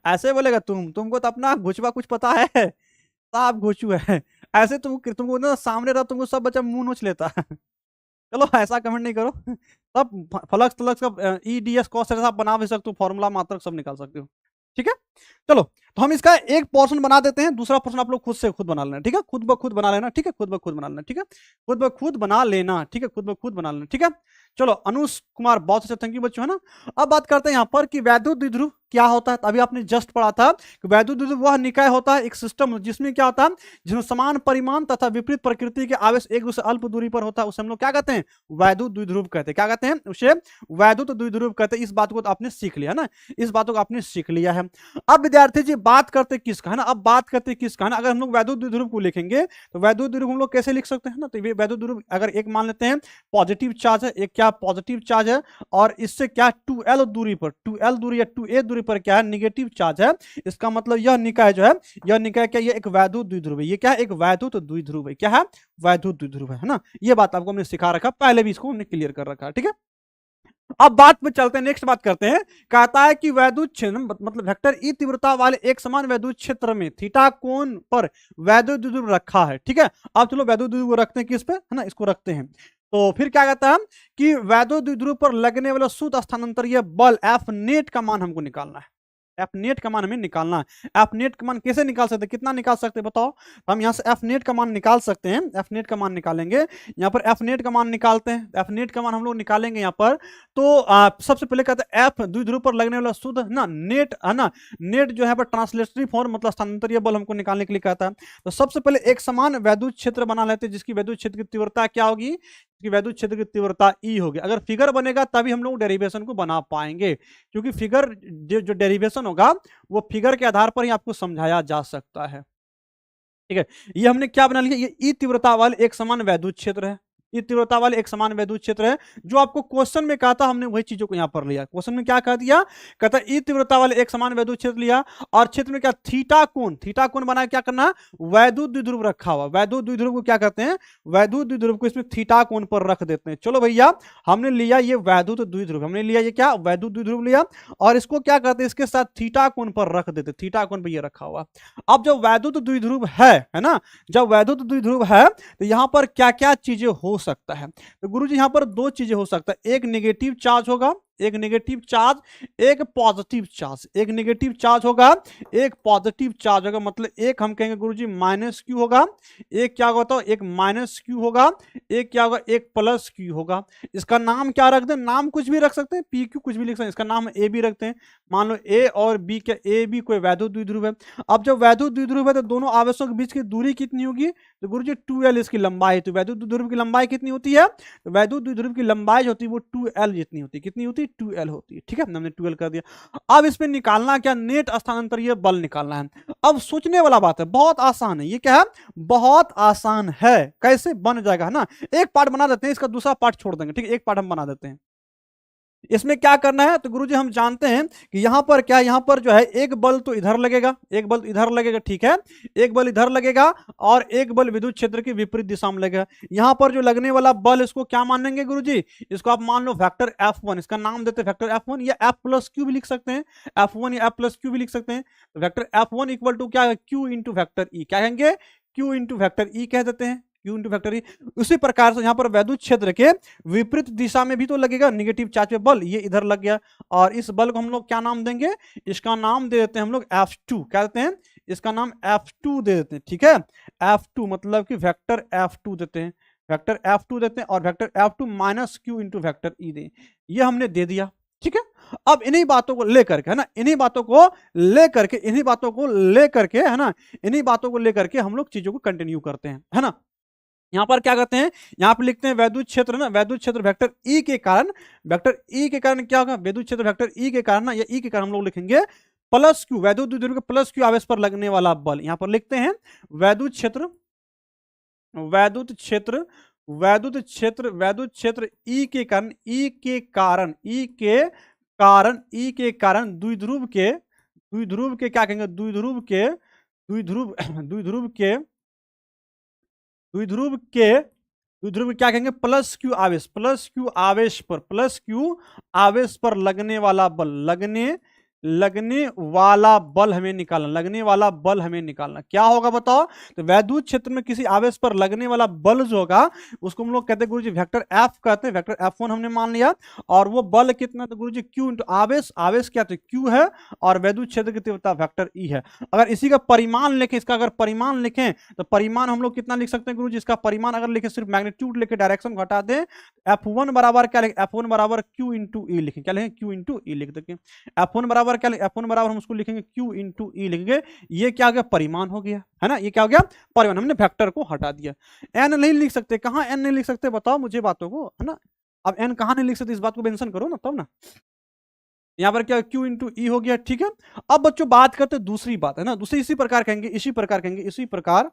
ऐसे बोलेगा तुमको तो अपना घुचवा कुछ पता है, साफ घुचू है। ऐसे तुमको ना सामने रहा तुमको सब बच्चा मुंह नोच लेता है। चलो ऐसा कमेंट नहीं करो। सब फ्लक्स का ई डी एस कॉस आप बना भी सकते हो, फॉर्मूला मात्रक सब निकाल सकते हो, ठीक है। चलो तो हम इसका एक पोर्शन बना देते हैं, दूसरा पोर्शन आप लोग खुद से खुद बना लेना, ठीक है, खुद ब खुद बना लेना, ठीक है, खुद ब खुद बना लेना, ठीक है, खुद ब खुद बना लेना, ठीक है, खुद ब खुद बना लेना, ठीक है। चलो अनुष कुमार बहुत अच्छा, थैंक यू बच्चों, है ना। अब बात करते हैं यहाँ पर कि वैद्युत द्विध्रुव क्या होता है। अभी आपने जस्ट पढ़ा था कि वैद्युत द्विध्रुव वह निकाय होता है, एक सिस्टम जिसमें क्या होता है, जिसमें समान परिमाण तथा विपरीत प्रकृति के आवेश एक दूसरे अल्प दूरी पर होता है, उसे हम लोग क्या कहते हैं, वैद्युत द्विध्रुव कहते हैं। क्या कहते हैं, उसे वैद्युत द्विध्रुव कहते हैं। इस बात को तो आपने सीख लिया ना, इस बातों को आपने सीख लिया है। अब विद्यार्थी जी बात करते किसका, है ना, अब बात करते किसका, है ना। अगर हम लोग वैद्युत द्विध्रुव को लिखेंगे तो वैद्युत द्विध्रुव हम लोग कैसे लिख सकते हैं ना, तो वैद्युत द्विध्रुव अगर एक मान लेते हैं पॉजिटिव चार्ज है, एक क्या पॉजिटिव चार्ज है, और इससे क्या 2l दूरी पर, 2l दूरी या 2a दूरी पर क्या है नेगेटिव चार्ज है। इसका मतलब यह निकाय जो है, यह निकाय क्या, ये एक वैद्युत द्विध्रुव है, ये क्या है, एक वैद्युत द्विध्रुव है, क्या है, वैद्युत द्विध्रुव है ना। ये बात आपको हमने सिखा रखा, पहले भी इसको हमने क्लियर कर रखा है, ठीक है। अब बात में चलते हैं, नेक्स्ट बात करते हैं। कहता है कि वैद्युत क्षेत्र मतलब वेक्टर ई तीव्रता वाले एक समान वैद्युत क्षेत्र में थीटा कोण पर वैद्युत द्विध्रुव रखा है, ठीक है। अब चलो वैद्युत द्विध्रुव रखते हैं किस पे, है ना, इसको रखते हैं। तो फिर क्या कहता है कि वैद्युत द्विध्रुव पर लगने वाला शुद्ध स्थानांतरीय बल एफ नेट का मान हमको निकालना है। एफ नेट का मान हमें निकालना है। एफ नेट का मान कैसे निकाल सकते हैं, कितना निकाल सकते हैं बताओ। हम यहाँ से एफ नेट का मान निकाल सकते हैं, एफ नेट का मान निकालेंगे, यहाँ पर एफ नेट का मान निकालते हैं। एफ नेट का मान हम लोग निकालेंगे यहाँ पर, तो सबसे पहले कहते हैं एफ द्विध्रुव पर लगने वाला शुद्ध ना नेट, है ना, नेट जो है पर ट्रांसलेटरी फॉर्म मतलब स्थानांतरीय बल हमको निकालने के लिए कहता है। तो सबसे पहले एक समान वैद्युत क्षेत्र बना लेते हैं, जिसकी वैद्युत क्षेत्र की तीव्रता क्या होगी, कि वैद्युत क्षेत्र की तीव्रता ई होगी। अगर फिगर बनेगा तभी हम लोग डेरिवेशन को बना पाएंगे, क्योंकि फिगर जो डेरिवेशन होगा वो फिगर के आधार पर ही आपको समझाया जा सकता है, ठीक है। ये हमने क्या बना लिया, ये ई तीव्रता वाले एक समान वैद्युत क्षेत्र है, ई तीव्रता वाले एक समान वैद्युत क्षेत्र है। जो आपको क्वेश्चन में कहा था हमने वही चीजों को यहां पर लिया। क्वेश्चन में क्या कह दिया, कहता ई तीव्रता वाले एक समान वैद्युत क्षेत्र लिया, और क्षेत्र में क्या थीटा कोण बनाया, क्या करना, वैद्युत द्विध्रुव रखा हुआ। वैद्युत द्विध्रुव को क्या कहते हैं, वैद्युत द्विध्रुव को इसमें थीटा कोण पर रख देते हैं। चलो भैया हमने लिया ये वैद्युत द्विध्रुव, हमने लिया ये क्या वैद्युत द्विध्रुव लिया, और इसको क्या कहते हैं, इसके साथ थीटा कोण पर रख देते, थीटा कोण पर ये रखा हुआ। अब जब वैद्युत द्विध्रुव है ना, जब वैद्युत द्विध्रुव है तो यहां पर क्या क्या चीजें हो सकता है। तो गुरुजी यहां पर दो चीजें हो सकता है, एक नेगेटिव चार्ज होगा, एक नेगेटिव चार्ज, एक पॉजिटिव चार्ज, एक नेगेटिव चार्ज होगा, एक पॉजिटिव चार्ज होगा, मतलब एक हम कहेंगे गुरुजी माइनस क्यू होगा, एक क्या होगा तो एक माइनस क्यू होगा, एक क्या होगा एक प्लस क्यू होगा। इसका नाम क्या रख दें, नाम कुछ भी रख सकते हैं, पी क्यू कुछ भी लिख सकते हैं, इसका नाम ए भी रखते हैं। मान लो ए और बी, क्या ए बी कोई वैद्युत द्विध्रुव है। अब जब वैद्युत द्विध्रुव है तो दोनों आवेशों के बीच की दूरी कितनी होगी, तो गुरुजी 2l इसकी लंबाई। तो वैद्युत द्विध्रुव की लंबाई कितनी होती है, तो वैद्युत द्विध्रुव की लंबाई जो होती है वो 2l जितनी होती है। कितनी होती है, 2l होती है। ठीक है, हमने 2l कर दिया। अब इसमें निकालना क्या, नेट स्थानांतरीय बल निकालना है। अब सोचने वाला बात है, बहुत आसान है, ये क्या है, बहुत आसान है। कैसे बन जाएगा है ना, एक पार्ट बना देते हैं, इसका दूसरा पार्ट छोड़ देंगे। ठीक है, एक पार्ट हम बना देते हैं। इसमें क्या करना है, तो गुरुजी हम जानते हैं कि यहां पर क्या, यहां पर जो है एक बल तो इधर लगेगा, एक बल इधर लगेगा, ठीक है, एक बल इधर लगेगा और एक बल विद्युत क्षेत्र की विपरीत दिशा में लगेगा। यहां पर जो लगने वाला बल, इसको क्या मानेंगे गुरुजी, इसको आप मान लो वेक्टर F1, इसका नाम देते हैं वेक्टर F1 या F प्लस क्यू भी लिख सकते हैं, F1 या F प्लस क्यू भी लिख सकते हैं। वेक्टर F1 इक्वल टू क्या है, क्यू इंटू वेक्टर ई, क्या कहेंगे, क्यू इंटू वेक्टर ई कह देते हैं, क्यू इंटू वेक्टर ई। उसी प्रकार से यहां पर वैद्युत क्षेत्र के विपरीत दिशा में भी तो लगेगा नेगेटिव चार्ज पे बल, ये इधर लग गया, और इस बल को हम लोग क्या नाम देंगे, इसका नाम दे देते हैं हम लोग F2, क्या देते हैं, इसका नाम F2 दे देते हैं। ठीक है, F2 मतलब कि वेक्टर F2 देते हैं, वेक्टर F2 देते हैं, और vector F2 minus Q into vector E दें, ये हमने दे दिया। ठीक है, अब इन्हीं बातों को लेकर के है ना, इन्हीं बातों को लेकर के, इन्हीं बातों को लेकर के है ना, इन्हीं बातों को लेकर के हम लोग चीजों को कंटिन्यू करते हैं, है ना। यहां पर क्या करते हैं, यहां पर लिखते हैं वैद्युत क्षेत्र ना, वैद्युत क्षेत्र वेक्टर ई के कारण, वेक्टर ई के कारण क्या होगा, वैद्युत क्षेत्र वेक्टर ई के कारण ना, या ई के कारण हम लोग लिखेंगे प्लस क्यू, वैद्युत द्विध्रुव के प्लस क्यू आवेश पर लगने वाला बल। यहां पर लिखते हैं वैद्युत क्षेत्र, वैद्युत क्षेत्र, वैद्युत क्षेत्र, वैद्युत क्षेत्र ई के कारण, ई के कारण, ई के कारण, ई के कारण द्विध्रुव के, द्विध्रुव के क्या कहेंगे, द्विध्रुव के, द्विध्रुव द्विध्रुव के, द्विध्रुव के, द्विध्रुव क्या कहेंगे, प्लस क्यू आवेश, प्लस क्यू आवेश पर, प्लस क्यू आवेश पर लगने वाला बल, लगने वाला बल हमें निकालना, लगने वाला बल हमें निकालना क्या होगा बताओ। तो वैद्युत क्षेत्र में किसी आवेश पर लगने वाला बल जो होगा उसको हम लोग कहते हैं गुरुजी वेक्टर F कहते हैं, वेक्टर F1 हमने मान लिया, और वो बल कितना, तो गुरुजी Q इंटू आवेश, आवेश क्या, तो Q है, और वैद्युत क्षेत्र की तीव्रता वेक्टर E है। अगर इसी का परिमाण लिखें, इसका अगर परिमाण लिखें तो परिमाण हम लोग कितना लिख सकते हैं गुरुजी, इसका परिमाण अगर लिखें, सिर्फ मैग्नीट्यूड लेके डायरेक्शन घटा दें, F1 बराबर क्या लिखें, F1 बराबर Q इंटू ई लिखें, क्या लिखें, Q इंटू ई लिख देंगे। F1 बराबर क्या लिखें, F1 बराबर हम उसको लिखेंगे Q इंटू ई लिखेंगे, ये क्या हो गया, परिमाण हो गया, है ना, ये क्या हो गया, परिमाण, हमने वेक्टर को हटा दिया। n नहीं लिख सकते, कहां n नहीं लिख सकते बताओ मुझे बातों को, है ना। अब n कहां नहीं लिख सकते, इस बात को मेंशन करो ना, तब ना। यहां पर क्या Q इंटू ई हो गया। ठीक है, अब बच्चों बात करते दूसरी बात, है ना, दूसरी इसी प्रकार कहेंगे, इसी प्रकार कहेंगे, इसी प्रकार,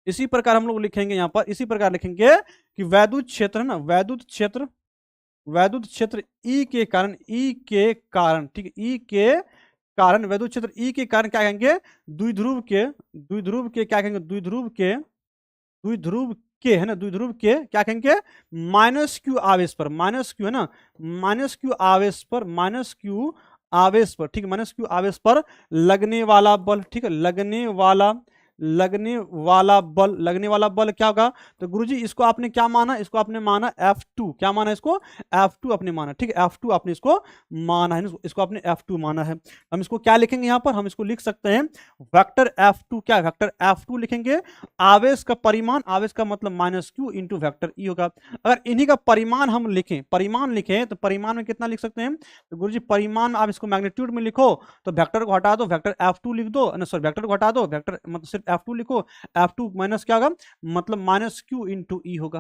इसी प्रकार हम लोग लिखेंगे, यहां पर इसी प्रकार लिखेंगे कि वैद्युत क्षेत्र है ना, वैद्युत क्षेत्र, वैद्युत क्षेत्र ई के कारण, ई के कारण, ठीक है, ई के कारण, वैद्युत क्षेत्र ई के कारण क्या कहेंगे, द्विध्रुव के, द्विध्रुव के क्या कहेंगे, द्विध्रुव के, द्विध्रुव के है ना, द्विध्रुव के क्या कहेंगे, माइनस क्यू आवेश पर, माइनस क्यू है ना, माइनस क्यू आवेश पर, माइनस क्यू आवेश पर, ठीक है, माइनस क्यू आवेश पर लगने वाला बल, ठीक है, लगने वाला, लगने वाला बल, लगने वाला बल क्या होगा, तो गुरुजी इसको आपने क्या माना, इसको आपने माना F2, क्या माना इसको, F2 आपने माना, ठीक है, F2 आपने इसको माना है, इसको आपने F2 माना है। हम इसको क्या लिखेंगे यहां पर, हम इसको लिख सकते हैं वेक्टर F2, क्या वेक्टर F2 लिखेंगे, आवेश का परिमाण, आवेश का मतलब minus Q into vector E होगा। अगर इन्हीं का परिमाण हम लिखें, परिमाण लिखें तो परिमाण में कितना लिख सकते हैं, तो गुरुजी परिमाण आप इसको मैग्नीट्यूड में लिखो, तो वेक्टर को हटा दो, वेक्टर F2 लिख दो, सॉरी वेक्टर को हटा दो, वेक्टर मतलब सिर्फ F2 लिखो, F2 माइनस क्या होगा, मतलब माइनस क्यू इंटू ई होगा,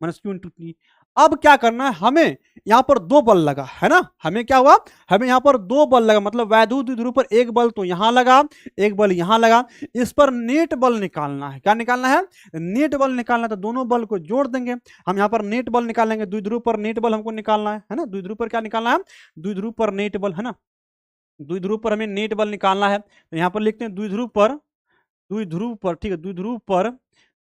माइनस क्यू इंटू ई। अब क्या करना है, हमें यहां पर दो बल लगा है ना, हमें क्या हुआ, हमें यहां पर दो बल लगा, मतलब वैद्युत द्विध्रुव पर एक बल तो यहां लगा, एक बल यहां लगा, इस पर नेट बल निकालना है, क्या निकालना है, नेट बल निकालना है, तो दोनों बल को जोड़ देंगे। हम यहां पर नेट बल निकालेंगे, द्विध्रुव पर नेट बल हमको निकालना है ना, द्विध्रुव पर क्या निकालना है, द्विध्रुव पर नेट बल, है ना, द्विध्रुव पर हमें नेट बल निकालना है, तो यहां पर लिखते हैं द्विध्रुव पर, द्विध्रुव पर, ठीक है, द्विध्रुव पर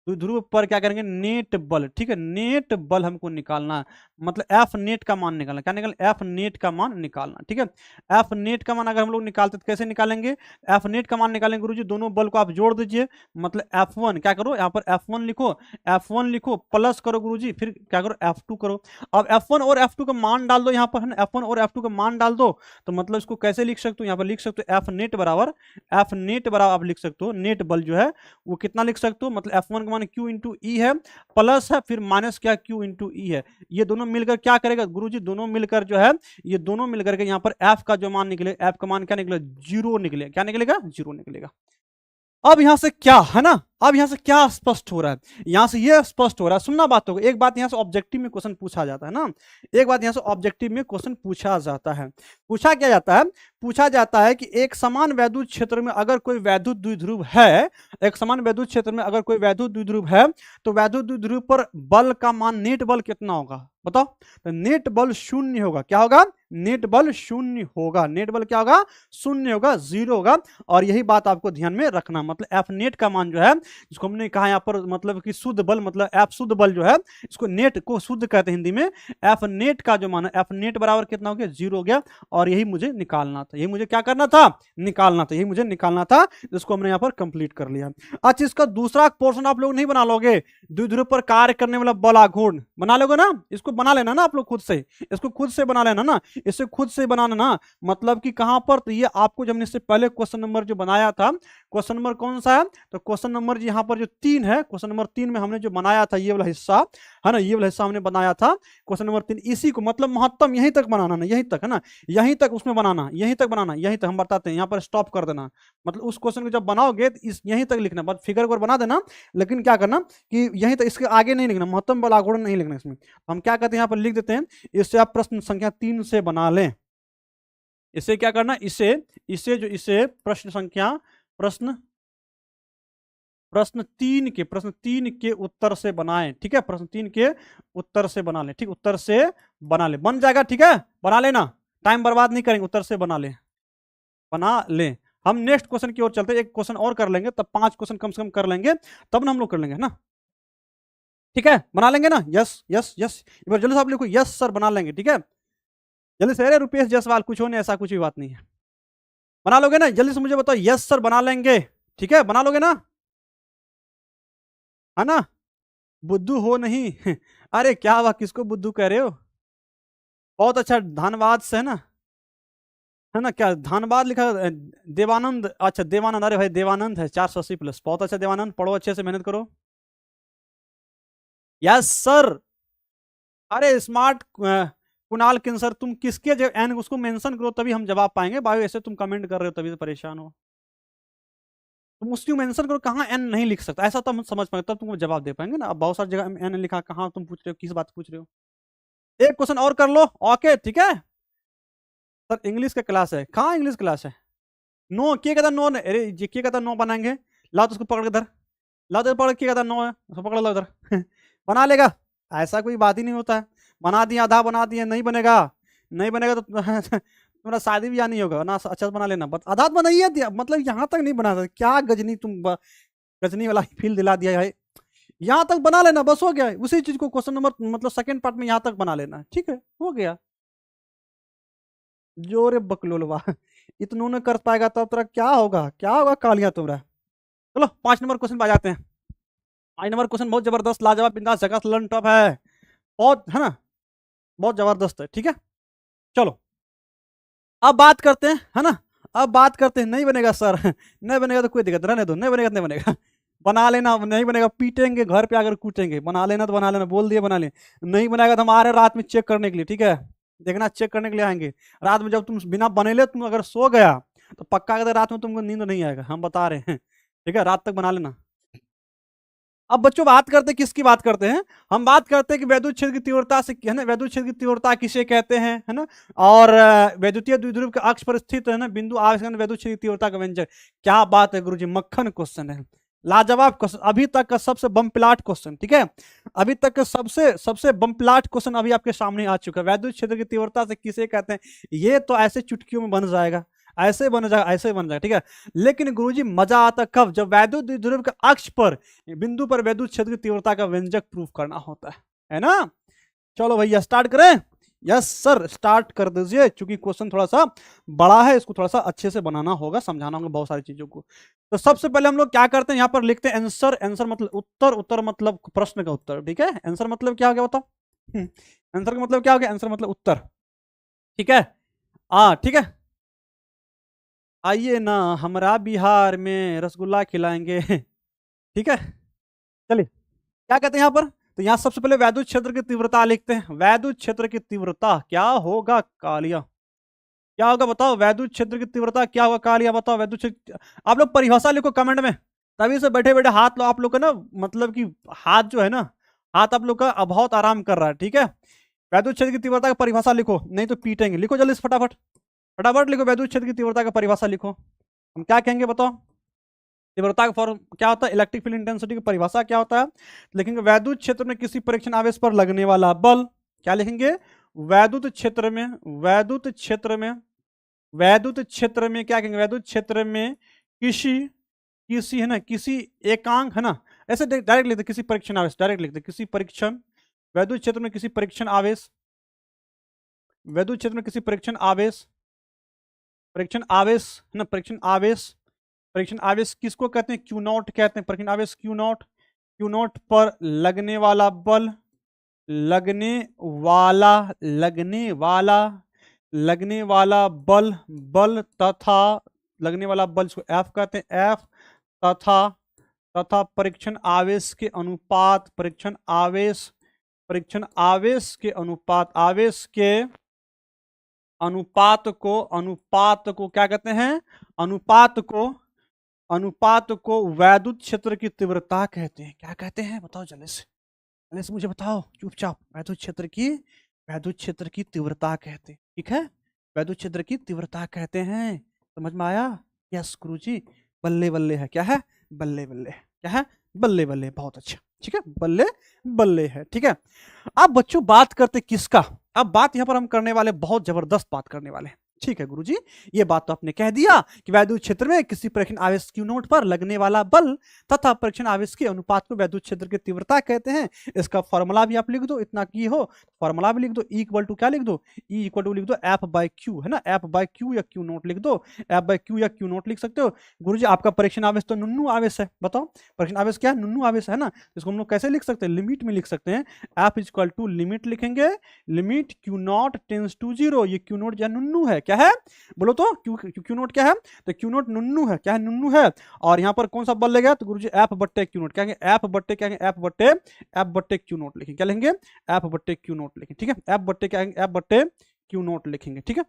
द्विध्रुव पर क्या करेंगे, नेट बल, ठीक है, नेट बल हमको निकालना, मतलब एफ नेट का मान निकालना, क्या निकालना, एफ नेट का मान निकालना, ठीक है। एफ नेट का मान अगर हम लोग निकालते तो कैसे निकालेंगे, एफ नेट का मान निकालेंगे गुरुजी, दोनों बल को आप जोड़ दीजिए, मतलब F1 क्या करो, यहाँ पर F1 लिखो, F1 लिखो प्लस करो गुरुजी, फिर क्या करो F2 करो। अब F1 और F2 का मान डाल दो यहाँ पर, है ना, F1 और F2 का मान डाल दो, तो मतलब इसको कैसे लिख सकते हो, यहाँ पर लिख सकते हो एफ नेट बराबर आप लिख सकते हो, नेट बल जो है वो कितना लिख सकते हो, मतलब F1 का मान Q इंटू ई है, प्लस है फिर माइनस क्या Q इंटू ई है, ये दोनों मिलकर क्या करेगा गुरुजी, दोनों मिलकर जो है, ये दोनों मिलकर के यहाँ पर F का जो मान निकले, F का मान क्या निकलेगा, 0 निकलेगा, क्या निकलेगा, 0 निकलेगा। अब यहां से क्या है ना, अब यहां से क्या स्पष्ट हो रहा है, यहां से ये स्पष्ट हो रहा है, सुनना बातों को, एक बात यहां से ऑब्जेक्टिव में क्वेश्चन पूछा जाता है ना, एक बात यहां से ऑब्जेक्टिव में क्वेश्चन पूछा जाता है, पूछा क्या जाता है, पूछा जाता है कि एक समान वैद्युत क्षेत्र में अगर कोई वैद्युत द्विध्रुव है, एक समान वैद्युत क्षेत्र में अगर कोई वैद्युत द्विध्रुव है, तो वैद्युत द्विध्रुव पर बल का मान, नेट बल कितना होगा बताओ, तो नेट बल शून्य होगा, क्या होगा, नेट बल शून्य होगा, नेट बल क्या होगा, शून्य होगा, 0 होगा। और यही बात आपको ध्यान में रखना, मतलब एफ नेट का मान जो है, जिसको हमने कहा यहाँ पर मतलब कि शुद्ध बल, मतलब एफ शुद्ध बल जो है, इसको नेट को शुद्ध कहते हैं हिंदी में, एफ नेट का जो मान है, एफ नेट बराबर कितना हो गया, 0 हो गया। और यही मुझे निकालना था, यही मुझे क्या करना था, निकालना था, यही मुझे निकालना था, जिसको हमने यहाँ पर कंप्लीट कर लिया। अच्छा, इसका दूसरा पोर्शन आप लोग नहीं बना लोगे, द्विध्रुव पर कार्य करने वाला बल आघूर्ण बना लोगे ना, इसको बना लेना ना आप लोग खुद से, इसको खुद से बना लेना ना, इसे खुद से बनाना ना, मतलब कि कहां पर, तो ये आपको जब इससे पहले क्वेश्चन नंबर जो बनाया था, क्वेश्चन नंबर कौन सा है, तो क्वेश्चन नंबर यहाँ पर जो 3 है, क्वेश्चन नंबर 3 में हमने जो बनाया था ये वाला हिस्सा है ना, ये वाला हिस्सा हमने बनाया था क्वेश्चन नंबर 3, इसी को मतलब महत्तम यहीं तक बनाना ना, यहीं तक है ना, यहीं तक उसमें बनाना, यहीं तक बनाना, यहीं तक हम बताते हैं, यहाँ पर स्टॉप कर देना, मतलब उस क्वेश्चन को जब बनाओगे तो इस यहीं तक लिखना, बस फिगर को बना देना, लेकिन क्या करना कि यहीं तक, इसके आगे नहीं लिखना, महत्तम बल आघूर्ण नहीं लिखना इसमें। हम क्या कहते हैं यहाँ पर लिख देते हैं, इससे आप प्रश्न संख्या 3 से बना लें, इसे क्या करना, इसे प्रश्न संख्या प्रश्न 3 के उत्तर से बनाएं, ठीक है, प्रश्न 3 के उत्तर से बना लें, ठीक, उत्तर से बना ले, बन जाएगा, ठीक है, बना लेना, टाइम बर्बाद नहीं करेंगे, उत्तर से बना ले। हम नेक्स्ट क्वेश्चन की ओर चलते हैं, एक क्वेश्चन और कर लेंगे, तब 5 क्वेश्चन कम से कम कर लेंगे, तब ना हम लोग कर लेंगे ना, ठीक है, बना लेंगे ना, यस यस यस, एक बार जल्दी से आप लिखो, यस सर बना लेंगे, ठीक है, जल्दी से, अरे रुपेश जायसवाल कुछ हो नहीं, ऐसा कुछ भी बात नहीं है, बना लोगे ना, जल्दी से मुझे बताओ, यस सर बना लेंगे, ठीक है, बना लोगे ना, है ना, बुद्धू हो नहीं अरे क्या हुआ, किसको बुद्धू कह रहे हो, बहुत अच्छा, धनबाद से है ना, क्या धनबाद लिखा, देवानंद, अच्छा देवानंद, अरे भाई देवानंद है 480 प्लस, बहुत अच्छा देवानंद, पढ़ो अच्छे से, मेहनत करो, यस सर, अरे स्मार्ट कुणाल किंसर, तुम किसके एन उसको मेंशन करो तभी हम जवाब पाएंगे, भाई ऐसे तुम कमेंट कर रहे हो तभी तो परेशान हो, तुम उसको मेंशन करो, कहाँ एन नहीं लिख सकता, ऐसा तो हम समझ पाएंगे, तब तुम जवाब दे पाएंगे ना, अब बहुत सारी जगह एन लिखा, कहाँ तुम पूछ रहे हो, किस बात पूछ रहे हो, एक क्वेश्चन और कर लो, ओके ठीक है सर, इंग्लिश का क्लास है, कहाँ इंग्लिश क्लास है, नो क्या कहता, नो, अरे ये क्या कहता, नो बनाएंगे, लाओ तो उसको पकड़ के इधर, लाओ तो पकड़, क्या कहता, नो है उसको पकड़ लो इधर बना लेगा, ऐसा कोई बात ही नहीं होता है, बना दिया, आधा बना दिया, नहीं बनेगा, नहीं बनेगा तो तुम्हारा शादी भी नहीं होगा ना, अच्छा बना लेना, आधा बनाइए दिया, मतलब यहाँ तक नहीं बना सकते, क्या गजनी तुम, गजनी वाला फील दिला दिया है, यहाँ तक बना लेना, बस हो गया, उसी चीज को क्वेश्चन नंबर मतलब सेकंड पार्ट में यहाँ तक बना लेना, ठीक है, हो गया, जोरे बकलोलवा इतनों ने कर पाएगा तब तेरा क्या होगा, क्या होगा कालिया तुम्हारा। चलो 5 नंबर क्वेश्चन पे आ जाते हैं, 5 नंबर क्वेश्चन बहुत जबरदस्त, लाजवाब, बिंदास, जगह लर्न टॉप है, बहुत है ना, बहुत जबरदस्त है, ठीक है, चलो अब बात करते हैं, है ना, अब बात करते हैं, नहीं बनेगा सर नहीं बनेगा तो कोई दिक्कत, रहने दो, नहीं बनेगा तो नहीं बनेगा बना लेना, नहीं बनेगा पीटेंगे घर पे आकर कूटेंगे, बना लेना तो बना लेना, बोल दिए बना ले, नहीं बनेगा तो हम आ रहे रात में चेक करने के लिए, ठीक है, देखना चेक करने के लिए आएंगे रात में, जब तुम बिना बनेले तुम अगर सो गया तो पक्का अगर रात में तुमको नींद नहीं आएगा, हम बता रहे हैं, ठीक है, रात तक बना लेना। अब बच्चों बात करते हैं, किसकी बात करते हैं, हम बात करते हैं कि वैद्युत क्षेत्र की तीव्रता से, है ना, वैद्युत क्षेत्र की तीव्रता किसे कहते हैं, है ना, और वैद्युतीय द्विध्रुव के अक्ष पर स्थित है ना बिंदु आवेश वैद्युत क्षेत्र की तीव्रता का व्यंजक, क्या बात है गुरुजी, मक्खन क्वेश्चन है, लाजवाब क्वेश्चन, अभी तक का सबसे बमप्लाट क्वेश्चन, ठीक है, अभी तक का सबसे बमप्लाट क्वेश्चन अभी आपके सामने आ चुका है, वैद्युत क्षेत्र की तीव्रता से किसे कहते हैं, ये तो ऐसे चुटकियों में बन जाएगा, ऐसे बन जाएगा, ऐसे बन जाएगा, ठीक है। लेकिन गुरुजी मजा आता कब, जब वैद्युत द्विध्रुव के अक्ष पर बिंदु पर वैद्युत क्षेत्र की तीव्रता का व्यंजक प्रूफ करना होता है ना। चलो भैया स्टार्ट करें। यस सर, स्टार्ट कर दीजिए, क्योंकि क्वेश्चन थोड़ा सा बड़ा है, इसको थोड़ा सा अच्छे से बनाना होगा, समझाना होगा बहुत सारी चीजों को। तो सबसे पहले हम लोग क्या करते हैं, यहाँ पर लिखते हैं आंसर। आंसर मतलब उत्तर, उत्तर मतलब प्रश्न का उत्तर, ठीक है। आंसर मतलब क्या हो गया बताओ, आंसर का मतलब क्या हो गया, आंसर मतलब उत्तर, ठीक है। ठीक है। आइए ना हमारा बिहार में रसगुल्ला खिलाएंगे ठीक है। चलिए क्या कहते हैं यहाँ पर, तो यहाँ सबसे पहले वैद्युत क्षेत्र की तीव्रता लिखते हैं। वैद्युत क्षेत्र की तीव्रता क्या होगा कालिया, क्या होगा बताओ, वैद्युत क्षेत्र की तीव्रता क्या होगा कालिया, बताओ वैद्युत क्षेत्र। आप लोग परिभाषा लिखो कमेंट में, तभी से बैठे बैठे हाथ लो आप लोग का ना, मतलब कि हाथ जो है ना, हाथ आप लोग का बहुत आराम कर रहा है, ठीक है। वैद्युत क्षेत्र की तीव्रता का परिभाषा लिखो, नहीं तो पीटेंगे। लिखो जल्दी से फटाफट, फटाफट लिखो, वैद्युत क्षेत्र की तीव्रता का परिभाषा लिखो। हम क्या कहेंगे बताओ, तीव्रता का फॉर्म क्या होता है, इलेक्ट्रिक फील्ड इंटेंसिटी की परिभाषा क्या होता है, लिखेंगे वैद्युत क्षेत्र में किसी परीक्षण आवेश पर लगने वाला बल। क्या लिखेंगे, वैद्युत क्षेत्र में, वैद्युत क्षेत्र में, वैद्युत क्षेत्र में क्या कहेंगे, वैद्युत क्षेत्र में किसी, किसी है ना, किसी एकांक है ना, ऐसे डायरेक्ट लिखते किसी परीक्षण आवेश, डायरेक्ट लिखते किसी परीक्षण, वैद्युत क्षेत्र में किसी परीक्षण आवेश, वैद्युत क्षेत्र में किसी परीक्षण आवेश, परीक्षण आवेश है ना, परीक्षण आवेश, परीक्षण आवेश किसको कहते हैं, क्यू नॉट कहते हैं, परीक्षण आवेश क्यू नॉट, क्यू नॉट पर लगने वाला बल, लगने वाला, लगने वाला, लगने वाला बल, बल तथा लगने वाला बल इसको एफ कहते हैं, एफ तथा, तथा परीक्षण आवेश के अनुपात, परीक्षण आवेश, परीक्षण आवेश के अनुपात, आवेश के अनुपात को, अनुपात को क्या कहते हैं, अनुपात को, अनुपात को वैद्युत क्षेत्र की तीव्रता कहते हैं। क्या कहते हैं बताओ जल्दी से, जल्दी से मुझे बताओ चुपचाप, वैद्युत क्षेत्र की, वैद्युत क्षेत्र की तीव्रता कहते हैं, ठीक है। वैद्युत क्षेत्र की तीव्रता कहते हैं, समझ में आया। यस गुरुजी, बल्ले बल्ले है, क्या है, बल्ले बल्ले, क्या है, बल्ले बल्ले, बहुत अच्छा, ठीक है, बल्ले बल्ले है, ठीक है। अब बच्चों बात करते किसका, अब बात यहां पर हम करने वाले बहुत जबरदस्त बात करने वाले हैं, ठीक है गुरुजी। ये बात तो आपने कह दिया कि वैद्युत क्षेत्र में किसी परीक्षण आवेश क्यू नोट पर लगने वाला बल तथा परीक्षण आवेश के अनुपात को वैद्युत क्षेत्र की तीव्रता कहते हैं। इसका फॉर्मूला भी आप लिख दो, इतना की हो फॉर्मूला भी लिख दो, ई इक्वल टू क्या लिख दो, ई इक्वल टू लिख दो एफ बाय क्यू, है ना, एफ बाय क्यू या क्यू नोट लिख दो, एफ बाय क्यू या क्यू नोट लिख सकते हो। गुरुजी आपका परीक्षण आवेश तो नुन्नू आवेश है, बताओ परीक्षण आवेश क्या है, नुन्नू आवेश है ना, इसको हम लोग कैसे लिख सकते हैं, लिमिट में लिख सकते हैं, एफ इक्वल टू लिमिट लिखेंगे, limit Q naught tends to zero, ये क्यू नोट या नुन्नू है, क्या है बोलो तो, क्यू नोट क्या है, तो क्यू नोट नुन्नू है, क्या है, नुन्नू है। और यहाँ पर कौन सा बल लगेगा, तो गुरुजी एफ बट्टे क्यू नोट, क्या एफ बट्टे, क्या एफ बट्टे क्यू नोट लिखेंगे, क्या लेंगे, एफ बट्टे क्यू नोट लिखेंगे, ठीक है, एफ बट्टे क्या, एफ बट्टे क्यू नोट लिखेंगे, ठीक है।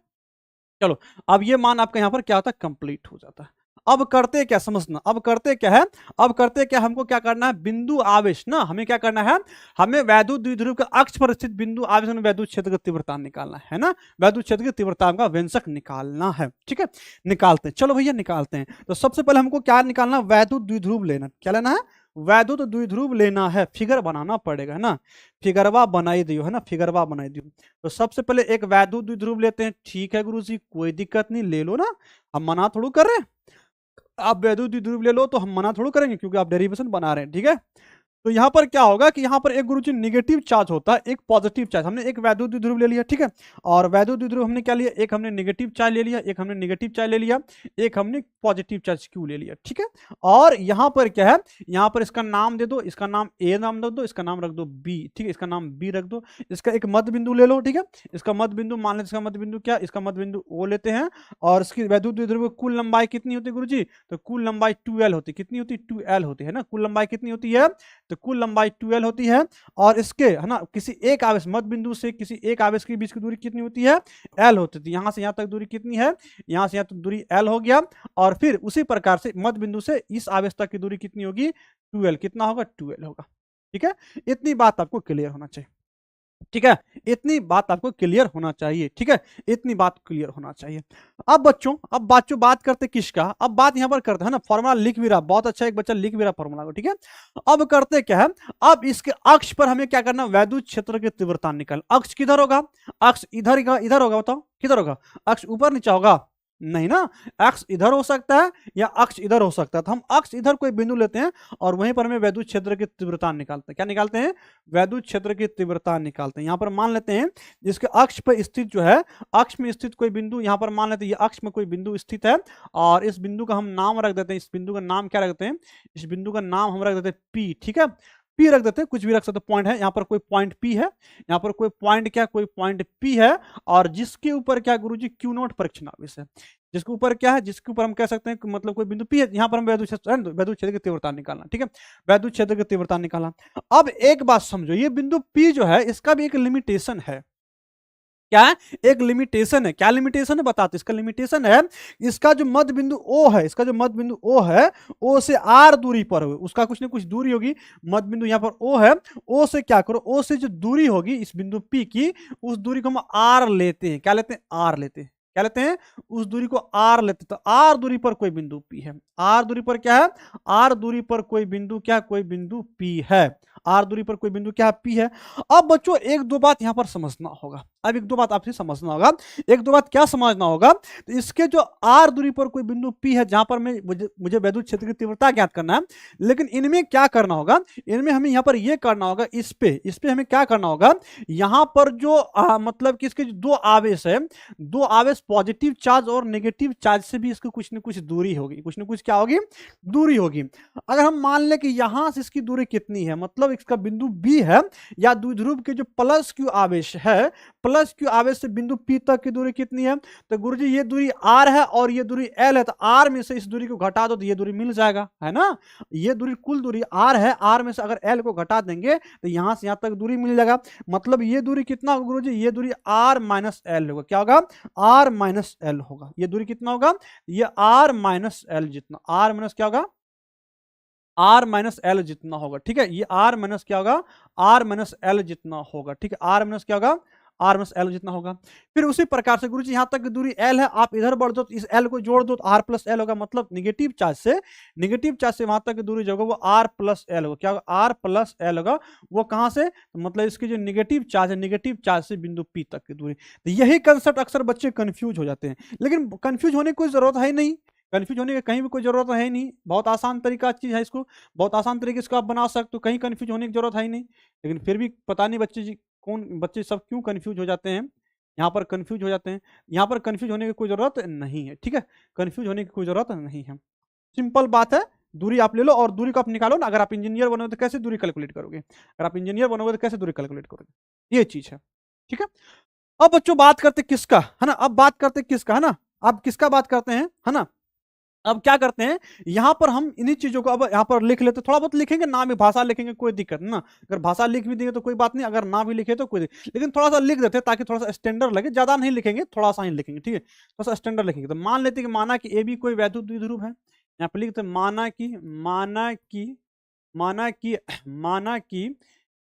चलो अब ये मान आपका यहाँ पर क्या होता है, कंप्लीट हो जाता है। अब करते क्या समझना, अब करते क्या है, अब करते क्या, हमको क्या करना है, बिंदु आवेश ना, हमें क्या करना है, हमें वैद्युत द्विध्रुव के अक्ष पर स्थित बिंदु आवेश में वैद्युत क्षेत्र की तीव्रता निकालना है ना, वैद्युत क्षेत्र की तीव्रता का व्यंजक निकालना है, ठीक है। निकालते हैं, चलो भैया निकालते हैं। तो सबसे पहले हमको क्या निकालना, वैद्युत द्विध्रुव लेना, क्या लेना है, वैद्युत द्विध्रुव लेना है, फिगर बनाना पड़ेगा है ना, फिगरवा बनाई दियो है ना, फिगरवा बनाई दियो। तो सबसे पहले एक वैद्युत द्विध्रुव लेते हैं, ठीक है गुरुजी कोई दिक्कत नहीं, ले लो ना, हम मना थोड़ा कर रहे हैं, आप वैद्युत द्विध्रुव ले लो तो हम मना थोड़ा करेंगे, क्योंकि आप डेरिवेशन बना रहे हैं, ठीक है। तो यहाँ पर क्या होगा कि यहाँ पर एक गुरुजी निगेटिव चार्ज होता है, एक पॉजिटिव चार्ज, हमने एक वैद्युत द्विध्रुव ले लिया, ठीक है। और वैद्युत द्विध्रुव हमने क्या लिया, एक हमने नेगेटिव चार्ज ले लिया, एक हमने नेगेटिव चार्ज ले लिया, एक हमने पॉजिटिव चार्ज क्यू ले लिया, ठीक है। और यहाँ पर क्या है, यहाँ पर इसका नाम दे दो, इसका नाम ए नाम रख दो, इसका नाम रख दो बी, ठीक है, इसका नाम बी रख दो। इसका एक मध्य बिंदु ले लो, ठीक है, इसका मध्य बिंदु मान लेते, इसका मध्य बिंदु क्या, इसका मध्य बिंदु ओ लेते हैं। और इसकी वैद्युत द्विध्रुव की कुल लंबाई कितनी होती है गुरुजी, तो कुल लंबाई 2l होती है, कितनी होती है, 2l होती है ना, कुल लंबाई कितनी होती है, तो कुल लंबाई 2l होती है। और इसके है ना, किसी एक आवेश मध्य बिंदु से किसी एक आवेश के बीच की दूरी कितनी होती है, l होती थी, यहां से यहां तक दूरी कितनी है, यहां से यहां तक दूरी l हो गया। और फिर उसी प्रकार से मध्य बिंदु से इस आवेश तक की दूरी कितनी होगी, 2l, कितना होगा, 2l होगा, ठीक है। इतनी बात आपको क्लियर होना चाहिए, ठीक है, इतनी बात आपको क्लियर होना चाहिए, ठीक है, इतनी बात क्लियर होना चाहिए। अब बच्चों बात करते किसका, अब बात यहां पर करते हैं ना, फॉर्मूला लिख भी रहा, बहुत अच्छा एक बच्चा लिख भी रहा फॉर्मूला को, ठीक है। अब करते क्या है, अब इसके अक्ष पर हमें क्या करना, वैद्युत क्षेत्र की तीव्रता निकाल। अक्ष किधर होगा, अक्ष इधर इधर होगा, बताओ किधर होगा, अक्ष ऊपर नीचे होगा, नहीं ना, अक्ष इधर हो सकता है या अक्ष इधर हो सकता है। तो हम अक्ष इधर कोई बिंदु लेते हैं और वहीं पर हमें वैद्युत क्षेत्र की तीव्रता निकालते हैं। क्या निकालते हैं? वैद्युत क्षेत्र की तीव्रता निकालते हैं। यहाँ पर मान लेते हैं जिसके अक्ष पर स्थित जो है, अक्ष में स्थित कोई बिंदु, यहाँ पर मान लेते हैं ये अक्ष में कोई बिंदु स्थित है और इस बिंदु का हम नाम रख देते हैं। इस बिंदु का नाम क्या रखते हैं? इस बिंदु का नाम हम रख देते हैं पी। ठीक है, पी रख देते हैं, कुछ भी रख सकते, पॉइंट है, यहाँ पर कोई पॉइंट पी है, यहाँ पर कोई पॉइंट क्या, कोई पॉइंट पी है और जिसके ऊपर क्या गुरुजी क्यू नॉट परीक्षणावेश है। जिसके ऊपर क्या है, जिसके ऊपर हम कह सकते हैं कि मतलब कोई बिंदु पी है, यहाँ पर हम वैद्युत क्षेत्र की तीव्रता निकालना। ठीक है, वैद्युत क्षेत्र की तीव्रता निकालना। अब एक बात समझो, ये बिंदु पी जो है इसका भी एक लिमिटेशन है। क्या है? एक लिमिटेशन है। क्या लिमिटेशन है बताते? इसका लिमिटेशन है, इसका जो मध्य बिंदु ओ है, इसका जो मध्य बिंदु ओ है, ओ से आर दूरी पर हो, उसका कुछ ना कुछ दूरी होगी। मध्य बिंदु यहाँ पर ओ है, ओ से क्या करो, ओ से जो दूरी होगी इस बिंदु पी की, उस दूरी को हम आर लेते हैं। क्या लेते हैं? आर लेते हैं। क्या लेते हैं? उस दूरी को आर लेते हैं। तो आर दूरी पर कोई बिंदु पी है। आर दूरी पर क्या है? आर दूरी पर कोई बिंदु क्या, कोई बिंदु पी है। आर दूरी पर कोई बिंदु क्या, पी है। अब बच्चों एक दो बात यहां पर समझना होगा। अब एक दो बात आपसे समझना होगा। एक दो बात क्या समझना होगा? तो इसके जो आर दूरी पर कोई बिंदु पी है, जहां पर मुझे वैद्युत क्षेत्र की तीव्रता ज्ञात करना है, लेकिन इनमें क्या करना होगा? इनमें हमें यहां पर यह करना होगा, इस पे हमें क्या करना होगा? यहां पर जो मतलब कि इसके जो दो आवेश है, दो आवेश पॉजिटिव चार्ज और नेगेटिव चार्ज से भी इसकी कुछ न कुछ दूरी होगी, कुछ न कुछ क्या होगी, दूरी होगी। अगर हम मान लें कि यहां से इसकी दूरी कितनी है, मतलब इसका बिंदु बी है या द्विध्रुव के जो प्लस क्यू आवेश है, प्लस क्यू आवेश से बिंदु पी तक की दूरी कितनी है? तो गुरुजी ये दूरी आर है और ये दूरी एल है, तो आर में से इस दूरी को घटा दो तो ये दूरी मिल जाएगा, है ना। ये दूरी, कुल दूरी आर है, आर में से अगर एल को घटा देंगे तो यहां से यहां तक दूरी मिल जाएगा। मतलब ये दूरी कितना होगा गुरुजी? ये दूरी आर माइनस एल होगा। क्या होगा? आर माइनस एल होगा। ये दूरी कितना होगा? ये आर माइनस एल जितना, आर माइनस क्या होगा? आर माइनस एल जितना होगा। ठीक है, ये आर माइनस क्या होगा? आर माइनस एल जितना होगा। ठीक है, आर माइनस क्या होगा? आर माइनस एल जितना होगा। फिर उसी प्रकार से गुरुजी यहां तक की दूरी एल है, आप इधर बढ़ दो तो इस एल को जोड़ दो तो आर प्लस एल होगा। मतलब निगेटिव चार्ज से वहां तक की दूरी जो होगा वो आर प्लस एल होगा। क्या होगा? आर प्लस एल होगा। वो कहां से? तो मतलब इसकी जो निगेटिव चार्ज है, निगेटिव चार्ज से बिंदु पी तक की दूरी। तो यही कंसेप्ट अक्सर बच्चे कंफ्यूज हो जाते हैं, लेकिन कंफ्यूज होने की कोई जरूरत है नहीं, कंफ्यूज होने की कहीं भी कोई जरूरत है नहीं। बहुत आसान तरीका चीज है, इसको बहुत आसान तरीके से आप बना सकते हो, कहीं कंफ्यूज होने की जरूरत है नहीं। लेकिन फिर भी पता नहीं बच्चे जी कौन, बच्चे सब क्यों कंफ्यूज हो जाते हैं, यहाँ पर कंफ्यूज हो जाते हैं। यहाँ पर कंफ्यूज होने की कोई जरूरत नहीं है। ठीक है, कंफ्यूज होने की कोई जरूरत नहीं है। सिंपल बात है, दूरी आप ले लो और दूरी को आप निकालो ना। अगर आप इंजीनियर बनोगे तो कैसे दूरी कैलकुलेट करोगे? अगर आप इंजीनियर बनोगे तो कैसे दूरी कैलकुलेट करोगे? ये चीज है। ठीक है, अब बच्चों बात करते किसका, है ना। अब बात करते किसका, है ना। अब किसका बात करते हैं, है ना। अब क्या करते हैं, यहां पर हम इन्हीं चीजों को अब यहां पर लिख लेते, थोड़ा बहुत लिखेंगे, ना भी भाषा लिखेंगे कोई दिक्कत ना। अगर भाषा लिख भी देंगे तो कोई बात नहीं, अगर ना भी लिखे तो कोई दिक्कत, लेकिन थोड़ा सा लिख देते ताकि थोड़ा सा स्टैंडर्ड लगे। ज्यादा नहीं लिखेंगे, थोड़ा सा ही लिखेंगे। ठीक है, थोड़ा सा स्टैंडर्ड लिखेंगे। तो मान लेते हैं कि माना कि ए बी कोई वैद्युत द्विध्रुव है। यहाँ पर लिखते माना कि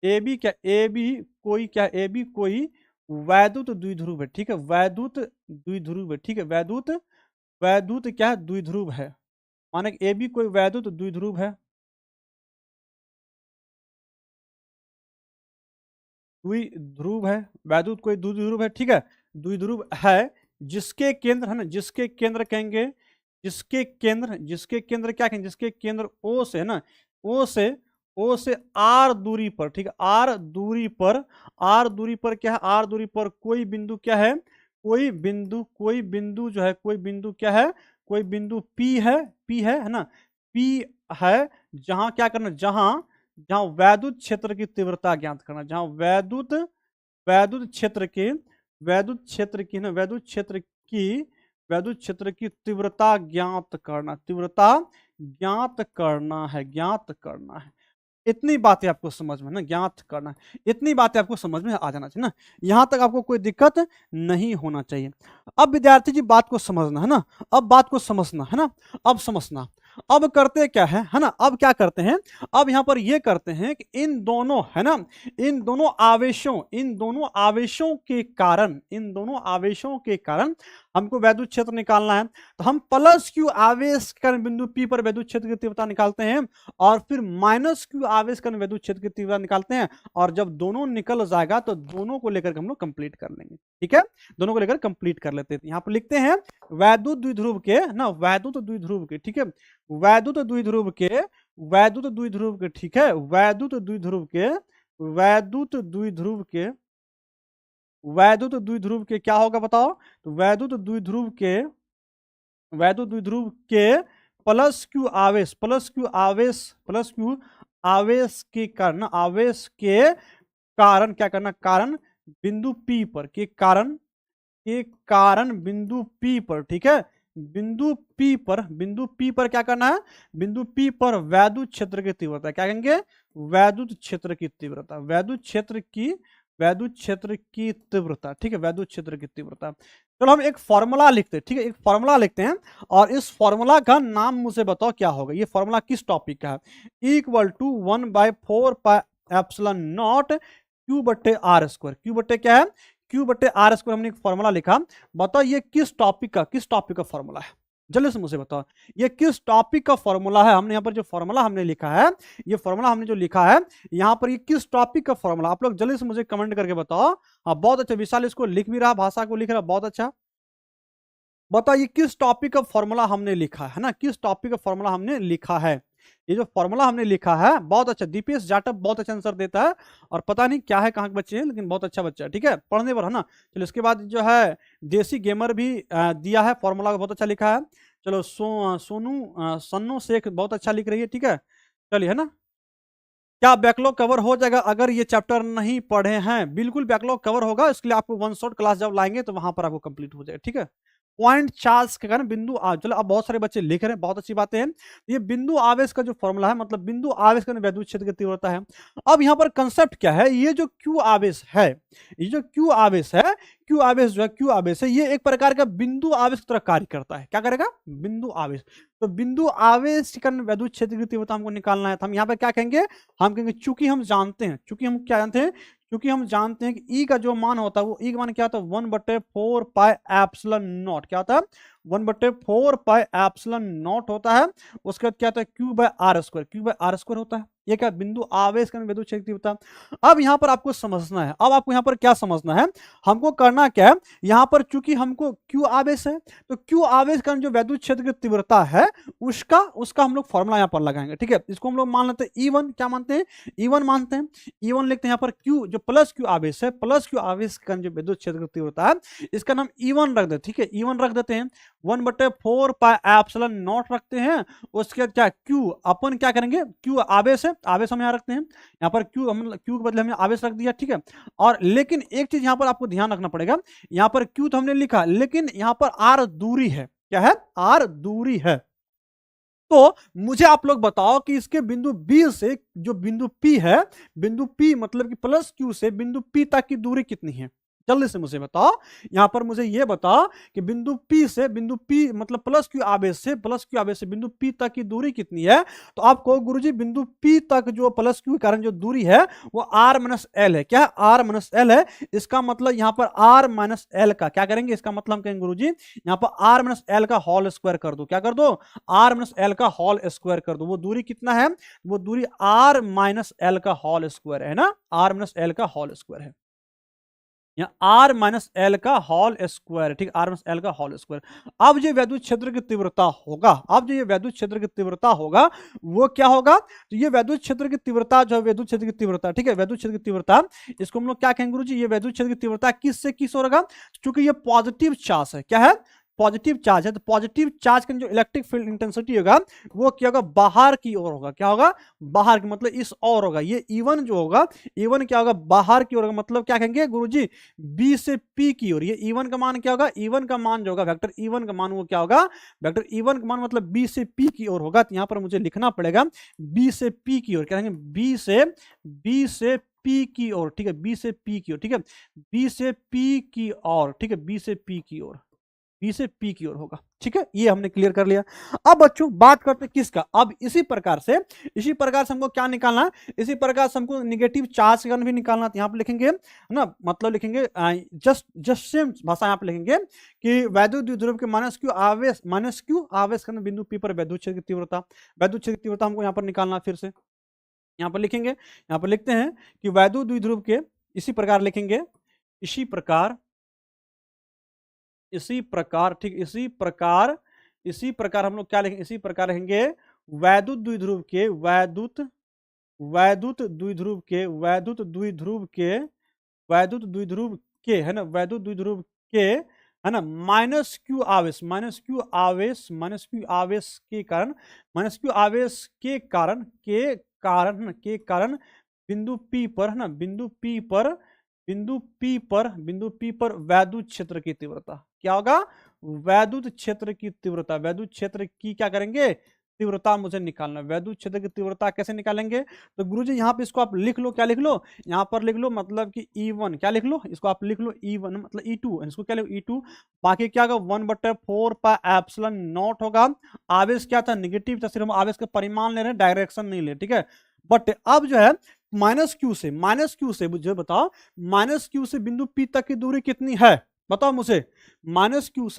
ए बी क्या, ए बी कोई क्या, ए बी कोई वैद्युत द्विध्रुव है। ठीक है, वैद्युत द्विध्रुव है। ठीक है, वैद्युत क्या है? द्विध्रुव है। माना कि ए बी कोई वैद्युत द्विध्रुव है, द्विध्रुव है, वैद्युत कोई द्विध्रुव है। ठीक है, द्विध्रुव है जिसके केंद्र, है ना, जिसके केंद्र कहेंगे, जिसके केंद्र क्या कहेंगे? जिसके केंद्र ओ से, है ना, ओ से आर दूरी पर। ठीक है, आर दूरी पर क्या है? आर दूरी पर कोई बिंदु क्या है? कोई बिंदु जो है, कोई बिंदु क्या है? कोई बिंदु पी है ना, पी है। जहां क्या करना? जहां वैद्युत क्षेत्र की तीव्रता ज्ञात करना, जहां वैद्युत क्षेत्र की ना, वैद्युत क्षेत्र की तीव्रता ज्ञात करना है। इतनी बातें आपको समझ में ना, ज्ञात करना है, इतनी बातें आपको समझ में आ जाना चाहिए ना। यहां तक आपको कोई दिक्कत नहीं होना चाहिए। अब विद्यार्थी जी बात को समझना है ना, अब बात को समझना है ना, अब समझना। अब करते क्या है ना, अब क्या करते हैं, अब यहां पर ये करते हैं कि इन दोनों है ना, इन दोनों आवेशों के कारण, इन दोनों आवेशों के कारण हमको वैद्युत क्षेत्र निकालना है। तो हम प्लस क्यू आवेश कण बिंदु P पर वैद्युत क्षेत्र की तीव्रता निकालते हैं और फिर माइनस क्यू आवेश कण वैद्युत क्षेत्र की तीव्रता निकालते हैं, और जब दोनों निकल जाएगा तो दोनों को लेकर हम लोग कंप्लीट कर लेंगे। ठीक है, दोनों को लेकर कंप्लीट कर लेते हैं। यहां पर लिखते हैं वैद्युत द्विध्रुव के ना, वैद्युत द्विध्रुव के, ठीक है, वैद्युत द्विध्रुव के, वैद्युत द्विध्रुव के, ठीक है, वैद्युत द्विध्रुव के, वैद्युत द्विध्रुव के, वैद्युत द्विध्रुव के क्या होगा बताओ, तो वैद्युत द्विध्रुव के, वैद्युत द्विध्रुव के प्लस क्यू आवेश, प्लस क्यू आवेश, प्लस क्यू आवेश के कारण, आवेश के कारण क्या करना, कारण बिंदु P पर, के कारण, के कारण बिंदु P पर, ठीक है, बिंदु P पर, बिंदु P पर क्या करना है, बिंदु P पर वैद्युत क्षेत्र की तीव्रता, क्या कहेंगे, वैद्युत क्षेत्र की तीव्रता, वैद्युत क्षेत्र की, वैद्युत क्षेत्र की तीव्रता, ठीक है, वैद्युत क्षेत्र की तीव्रता। चलो हम एक फॉर्मूला लिखते हैं, ठीक है, एक फॉर्मूला लिखते हैं और इस फॉर्मूला का नाम मुझे बताओ क्या होगा। ये फॉर्मूला किस टॉपिक का है, इक्वल टू 1/4πε0 क्यू बट्टे आर स्क्वायर, क्यू बट्टे क्या है, क्यू बट्टे आर स्क्वायर। हमने एक फॉर्मूला लिखा, बताओ ये किस टॉपिक का, किस टॉपिक का फॉर्मूला है, जल्दी से मुझे बताओ ये किस टॉपिक का फॉर्मूला है। हमने यहाँ पर जो फॉर्मूला हमने लिखा है, ये फॉर्मूला हमने जो लिखा है यहाँ पर, ये किस टॉपिक का फॉर्मूला, आप लोग जल्दी से मुझे कमेंट करके बताओ। हाँ बहुत अच्छा, विशाल इसको लिख भी रहा, भाषा को लिख रहा, बहुत अच्छा। बताओ ये किस टॉपिक का फॉर्मूला हमने लिखा है ना, किस टॉपिक का फॉर्मूला हमने लिखा है। ये जो फॉर्मूला हमने लिखा है, बहुत अच्छा, दीपेश जाटव बहुत अच्छा आंसर देता है, और पता नहीं क्या है, कहाँ के बच्चे हैं, लेकिन बहुत अच्छा बच्चा है, ठीक है, पढ़ने पर है ना। चलो इसके बाद जो है देसी गेमर भी दिया है फॉर्मूला, बहुत अच्छा लिखा है। चलो सोनू सन्नो शेख बहुत अच्छा लिख रही है, ठीक है, चलिए है ना। क्या बैकलॉग कवर हो जाएगा अगर ये चैप्टर नहीं पढ़े हैं? बिल्कुल बैकलॉग कवर होगा, इसके लिए आपको वन शॉट क्लास जब लाएंगे तो वहां पर आपको कंप्लीट हो जाएगा, ठीक है। पॉइंट चार्ज के कारण बिंदु चलो अब बहुत सारे बच्चे लिख रहे हैं, बहुत अच्छी बातें हैं। ये बिंदु आवेश का जो फॉर्मूला है, मतलब बिंदु आवेश का वैद्युत क्षेत्र की तीव्रता है। अब यहाँ पर कंसेप्ट क्या है, ये जो क्यू आवेश है, ये जो क्यू आवेश है, क्यू आवेश जो है, क्यू आवेश है, ये एक प्रकार का बिंदु आवेश की तरह कार्य करता है। क्या करेगा, बिंदु आवेश। तो बिंदु आवेश के कारण वैद्युत क्षेत्र की तीव्रता हमको निकालना है, तो हम यहाँ पर क्या कहेंगे, हम कहेंगे चूंकि हम जानते हैं, चूंकि हम क्या जानते हैं, क्योंकि हम जानते हैं कि ई का जो मान होता है, वो ई का मान क्या होता है, 1/4πε0, क्या होता है, 1/4πε0 होता है। उसके बाद क्या होता है, Q by R square, Q by R square होता है। ये क्या, बिंदु आवेश का वैद्युत क्षेत्र की तीव्रता। अब यहाँ पर आपको समझना है, अब आपको यहाँ पर क्या समझना है, हमको करना क्या है, यहाँ पर चूंकि हमको क्यू आवेश है, तो क्यू आवेश का जो वैद्युत क्षेत्र की तीव्रता है, उसका हम लोग फॉर्मूला यहाँ पर लगाएंगे, ठीक है। इसको हम लोग मान लेते हैं E1, क्या मानते हैं, E1 मानते हैं। E1 लिखते हैं यहाँ पर, क्यू जो प्लस क्यू आवेश है, प्लस क्यू आवेश का जो विद्युत क्षेत्र की तीव्रता है, इसका नाम E1 रख देते, ठीक है, E1 रख देते हैं। 1/4πε0 रखते हैं। उसके बाद क्या, क्यू अपन क्या करेंगे, क्यू आवेश है, आवेश हम यहाँ रखते हैं, यहाँ पर क्यू, हम क्यू के बदले हमने आवेश रख दिया, ठीक है। और लेकिन एक चीज यहाँ पर आपको ध्यान रखना पड़ेगा, यहाँ पर क्यू तो हमने लिखा, लेकिन यहाँ पर आर दूरी है, क्या है, आर दूरी है। तो मुझे आप लोग बताओ कि इसके बिंदु बी से जो बिंदु पी है, बिंदु पी मतलब कि प्लस क्यू से बिंदु पी तक की दूरी कितनी है, जल्दी से मुझे बताओ। यहां पर मुझे यह बताओ कि बिंदु P से बिंदु P मतलब प्लस क्यू आवेश से बिंदु P तक की दूरी कितनी है। तो आपको गुरुजी बिंदु P तक जो प्लस क्यू के कारण जो दूरी है वो r माइनस एल है। क्या है, r माइनस एल है। इसका मतलब यहां पर r माइनस एल का क्या करेंगे, इसका मतलब हम कहेंगे गुरुजी यहां पर r माइनस एल का होल स्क्वायर कर दो। क्या कर दो, r माइनस एल का होल स्क्वायर कर दो। वो दूरी कितना है, वो दूरी r माइनस एल का होल स्क्वायर है ना, r माइनस एल का होल स्क्वायर है, आर माइनस एल का होल स्क्वायर, ठीक, आर माइनस एल का होल स्क्वायर। अब जो वैद्युत क्षेत्र की तीव्रता होगा, अब जो ये वैद्युत क्षेत्र की तीव्रता होगा वो क्या होगा, तो ये वैद्युत क्षेत्र की तीव्रता जो है, वैद्युत क्षेत्र की तीव्रता, ठीक है, वैद्युत क्षेत्र की तीव्रता, इसको हम लोग क्या कहेंगे गुरुजी, ये वैद्युत क्षेत्र की तीव्रता किस से किस होगा, क्योंकि ये पॉजिटिव चार्ज है। क्या है, पॉजिटिव चार्ज है। तो पॉजिटिव चार्ज का जो इलेक्ट्रिक फील्ड इंटेंसिटी होगा वो क्या होगा, बाहर की ओर होगा। क्या होगा, बाहर की, मतलब इस ओर होगा। ये E1 जो होगा, E1 क्या होगा, बाहर की ओर होगा। मतलब क्या कहेंगे गुरुजी, B से P की ओर। ये E1 का मान क्या होगा, E1 का मान जो होगा, वेक्टर E1 का मान वो क्या होगा, वेक्टर E1 का मान मतलब B से P की ओर होगा। तो यहां पर मुझे लिखना पड़ेगा B से P की ओर। क्या कहेंगे, B से P की ओर, ठीक है, B से P की ओर, ठीक है, B से P की ओर, ठीक है, B से P की ओर, P से P की ओर होगा। ठीक है, ये हमने क्लियर कर लिया। अब बच्चों बात करते हैं किसका। अब इसी प्रकार से हमको क्या निकालना है, इसी प्रकार से हमको निगेटिव चार्ज का भी निकालना है। यहाँ पे लिखेंगे ना, मतलब लिखेंगे जस्ट सेम भाषा यहाँ पे लिखेंगे कि वैद्युत द्विध्रुव के माइनस क्यू आवेश के बिंदु P पर वैद्युत क्षेत्र की तीव्रता हमको यहाँ पर निकालना। फिर से यहाँ पर लिखेंगे, यहाँ पर लिखते हैं कि वैद्युत द्विध्रुव के इसी प्रकार लिखेंगे, इसी प्रकार ठीक, इसी प्रकार हम लोग क्या लिखेंगे, इसी प्रकार लिखेंगे वैद्युत द्विध्रुव के है ना, वैद्युत द्विध्रुव के है ना माइनस क्यू आवेश के कारण बिंदु P पर है ना, बिंदु P पर वैद्युत क्षेत्र की तीव्रता क्या होगा, वैद्युत क्षेत्र की क्या करेंगे, तीव्रता मुझे निकालना। वैद्युत क्षेत्र की तीव्रता कैसे निकालेंगे, तो गुरुजी यहाँ पे इसको आप लिख लो, क्या लिख लो, यहाँ पर लिख लो मतलब कि E1 क्या लिख लो, इसको आप लिख लो E1 मतलब E2, इसको क्या लिखो E2, बाकी क्या होगा 1/4 पाई एप्सिलॉन नॉट होगा। आवेश क्या था, निगेटिव था, सिर्फ हम आवेश का परिमाण ले रहे हैं, डायरेक्शन नहीं ले, ठीक है। बट अब जो है माइनस क्यू से मुझे बताओ, माइनस क्यू से बिंदु P तक की दूरी कितनी है, बताओ मुझे। माइनस क्यू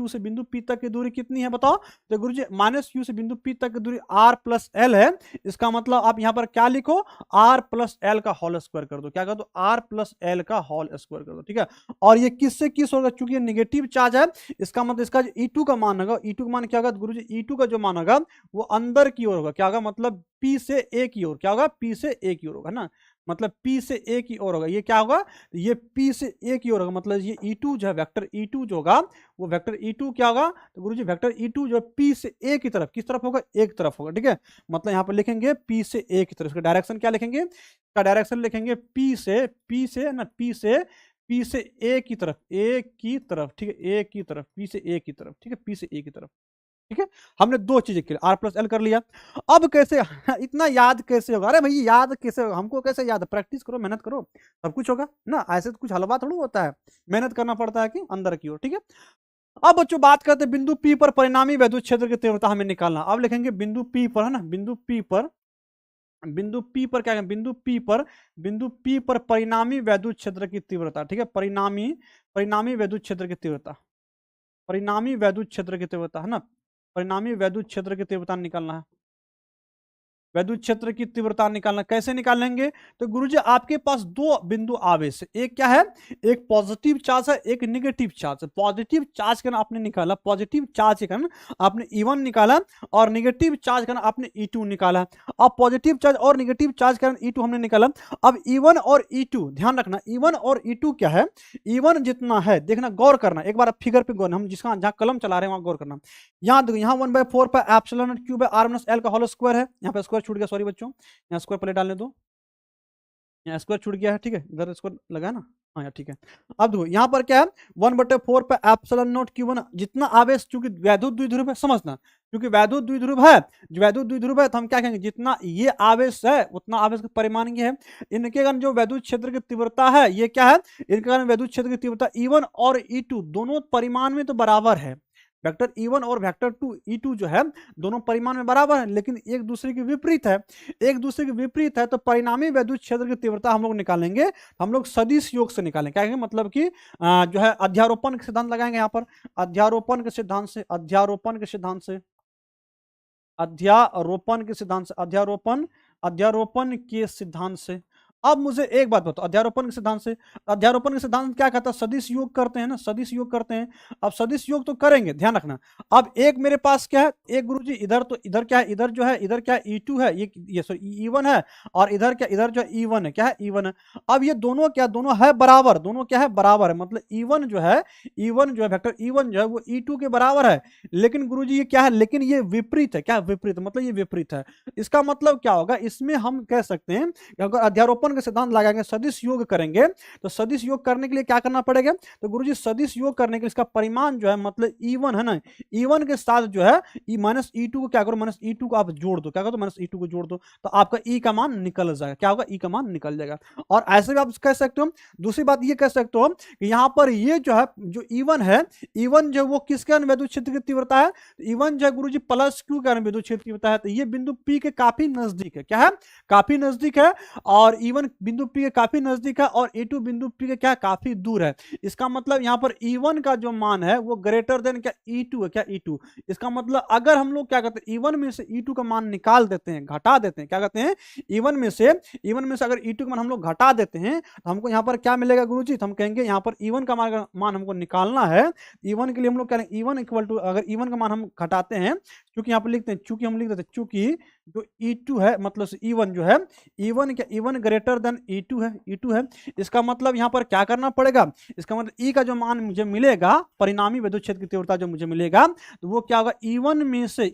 से बिंदु P तक की दूरी कितनी है बताओ। तो गुरुजी माइनस क्यू से बिंदु P तक की दूरी R प्लस एल है। इसका मतलब आप यहां पर क्या लिखो, R प्लस एल का होल स्क्वायर कर दो। क्या कर दो, R प्लस एल का होल स्क्वायर कर दो, ठीक है। और ये किससे किस होगा, चूंकि ये नेगेटिव चार्ज है, इसका मतलब इसका E2 का मान होगा, E2 का मान क्या होगा गुरुजी, E2 का जो मान होगा वो अंदर की ओर होगा। क्या होगा, मतलब P से A की ओर, क्या होगा, P से A की ओर होगा ना, मतलब P से A की ओर होगा। ये क्या होगा, ये P से A की ओर होगा, मतलब ये E2 जो है, वेक्टर E2 जो होगा वो वेक्टर E2 क्या होगा, तो गुरुजी वेक्टर E2 जो P से A की तरफ किस तरफ होगा, एक तरफ होगा, ठीक है। मतलब यहाँ पर लिखेंगे P से A की तरफ, इसका डायरेक्शन क्या लिखेंगे, इसका डायरेक्शन लिखेंगे P से ना P से A की तरफ, ठीक है, A की तरफ, P से A की तरफ, ठीक है, P से A की तरफ, ठीक है। हमने दो चीजें की, R प्लस एल कर लिया। अब कैसे इतना याद कैसे होगा, अरे भाई याद कैसे होगा, हमको कैसे याद, प्रैक्टिस करो, मेहनत करो, सब कुछ होगा ना। ऐसे तो कुछ हलवा थोड़ा होता है, मेहनत करना पड़ता है कि अंदर की ओर, ठीक है। अब बच्चों बात करते हैं बिंदु P पर परिणामी वैद्युत क्षेत्र की तीव्रता हमें निकालना। अब लिखेंगे बिंदु P पर, है ना, बिंदु P पर क्या है, बिंदु P पर परिणामी वैद्युत क्षेत्र की तीव्रता, ठीक है, परिणामी वैद्युत क्षेत्र की तीव्रता, है ना, परिणामी वैद्युत क्षेत्र की तीव्रता निकालना है। वैद्युत क्षेत्र की तीव्रता निकालना कैसे निकालेंगे, तो गुरुजी आपके पास दो बिंदु आवेश है, एक क्या है, एक पॉजिटिव चार्ज है, एक नेगेटिव चार्ज है। पॉजिटिव चार्ज का आपने निकाला, पॉजिटिव चार्ज के कारण आपने E1 निकाला, और नेगेटिव चार्ज का आपने E2 निकाला। अब पॉजिटिव चार्ज और नेगेटिव चार्ज का E2 हमने निकाला। अब E1 और E2 ध्यान रखना, E1 और E2 क्या है, E1 जितना है, देखना गौर करना, एक बार फिगर पे गौर, हम जिसका जहां कलम चला रहे हैं वहां गौर करना। यहाँ देखो, यहाँ 1/4 पर epsilon Q by R minus L का होल स्क्वायर है, यहाँ पे स्क्वायर छूट गया, सॉरी बच्चों, यहाँ स्क्वायर पहले डालने दो, यहाँ स्क्वायर छूट गया है, ठीक है, इधर स्क्वायर लगा ना, हाँ यार ठीक है। अब देखो यहाँ पर क्या है, 1/4 पे एप्सिलॉन नॉट Q1, जितना आवेश, चूंकि वैद्युत द्विध्रुव है, समझना, क्योंकि वैद्युत द्विध्रुव है, तो हम क्या कहेंगे, जितना ये आवेश है उतना आवेश का परिमाण ये है। इनके कारण जो वैद्युत क्षेत्र की तीव्रता है, ये क्या है, इनके कारण वैद्युत क्षेत्र की तीव्रता E1 और E2 दोनों परिमाण में तो बराबर है। वेक्टर E1 और वेक्टर E2 जो है दोनों परिमाण में बराबर है, लेकिन एक दूसरे के विपरीत है। तो परिणामी वैद्युत क्षेत्र की तीव्रता हम लोग निकालेंगे, हम लोग सदिश योग से निकालेंगे। क्या कहेंगे, मतलब कि जो है अध्यारोपण के सिद्धांत लगाएंगे, यहाँ पर अध्यारोपण के सिद्धांत से। अब मुझे एक बात बताओ, अध्यारोपण के सिद्धांत क्या कहता है, सदिश योग करते हैं ना, सदिश योग करते हैं। अब सदिश योग तो करेंगे, ध्यान रखना। अब एक मेरे पास क्या है, एक गुरुजी इधर, तो इधर क्या है, इधर जो है, इधर क्या है, E2 है, ये सॉरी E1 है, और इधर क्या, इधर जो है E1 है, क्या है, E1 है। अब ये दोनों क्या, दोनों है बराबर, दोनों क्या है, बराबर है, मतलब E1 जो है वेक्टर E1 जो है वो E2 के बराबर है। लेकिन गुरुजी ये क्या है, लेकिन ये विपरीत है, क्या विपरीत, मतलब ये विपरीत है। इसका मतलब क्या होगा, इसमें हम कह सकते हैं कि अगर अध्यारोपण E1 का सिद्धांत लगाएंगे, सदिश योग करेंगे, तो सदिश योग करने के लिए क्या करना पड़ेगा, तो गुरुजी सदिश योग करने के लिए इसका परिमाण जो है मतलब E1 है ना, E1 के साथ जो है E माइनस E2 को क्या करो, माइनस E2 को आप जोड़ दो, क्या करो, माइनस E2 को जोड़ दो, तो आपका E का मान निकल जाएगा, क्या होगा, E का मान निकल जाएगा। और ऐसे भी आप कह सकते हो, दूसरी बात ये कह सकते हो कि यहाँ पर ये जो है जो E1 है, E1 जो वो किसके अनुविद्युत क्षेत्र की तीव्रता है, E1 जो है गुरुजी प्लस Q के अनुविद्युत क्षेत्र की तीव्रता है, तो ये बिंदु P के काफी नजदीक है, क्या है, काफी नजदीक है, और E1 बिंदु P के काफी नजदीक है और E2 बिंदु P के क्या काफी दूर है। इसका मतलब यहाँ पर E1 का जो मान है वो ग्रेटर देन क्या E2 है, क्या E2। इसका मतलब अगर हम लोग क्या करते हैं, E1 में से E2 का मान निकाल देते हैं, घटा देते हैं, क्या कहते हैं, E1 में से अगर E2 का मान हम लोग घटा देते हैं तो हमको यहाँ पर क्या मिलेगा गुरुजी, तो हम कहेंगे यहाँ पर E1 का मान हमको निकालना है। E1 के लिए हम लोग कहेंगे E1 इक्वल टू, अगर E1 का मान हम घटाते हैं, क्योंकि यहाँ पर लिखते हैं, चूंकि हम लिख देते हैं, चूंकि जो E2 है मतलब E1 जो है, E1 क्या, E1 ग्रेटर देन E2 है, E2 है। इसका मतलब यहाँ पर क्या करना पड़ेगा, इसका मतलब E का जो मान मुझे मिलेगा, परिणामी विद्युत क्षेत्र की तीव्रता जो मुझे मिलेगा, तो वो क्या होगा, E1 में से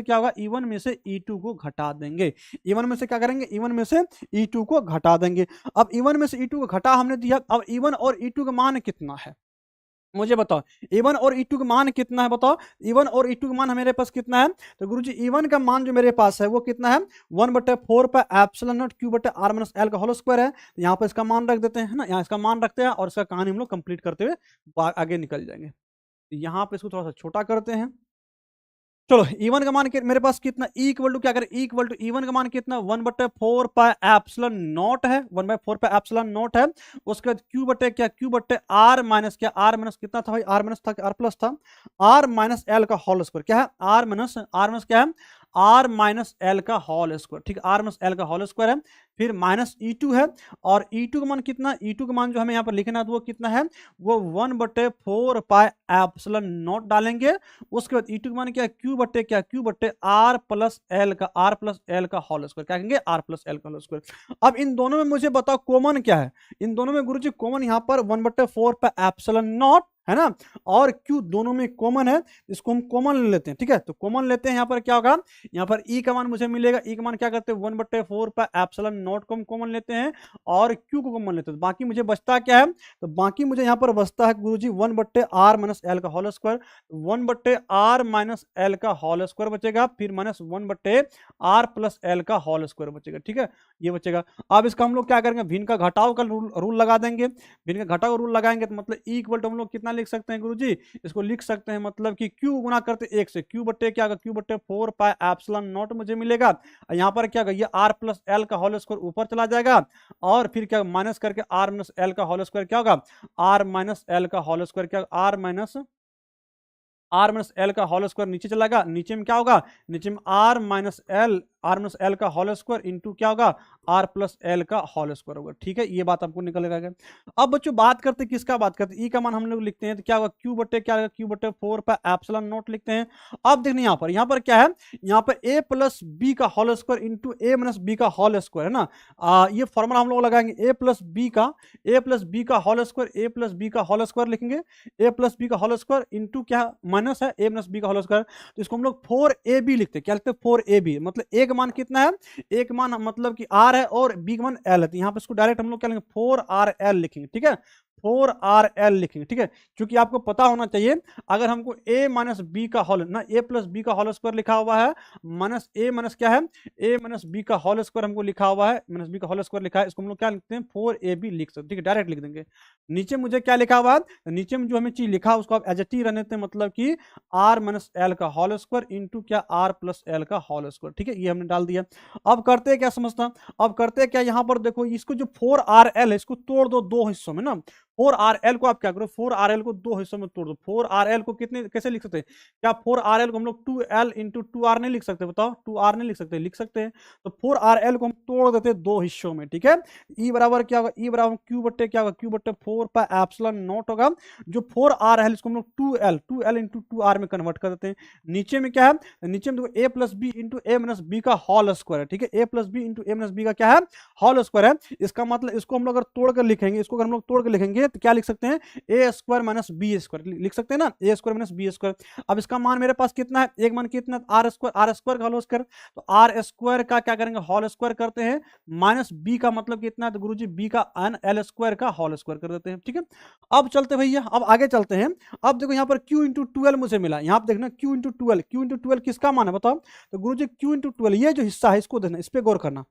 क्या होगा, E1 में से E2 को घटा देंगे, E1 में से क्या करेंगे, E1 में से E2 को घटा देंगे। अब E1 में से E2 को घटा हमने दिया, अब E1 और E2 का मान कितना है मुझे बताओ, E1 और E2 का मान कितना है बताओ, E1 और E2 का मान मेरे पास कितना है, तो गुरुजी E1 का मान जो मेरे पास है वो कितना है, 1/4 पर एप्सिलॉन नॉट Q बटे R माइनस L का होल स्क्वायर है। तो यहाँ पर इसका मान रख देते हैं ना, यहाँ इसका मान रखते हैं और इसका कहानी हम लोग कंप्लीट करते हुए आगे निकल जाएंगे। तो यहाँ पे इसको थोड़ा सा छोटा करते हैं, चलो E1 का मान मेरे पास कितना, E इक्वल टू क्या करें, E इक्वल टू E1 का मान कितना, 1/4 पाई एप्सिलॉन नॉट है, 1/4 पाई एप्सिलॉन नॉट है। उसके बाद Q बटे क्या, Q बटे R माइनस क्या, R माइनस कितना था भाई, R माइनस था, R प्लस था, R माइनस L का होल स्क्वायर, क्या है, R माइनस क्या है, R माइनस L का होल स्क्वायर, ठीक है, R माइनस L का होल स्क्वायर है। फिर माइनस E2 है, और E2 का मान कितना, E2 का मान जो हमें यहाँ पर लिखना है तो वो कितना है, वो 1/4 पाई एप्सिलॉन नॉट डालेंगे। उसके बाद E2 का मान क्या, Q बटे क्या, Q बटे R प्लस L का, R प्लस L का होल स्क्वायर, क्या कहेंगे, R प्लस L का होल स्क्वायर। अब इन दोनों में मुझे बताओ कॉमन क्या है, इन दोनों में गुरुजी कॉमन यहाँ पर 1/4 पाई एप्सिलॉन नॉट है ना, और Q दोनों में कॉमन है, इसको हम कॉमन ले लेते हैं, ठीक है, तो कॉमन लेते हैं, यहाँ पर क्या होगा, यहाँ पर E का मान मुझे मिलेगा, E का मान क्या करते हैं, 1/4 पाई एप्सिलॉन नॉट को हम कॉमन लेते हैं और Q को कॉमन लेते हैं, तो बाकी मुझे बचता क्या है, तो बाकी मुझे यहाँ पर बचता है गुरुजी 1/R माइनस L का whole square, 1/R minus L का होल स्क्वायर बचेगा, फिर माइनस 1/R प्लस L का होल स्क्वायर बचेगा, ठीक है, ये बचेगा। अब इसका हम लोग क्या करेंगे, भिन्न का घटाव का रूल लगा देंगे, भिन्न का घटाव रूल लगाएंगे तो मतलब E इक्वल टू हम लोग कितना लिख सकते हैं गुरुजी, इसको लिख सकते हैं मतलब कि Q गुना करते 1 से, Q बटे क्या, Q बटे 4 पाई एप्सिलॉन नॉट मुझे मिलेगा, यहाँ पर क्या ये R प्लस L का होल स्क्वायर ऊपर चला जाएगा, और फिर क्या माइनस करके R माइनस L का होल स्क्वायर क्या होगा, R माइनस L का होल स्क्वायर क्या, R माइनस L का होल स्क्वायर नीचे चलाएगा, नीचे में क्या होगा, नीचे में R माइनस L का होल स्क्वायर इंटू क्या होगा, R प्लस L का होल स्क्वायर होगा, ठीक है, ये बात आपको निकल गया। अब बच्चों बात करते हैं किसका, बात करते हैं E का मान हम लोग लिखते हैं तो क्या होगा, Q बटे क्या, Q बटे 4 पाई एप्सिलॉन नॉट लिखते हैं। अब देखने यहाँ पर क्या है, यहाँ पर A प्लस B का whole square into A minus B का होल स्क्वायर है ना, ये फॉर्मूला हम लोग लगाएंगे, A प्लस बी का whole square, A plus B का होल स्क्वायर लिखेंगे, A प्लस बी का होल स्क्वायर इंटू क्या माइनस है A माइनस बी का होल स्क्वायर, तो इसको हम लोग 4AB लिखते हैं, क्या लिखते हैं 4AB, मतलब A का मान कितना है, A का मान मतलब कि R है और B का मान L है, तो यहाँ पे इसको डायरेक्ट हम लोग क्या लिखेंगे 4RL लिखेंगे, ठीक है, 4RL लिखेंगे, ठीक है, क्योंकि आपको पता होना चाहिए अगर हमको A माइनस बी का होल ना, A प्लस बी का होल स्क्वायर लिखा हुआ है, माइनस A माइनस क्या है, A माइनस बी का होल स्क्वायर हमको लिखा हुआ है, माइनस बी का होल स्क्वायर लिखा है, इसको हम लोग क्या लिखते हैं 4AB लिख सकते हैं, ठीक है, डायरेक्ट लिख देंगे। नीचे मुझे क्या लिखा हुआ है, तो नीचे में जो हमें चीज लिखा है उसको आप एज इट इज रहने देते हैं, मतलब कि R माइनस L का होल स्क्वायर इंटू क्या R प्लस L का होल स्क्वायर, ठीक है, ये हमने डाल दिया। अब करते हैं क्या समझता, अब करते हैं क्या, यहाँ पर देखो इसको जो 4RL है इसको तोड़ दो दो हिस्सों में ना, 4RL को आप क्या करो, 4RL को दो हिस्सों में तोड़ दो, 4RL को कितने कैसे लिख सकते हैं, क्या 4RL को हम लोग 2L इंटू 2R नहीं लिख सकते, बताओ 2R नहीं लिख सकते, लिख सकते हैं, तो 4RL को हम तोड़ देते हैं दो हिस्सों में, ठीक है। E बराबर क्या होगा, E बराबर Q बट्टे क्या होगा, Q बट्टे 4 पाई एप्सिलॉन नॉट होगा, जो 4R है इसको हम लोग 2L इंटू 2R में कन्वर्ट कर देते हैं। नीचे में क्या है, नीचे में देखो A plus B into A minus B का होल स्क्वायर है, ठीक है, A plus B into A minus B का क्या है होल स्क्वायर है, इसका मतलब इसको हम लोग अगर तोड़ कर लिखेंगे, इसको अगर हम लोग तोड़ कर लिखेंगे तो क्या लिख सकते हैं, ए स्क्वायर माइनस बी स्क्वायर लिख सकते हैं ना, ए स्क्वायर माइनस बी स्क्वायर। अब इसका मान मेरे पास कितना है, एक मान कितना, आर स्क्वायर का होल स्क्वायर, तो आर स्क्वायर का क्या करेंगे, होल स्क्वायर करते हैं, माइनस बी का मतलब कितना है, तो गुरुजी बी का एन एल स्क्वायर का होल स्क्वायर कर देते हैं, ठीक है। अब चलते भैया, अब आगे चलते हैं। अब देखो यहाँ पर q इंटू 12 मुझे मिला, यहाँ पे देखना q इंटू 12, q इंटू 12 किसका मान है बताओ, तो गुरुजी q इंटू 12 ये जो हिस्सा है इसको देखना, इस पे गौर करना,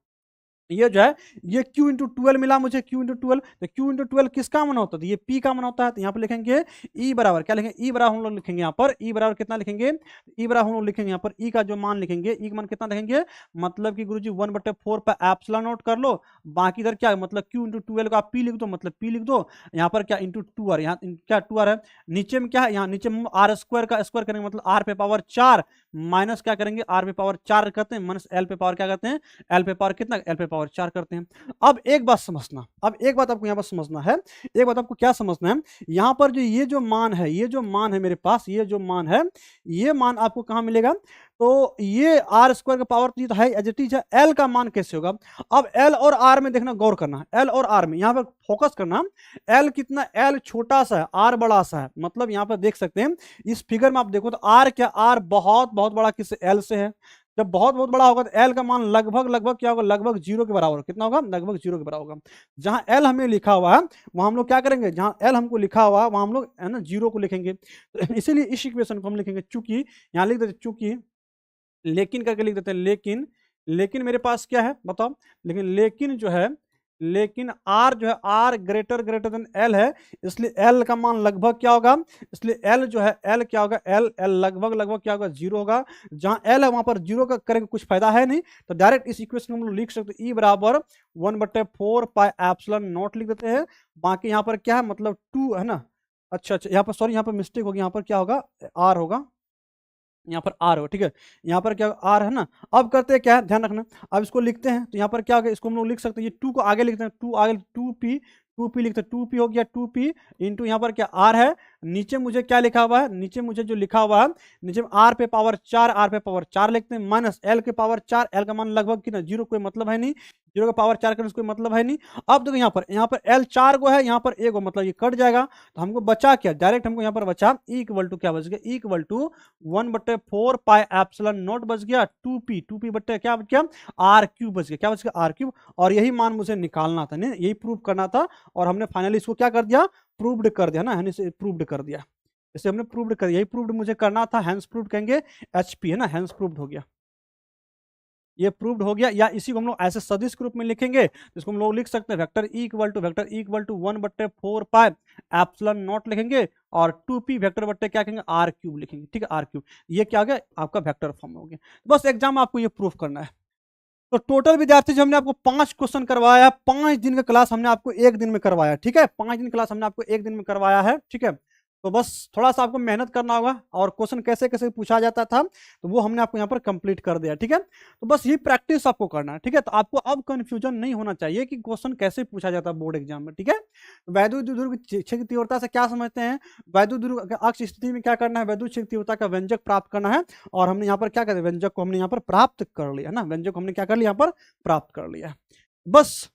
ये जो है ये q इंटू 12 मिला मुझे, q इंटू 12, तो q इंटू 12 किसका मान होता है, तो ये p का मान होता है, तो यहाँ पे लिखेंगे e बराबर, क्या लिखेंगे, e बराबर हम लोग लिखेंगे यहाँ पर, e बराबर कितना लिखेंगे, e बराबर हम लोग लिखेंगे यहाँ पर e का जो मान लिखेंगे, e का मान कितना लिखेंगे, मतलब कि गुरुजी 1/4 पर एप्सिलॉन नोट कर लो, बाकी इधर क्या मतलब q इंटू 12 का आप p लिख दो, मतलब p लिख दो, यहाँ पर क्या इंटू 2r, यहाँ क्या 2r है, नीचे में क्या है, यहाँ नीचे में आर स्क्वायर का स्क्वायर करेंगे, मतलब आर पे पावर 4 माइनस क्या करेंगे, आर पे पावर 4 करते हैं, माइनस एल पे पावर क्या करते हैं, एल पे पावर कितना, एल पे पावर 4 करते हैं। अब एक बात समझना, अब एक बात आपको यहाँ पर समझना है, एक बात आपको क्या समझना है, यहाँ पर जो ये जो मान है, ये जो मान है मेरे पास, ये जो मान है, ये मान आपको कहाँ मिलेगा, तो ये आर स्क्वायर का पावर तो है एज इट इज है, एल का मान कैसे होगा, अब एल और आर में देखना, गौर करना, एल और आर में यहाँ पर फोकस करना, एल कितना, एल छोटा सा है, आर बड़ा सा है, मतलब यहाँ पर देख सकते हैं इस फिगर में आप देखो तो आर क्या, आर बहुत बहुत बड़ा किससे, एल से है, जब बहुत बहुत बड़ा होगा तो एल का मान लगभग लगभग क्या होगा, लगभग 0 के बराबर, कितना होगा, लगभग 0 के बराबर होगा। जहां एल हमें लिखा हुआ है वहां हम लोग क्या करेंगे, जहां एल हमको लिखा हुआ है वहां हम लोग है ना 0 को लिखेंगे, तो इसीलिए इस इक्वेशन को हम लिखेंगे, चूंकि यहाँ लिख देते चूंकि, लेकिन करके लिख देते हैं, लेकिन, लेकिन मेरे पास क्या है बताओ, लेकिन लेकिन जो है, लेकिन आर जो है, R greater greater than L है, इसलिए एल का मान लगभग क्या होगा, इसलिए एल जो है, एल क्या होगा, एल एल लगभग लगभग क्या होगा, 0 होगा, जहां एल है वहां पर 0 का करेंगे कुछ फायदा है नहीं, तो डायरेक्ट इस इक्वेशन को हम लोग लिख सकते हैं, ई बराबर 1/4 पाई एप्सिलॉन नॉट लिख देते हैं, बाकी यहाँ पर क्या है, मतलब 2 है ना, अच्छा अच्छा यहाँ पर सॉरी, यहाँ पर मिस्टेक होगी, यहाँ पर क्या होगा, आर होगा, यहाँ पर आर हो, ठीक है, यहाँ पर क्या आर है ना। अब करते हैं क्या है, ध्यान रखना, अब इसको लिखते हैं, तो यहाँ पर क्या हो गया, इसको हम लोग लिख सकते हैं, ये 2 को आगे लिखते हैं, 2 आगे 2p लिखते हैं, 2p हो गया, 2p इंटू यहाँ पर क्या आर है, नीचे मुझे क्या लिखा हुआ है, नीचे मुझे जो लिखा हुआ है, नीचे में आर पे पावर 4, आर पे पावर 4 लिखते हैं, माइनस एल के पावर 4, एल का मान लगभग कितना 0, कोई मतलब है नहीं, 0 का पावर 4 करने से कोई मतलब है नहीं। अब देखो यहाँ पर एल 4 को है, यहाँ पर ए को, मतलब ये कट जाएगा, तो हमको बचा क्या, डायरेक्ट हमको यहाँ पर बचा ई इक्वल टू क्या बच गया, E equal to 1/4 pi epsilon naught बच गया, 2p बटे क्या बच गया, आर क्यूब बच गया, क्या बच गया, आर क्यूब, और यही मान मुझे निकालना था, नहीं यही प्रूव करना था, और हमने फाइनली इसको क्या कर दिया, प्रूव्ड कर दिया ना, हमने इसे प्रूव्ड कर दिया, इसे हमने प्रूव्ड कर दिया, यही प्रूव्ड मुझे करना था, हैंस प्रूव्ड कहेंगे, एचपी है ना, हैंस प्रूव्ड हो गया, ये प्रूव्ड हो गया, या इसी को हम लोग ऐसे सदिश के रूप में लिखेंगे, इसको हम लोग लिख सकते हैं vector E equal to 1/4 pi epsilon naught लिखेंगे, और 2p वेक्टर बट्टे क्या कहेंगे, आर क्यूब लिखेंगे, ठीक है, आर क्यूब, ये क्या हो गया आपका वेक्टर फॉर्म हो गया। बस एग्जाम में आपको ये प्रूफ करना है। तो टोटल विद्यार्थी जो हमने आपको 5 क्वेश्चन करवाया, 5 दिन का क्लास हमने आपको 1 दिन में करवाया, ठीक है, 5 दिन क्लास हमने आपको 1 दिन में करवाया है, ठीक है। तो बस थोड़ा सा आपको मेहनत करना होगा, और क्वेश्चन कैसे कैसे पूछा जाता था तो वो हमने आपको यहाँ पर कंप्लीट कर दिया, ठीक है। तो बस ये प्रैक्टिस आपको करना है, ठीक है। तो आपको अब कंफ्यूजन नहीं होना चाहिए कि क्वेश्चन कैसे पूछा जाता है बोर्ड एग्जाम में, ठीक है। वैद्युत द्विध्रुव क्षेत्र की तीव्रता से क्या समझते हैं, वैद्युत द्विध्रुव अक्ष स्थिति में क्या करना है, वैद्युत क्षेत्र की तीव्रता का व्यंजक प्राप्त करना है, और हमने यहाँ पर क्या करते, व्यंजक को हमने यहाँ पर प्राप्त कर लिया ना, व्यंजक को हमने क्या कर लिया, यहाँ पर प्राप्त कर लिया। बस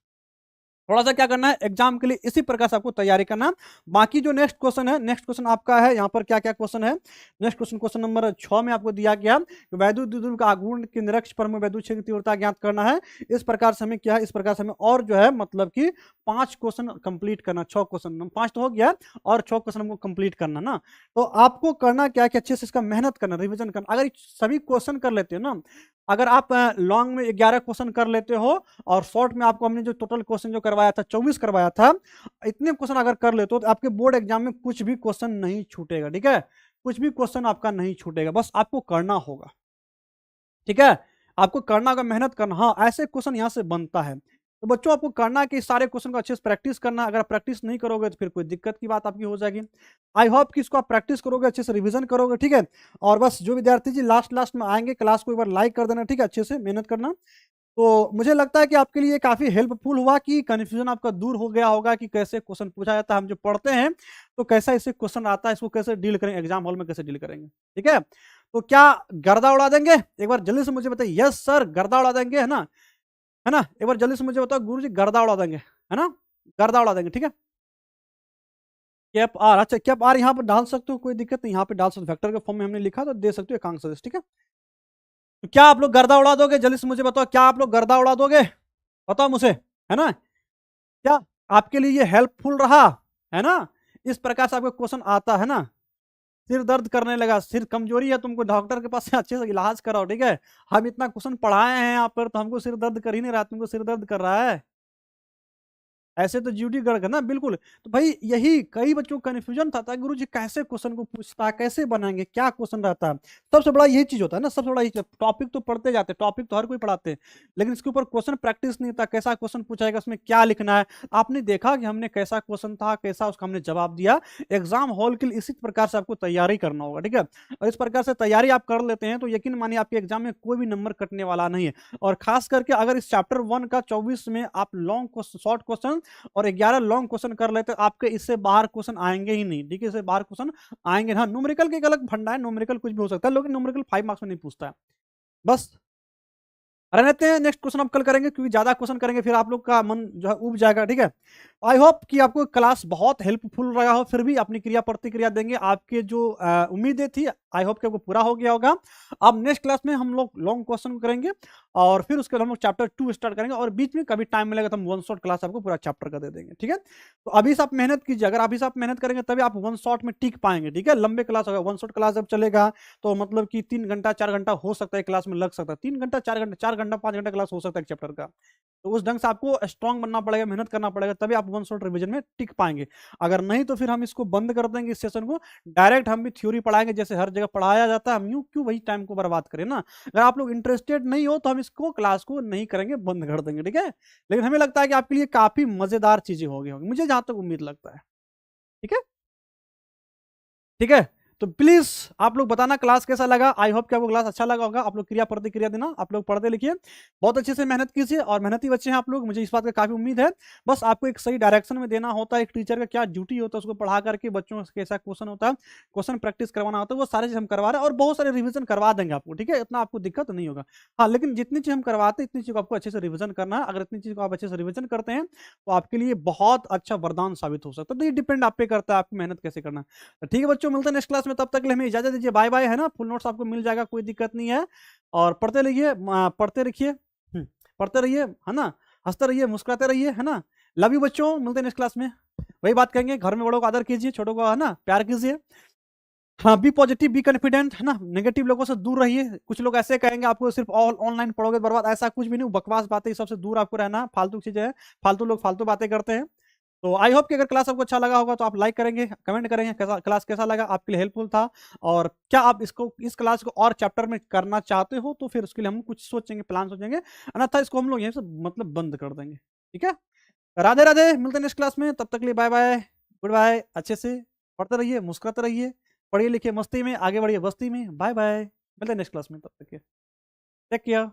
थोड़ा सा क्या करना है, एग्जाम के लिए इसी प्रकार से आपको तैयारी करना है। बाकी जो नेक्स्ट क्वेश्चन है, नेक्स्ट क्वेश्चन आपका है यहाँ पर क्या क्या क्वेश्चन है, नेक्स्ट क्वेश्चन क्वेश्चन नंबर 6 में आपको दिया गया वैद्युत द्विध्रुव का आघूर्ण के निरक्ष पर हमें वैद्युत क्षेत्र की तीव्रता ज्ञात करना है। इस प्रकार से हमें क्या है, इस प्रकार से हमें और जो है मतलब कि 5 क्वेश्चन कंप्लीट करना, 6 क्वेश्चन, 5 तो हो गया और 6 क्वेश्चन हमको कंप्लीट करना ना। तो आपको करना क्या है कि अच्छे से इसका मेहनत करना, रिविजन करना। अगर सभी क्वेश्चन कर लेते हो ना, अगर आप लॉन्ग में 11 क्वेश्चन कर लेते हो और शॉर्ट में आपको हमने जो टोटल क्वेश्चन जो करवाया था 24 करवाया था, इतने क्वेश्चन अगर कर लेते हो तो आपके बोर्ड एग्जाम में कुछ भी क्वेश्चन नहीं छूटेगा, ठीक है, कुछ भी क्वेश्चन आपका नहीं छूटेगा, बस आपको करना होगा, ठीक है, आपको करना होगा, मेहनत करना। हाँ, ऐसे क्वेश्चन यहाँ से बनता है, तो बच्चों आपको करना है कि सारे क्वेश्चन को अच्छे से प्रैक्टिस करना। अगर प्रैक्टिस नहीं करोगे तो फिर कोई दिक्कत की बात आपकी हो जाएगी। आई होप कि इसको आप प्रैक्टिस करोगे, अच्छे से रिवीजन करोगे, ठीक है। और बस जो विद्यार्थी जी लास्ट में आएंगे क्लास को एक बार लाइक कर देना, ठीक है, अच्छे से मेहनत करना। तो मुझे लगता है कि आपके लिए काफी हेल्पफुल हुआ, कि कंफ्यूजन आपका दूर हो गया होगा कि कैसे क्वेश्चन पूछा जाता है, हम जो पढ़ते हैं तो कैसा इससे क्वेश्चन आता है, इसको कैसे डील करेंगे, एग्जाम हॉल में कैसे डील करेंगे, ठीक है। तो क्या गर्दा उड़ा देंगे, एक बार जल्दी से मुझे बताइए। यस सर, गर्दा उड़ा देंगे, है ना, है ना, एक बार जल्दी से मुझे बताओ गुरुजी, गर्दा उड़ा देंगे, है ना, गर्दा उड़ा देंगे, ठीक है। कैप आर, अच्छा कैप आर यहाँ पर डाल सकते हो, कोई दिक्कत नहीं, यहाँ पे डाल सकते हो, वेक्टर के फॉर्म में हमने लिखा तो दे सकते हो एकांक सदिश, ठीक है। तो क्या आप लोग गर्दा उड़ा दोगे, जल्दी से मुझे बताओ, क्या आप लोग गर्दा उड़ा दोगे, बताओ मुझे, है ना, क्या आपके लिए ये हेल्पफुल रहा, है ना। इस प्रकार से आपको क्वेश्चन आता है ना। सिर दर्द करने लगा, सिर कमजोरी है तुमको, डॉक्टर के पास से अच्छे से इलाज कराओ, ठीक है। हम इतना क्वेश्चन पढ़ाए हैं यहाँ पर, तो हमको सिर दर्द कर ही नहीं रहा, तुमको सिर दर्द कर रहा है, ऐसे तो ड्यूटी गड़बड़ ना बिल्कुल। तो भाई यही कई बच्चों को कन्फ्यूजन था गुरु जी कैसे क्वेश्चन को पूछता है, कैसे बनाएंगे, क्या क्वेश्चन रहता है। सबसे बड़ा यही चीज होता है ना, सबसे बड़ा यही, टॉपिक तो पढ़ते जाते, टॉपिक तो हर कोई पढ़ाते हैं, लेकिन इसके ऊपर क्वेश्चन प्रैक्टिस नहीं था, कैसा क्वेश्चन पूछाएगा, उसमें क्या लिखना है। आपने देखा कि हमने कैसा क्वेश्चन था, कैसा उसका हमने जवाब दिया। एग्जाम हॉल के लिए इसी प्रकार से आपको तैयारी करना होगा, ठीक है। और इस प्रकार से तैयारी आप कर लेते हैं तो यकीन मानिए आपके एग्जाम में कोई भी नंबर कटने वाला नहीं है। और खास करके अगर इस चैप्टर 1 का 24 में आप लॉन्ग शॉर्ट क्वेश्चन और 11 लॉन्ग क्वेश्चन कर लेते, आपके इससे बाहर क्वेश्चन आएंगे ही नहीं, ठीक है, इससे बाहर क्वेश्चन आएंगे। हाँ, न्यूमेरिकल के एक अलग फंडा है, न्यूमेरिकल कुछ भी हो सकता है, लेकिन न्यूमेरिकल 5 मार्क्स में नहीं पूछता है, बस रहते हैं। नेक्स्ट क्वेश्चन हम कल करेंगे, क्योंकि ज्यादा क्वेश्चन करेंगे फिर आप लोग का मन जो है उब जाएगा, ठीक है। आई होप कि आपको क्लास बहुत हेल्पफुल रहा हो, फिर भी अपनी क्रिया प्रतिक्रिया देंगे, आपके जो उम्मीदें थी आई होप कि आपको पूरा हो गया होगा। अब नेक्स्ट क्लास में हम लोग लॉन्ग क्वेश्चन करेंगे, और फिर उसके बाद हम लोग चैप्टर 2 स्टार्ट करेंगे, और बीच में कभी टाइम मिलेगा तो हम वन शॉट क्लास आपको पूरा चैप्टर का दे देंगे, ठीक है। तो अभी से आप मेहनत कीजिए, अगर अभी से आप मेहनत करेंगे तभी आप वन शॉट में टिक पाएंगे, ठीक है। लंबे क्लास होगा, वन शॉट क्लास जब चलेगा तो मतलब कि 3 घंटा 4 घंटा हो सकता है क्लास में लग सकता है, 3 घंटा 4 घंटा 5 घंटा क्लास हो सकता है चैप्टर का। तो उस ढंग से आपको स्ट्रांग बनना पड़ेगा, मेहनत करना पड़ेगा, तभी आप वन शॉट रिवीजन में टिक पाएंगे। अगर नहीं तो फिर हम इसको बंद कर देंगे, इस सेशन को डायरेक्ट हम भी थ्योरी पढ़ाएंगे जैसे हर जगह पढ़ाया जाता है। हम यूं क्यों वही टाइम को बर्बाद करें ना। अगर आप लोग इंटरेस्टेड नहीं हो तो हम इसको क्लास को नहीं करेंगे, बंद कर देंगे, ठीक है। लेकिन हमें लगता है कि आपके लिए काफी मजेदार चीजें होगी, मुझे जहां तक उम्मीद लगता है, ठीक है, ठीक है। तो प्लीज आप लोग बताना क्लास कैसा लगा, आई होप कि आपको क्लास अच्छा लगा होगा। आप लोग क्रिया प्रतिक्रिया देना, आप लोग पढ़ते लिखिए, बहुत अच्छे से मेहनत कीजिए, और मेहनती बच्चे हैं आप लोग, मुझे इस बात का काफी उम्मीद है। बस आपको एक सही डायरेक्शन में देना होता है, एक टीचर का क्या ड्यूटी होता है, उसको पढ़ा करके बच्चों से कैसा क्वेश्चन होता है, क्वेश्चन प्रैक्टिस करवाना होता है, वो सारी चीज हम करवा रहे हैं, और बहुत सारे रिविजन करवा देंगे आपको, ठीक है, इतना आपको दिक्कत नहीं होगा। हाँ, लेकिन जितनी चीज हम करवाते हैं इतनी चीज को आपको अच्छे से रिविजन करना है। अगर इतनी चीज को आप अच्छे से रिविजन करते हैं तो आपके लिए बहुत अच्छा वरदान साबित हो सकता है। तो ये डिपेंड आप पे करता है, आपकी मेहनत कैसे करना है। तो ठीक है बच्चों, मिलते हैं नेक्स्ट क्लास में, तब तक के लिए हमें इजाजत दीजिए, बाय बाय, है ना। फुल नोट्स आपको मिल जाएगा, कोई दिक्कत नहीं है। और पढ़ते रहिए, पढ़ते रखिए, पढ़ते रहिए, है ना, हंसते रहिए, मुस्कुराते रहिए, है ना। लव यू बच्चों, मिलते हैं नेक्स्ट क्लास में। वही बात कहेंगे, घर में बड़ों का आदर कीजिए, छोटों का, है ना, प्यार कीजिए। हाँ, बी पॉजिटिव, बी कॉन्फिडेंट, है ना, नेगेटिव लोगों से दूर रहिए। कुछ लोग ऐसे कहेंगे आपको सिर्फ ऑनलाइन पढ़ोगे बर्बाद, ऐसा कुछ भी नहीं, बकवास बातें सबसे दूर आपको रहना, फालतू चीजें हैं, फालतू लोग फालतू बातें करते हैं। तो आई होप कि अगर क्लास आपको अच्छा लगा होगा तो आप लाइक करेंगे, कमेंट करेंगे कैसा क्लास कैसा लगा, आपके लिए हेल्पफुल था, और क्या आप इसको इस क्लास को और चैप्टर में करना चाहते हो, तो फिर उसके लिए हम कुछ सोचेंगे, प्लान सोचेंगे, अन्यथा इसको हम लोग यहीं से मतलब बंद कर देंगे, ठीक है। राधे राधे, मिलते हैं नेक्स्ट क्लास में, तब तक के लिए बाय बाय, गुड बाय। अच्छे से पढ़ते रहिए, मुस्कुराते रहिए, पढ़िए लिखिए मस्ती में, आगे बढ़िए बस्ती में, बाय बाय। मिलते हैं नेक्स्ट क्लास में, तब तक के टेक केयर।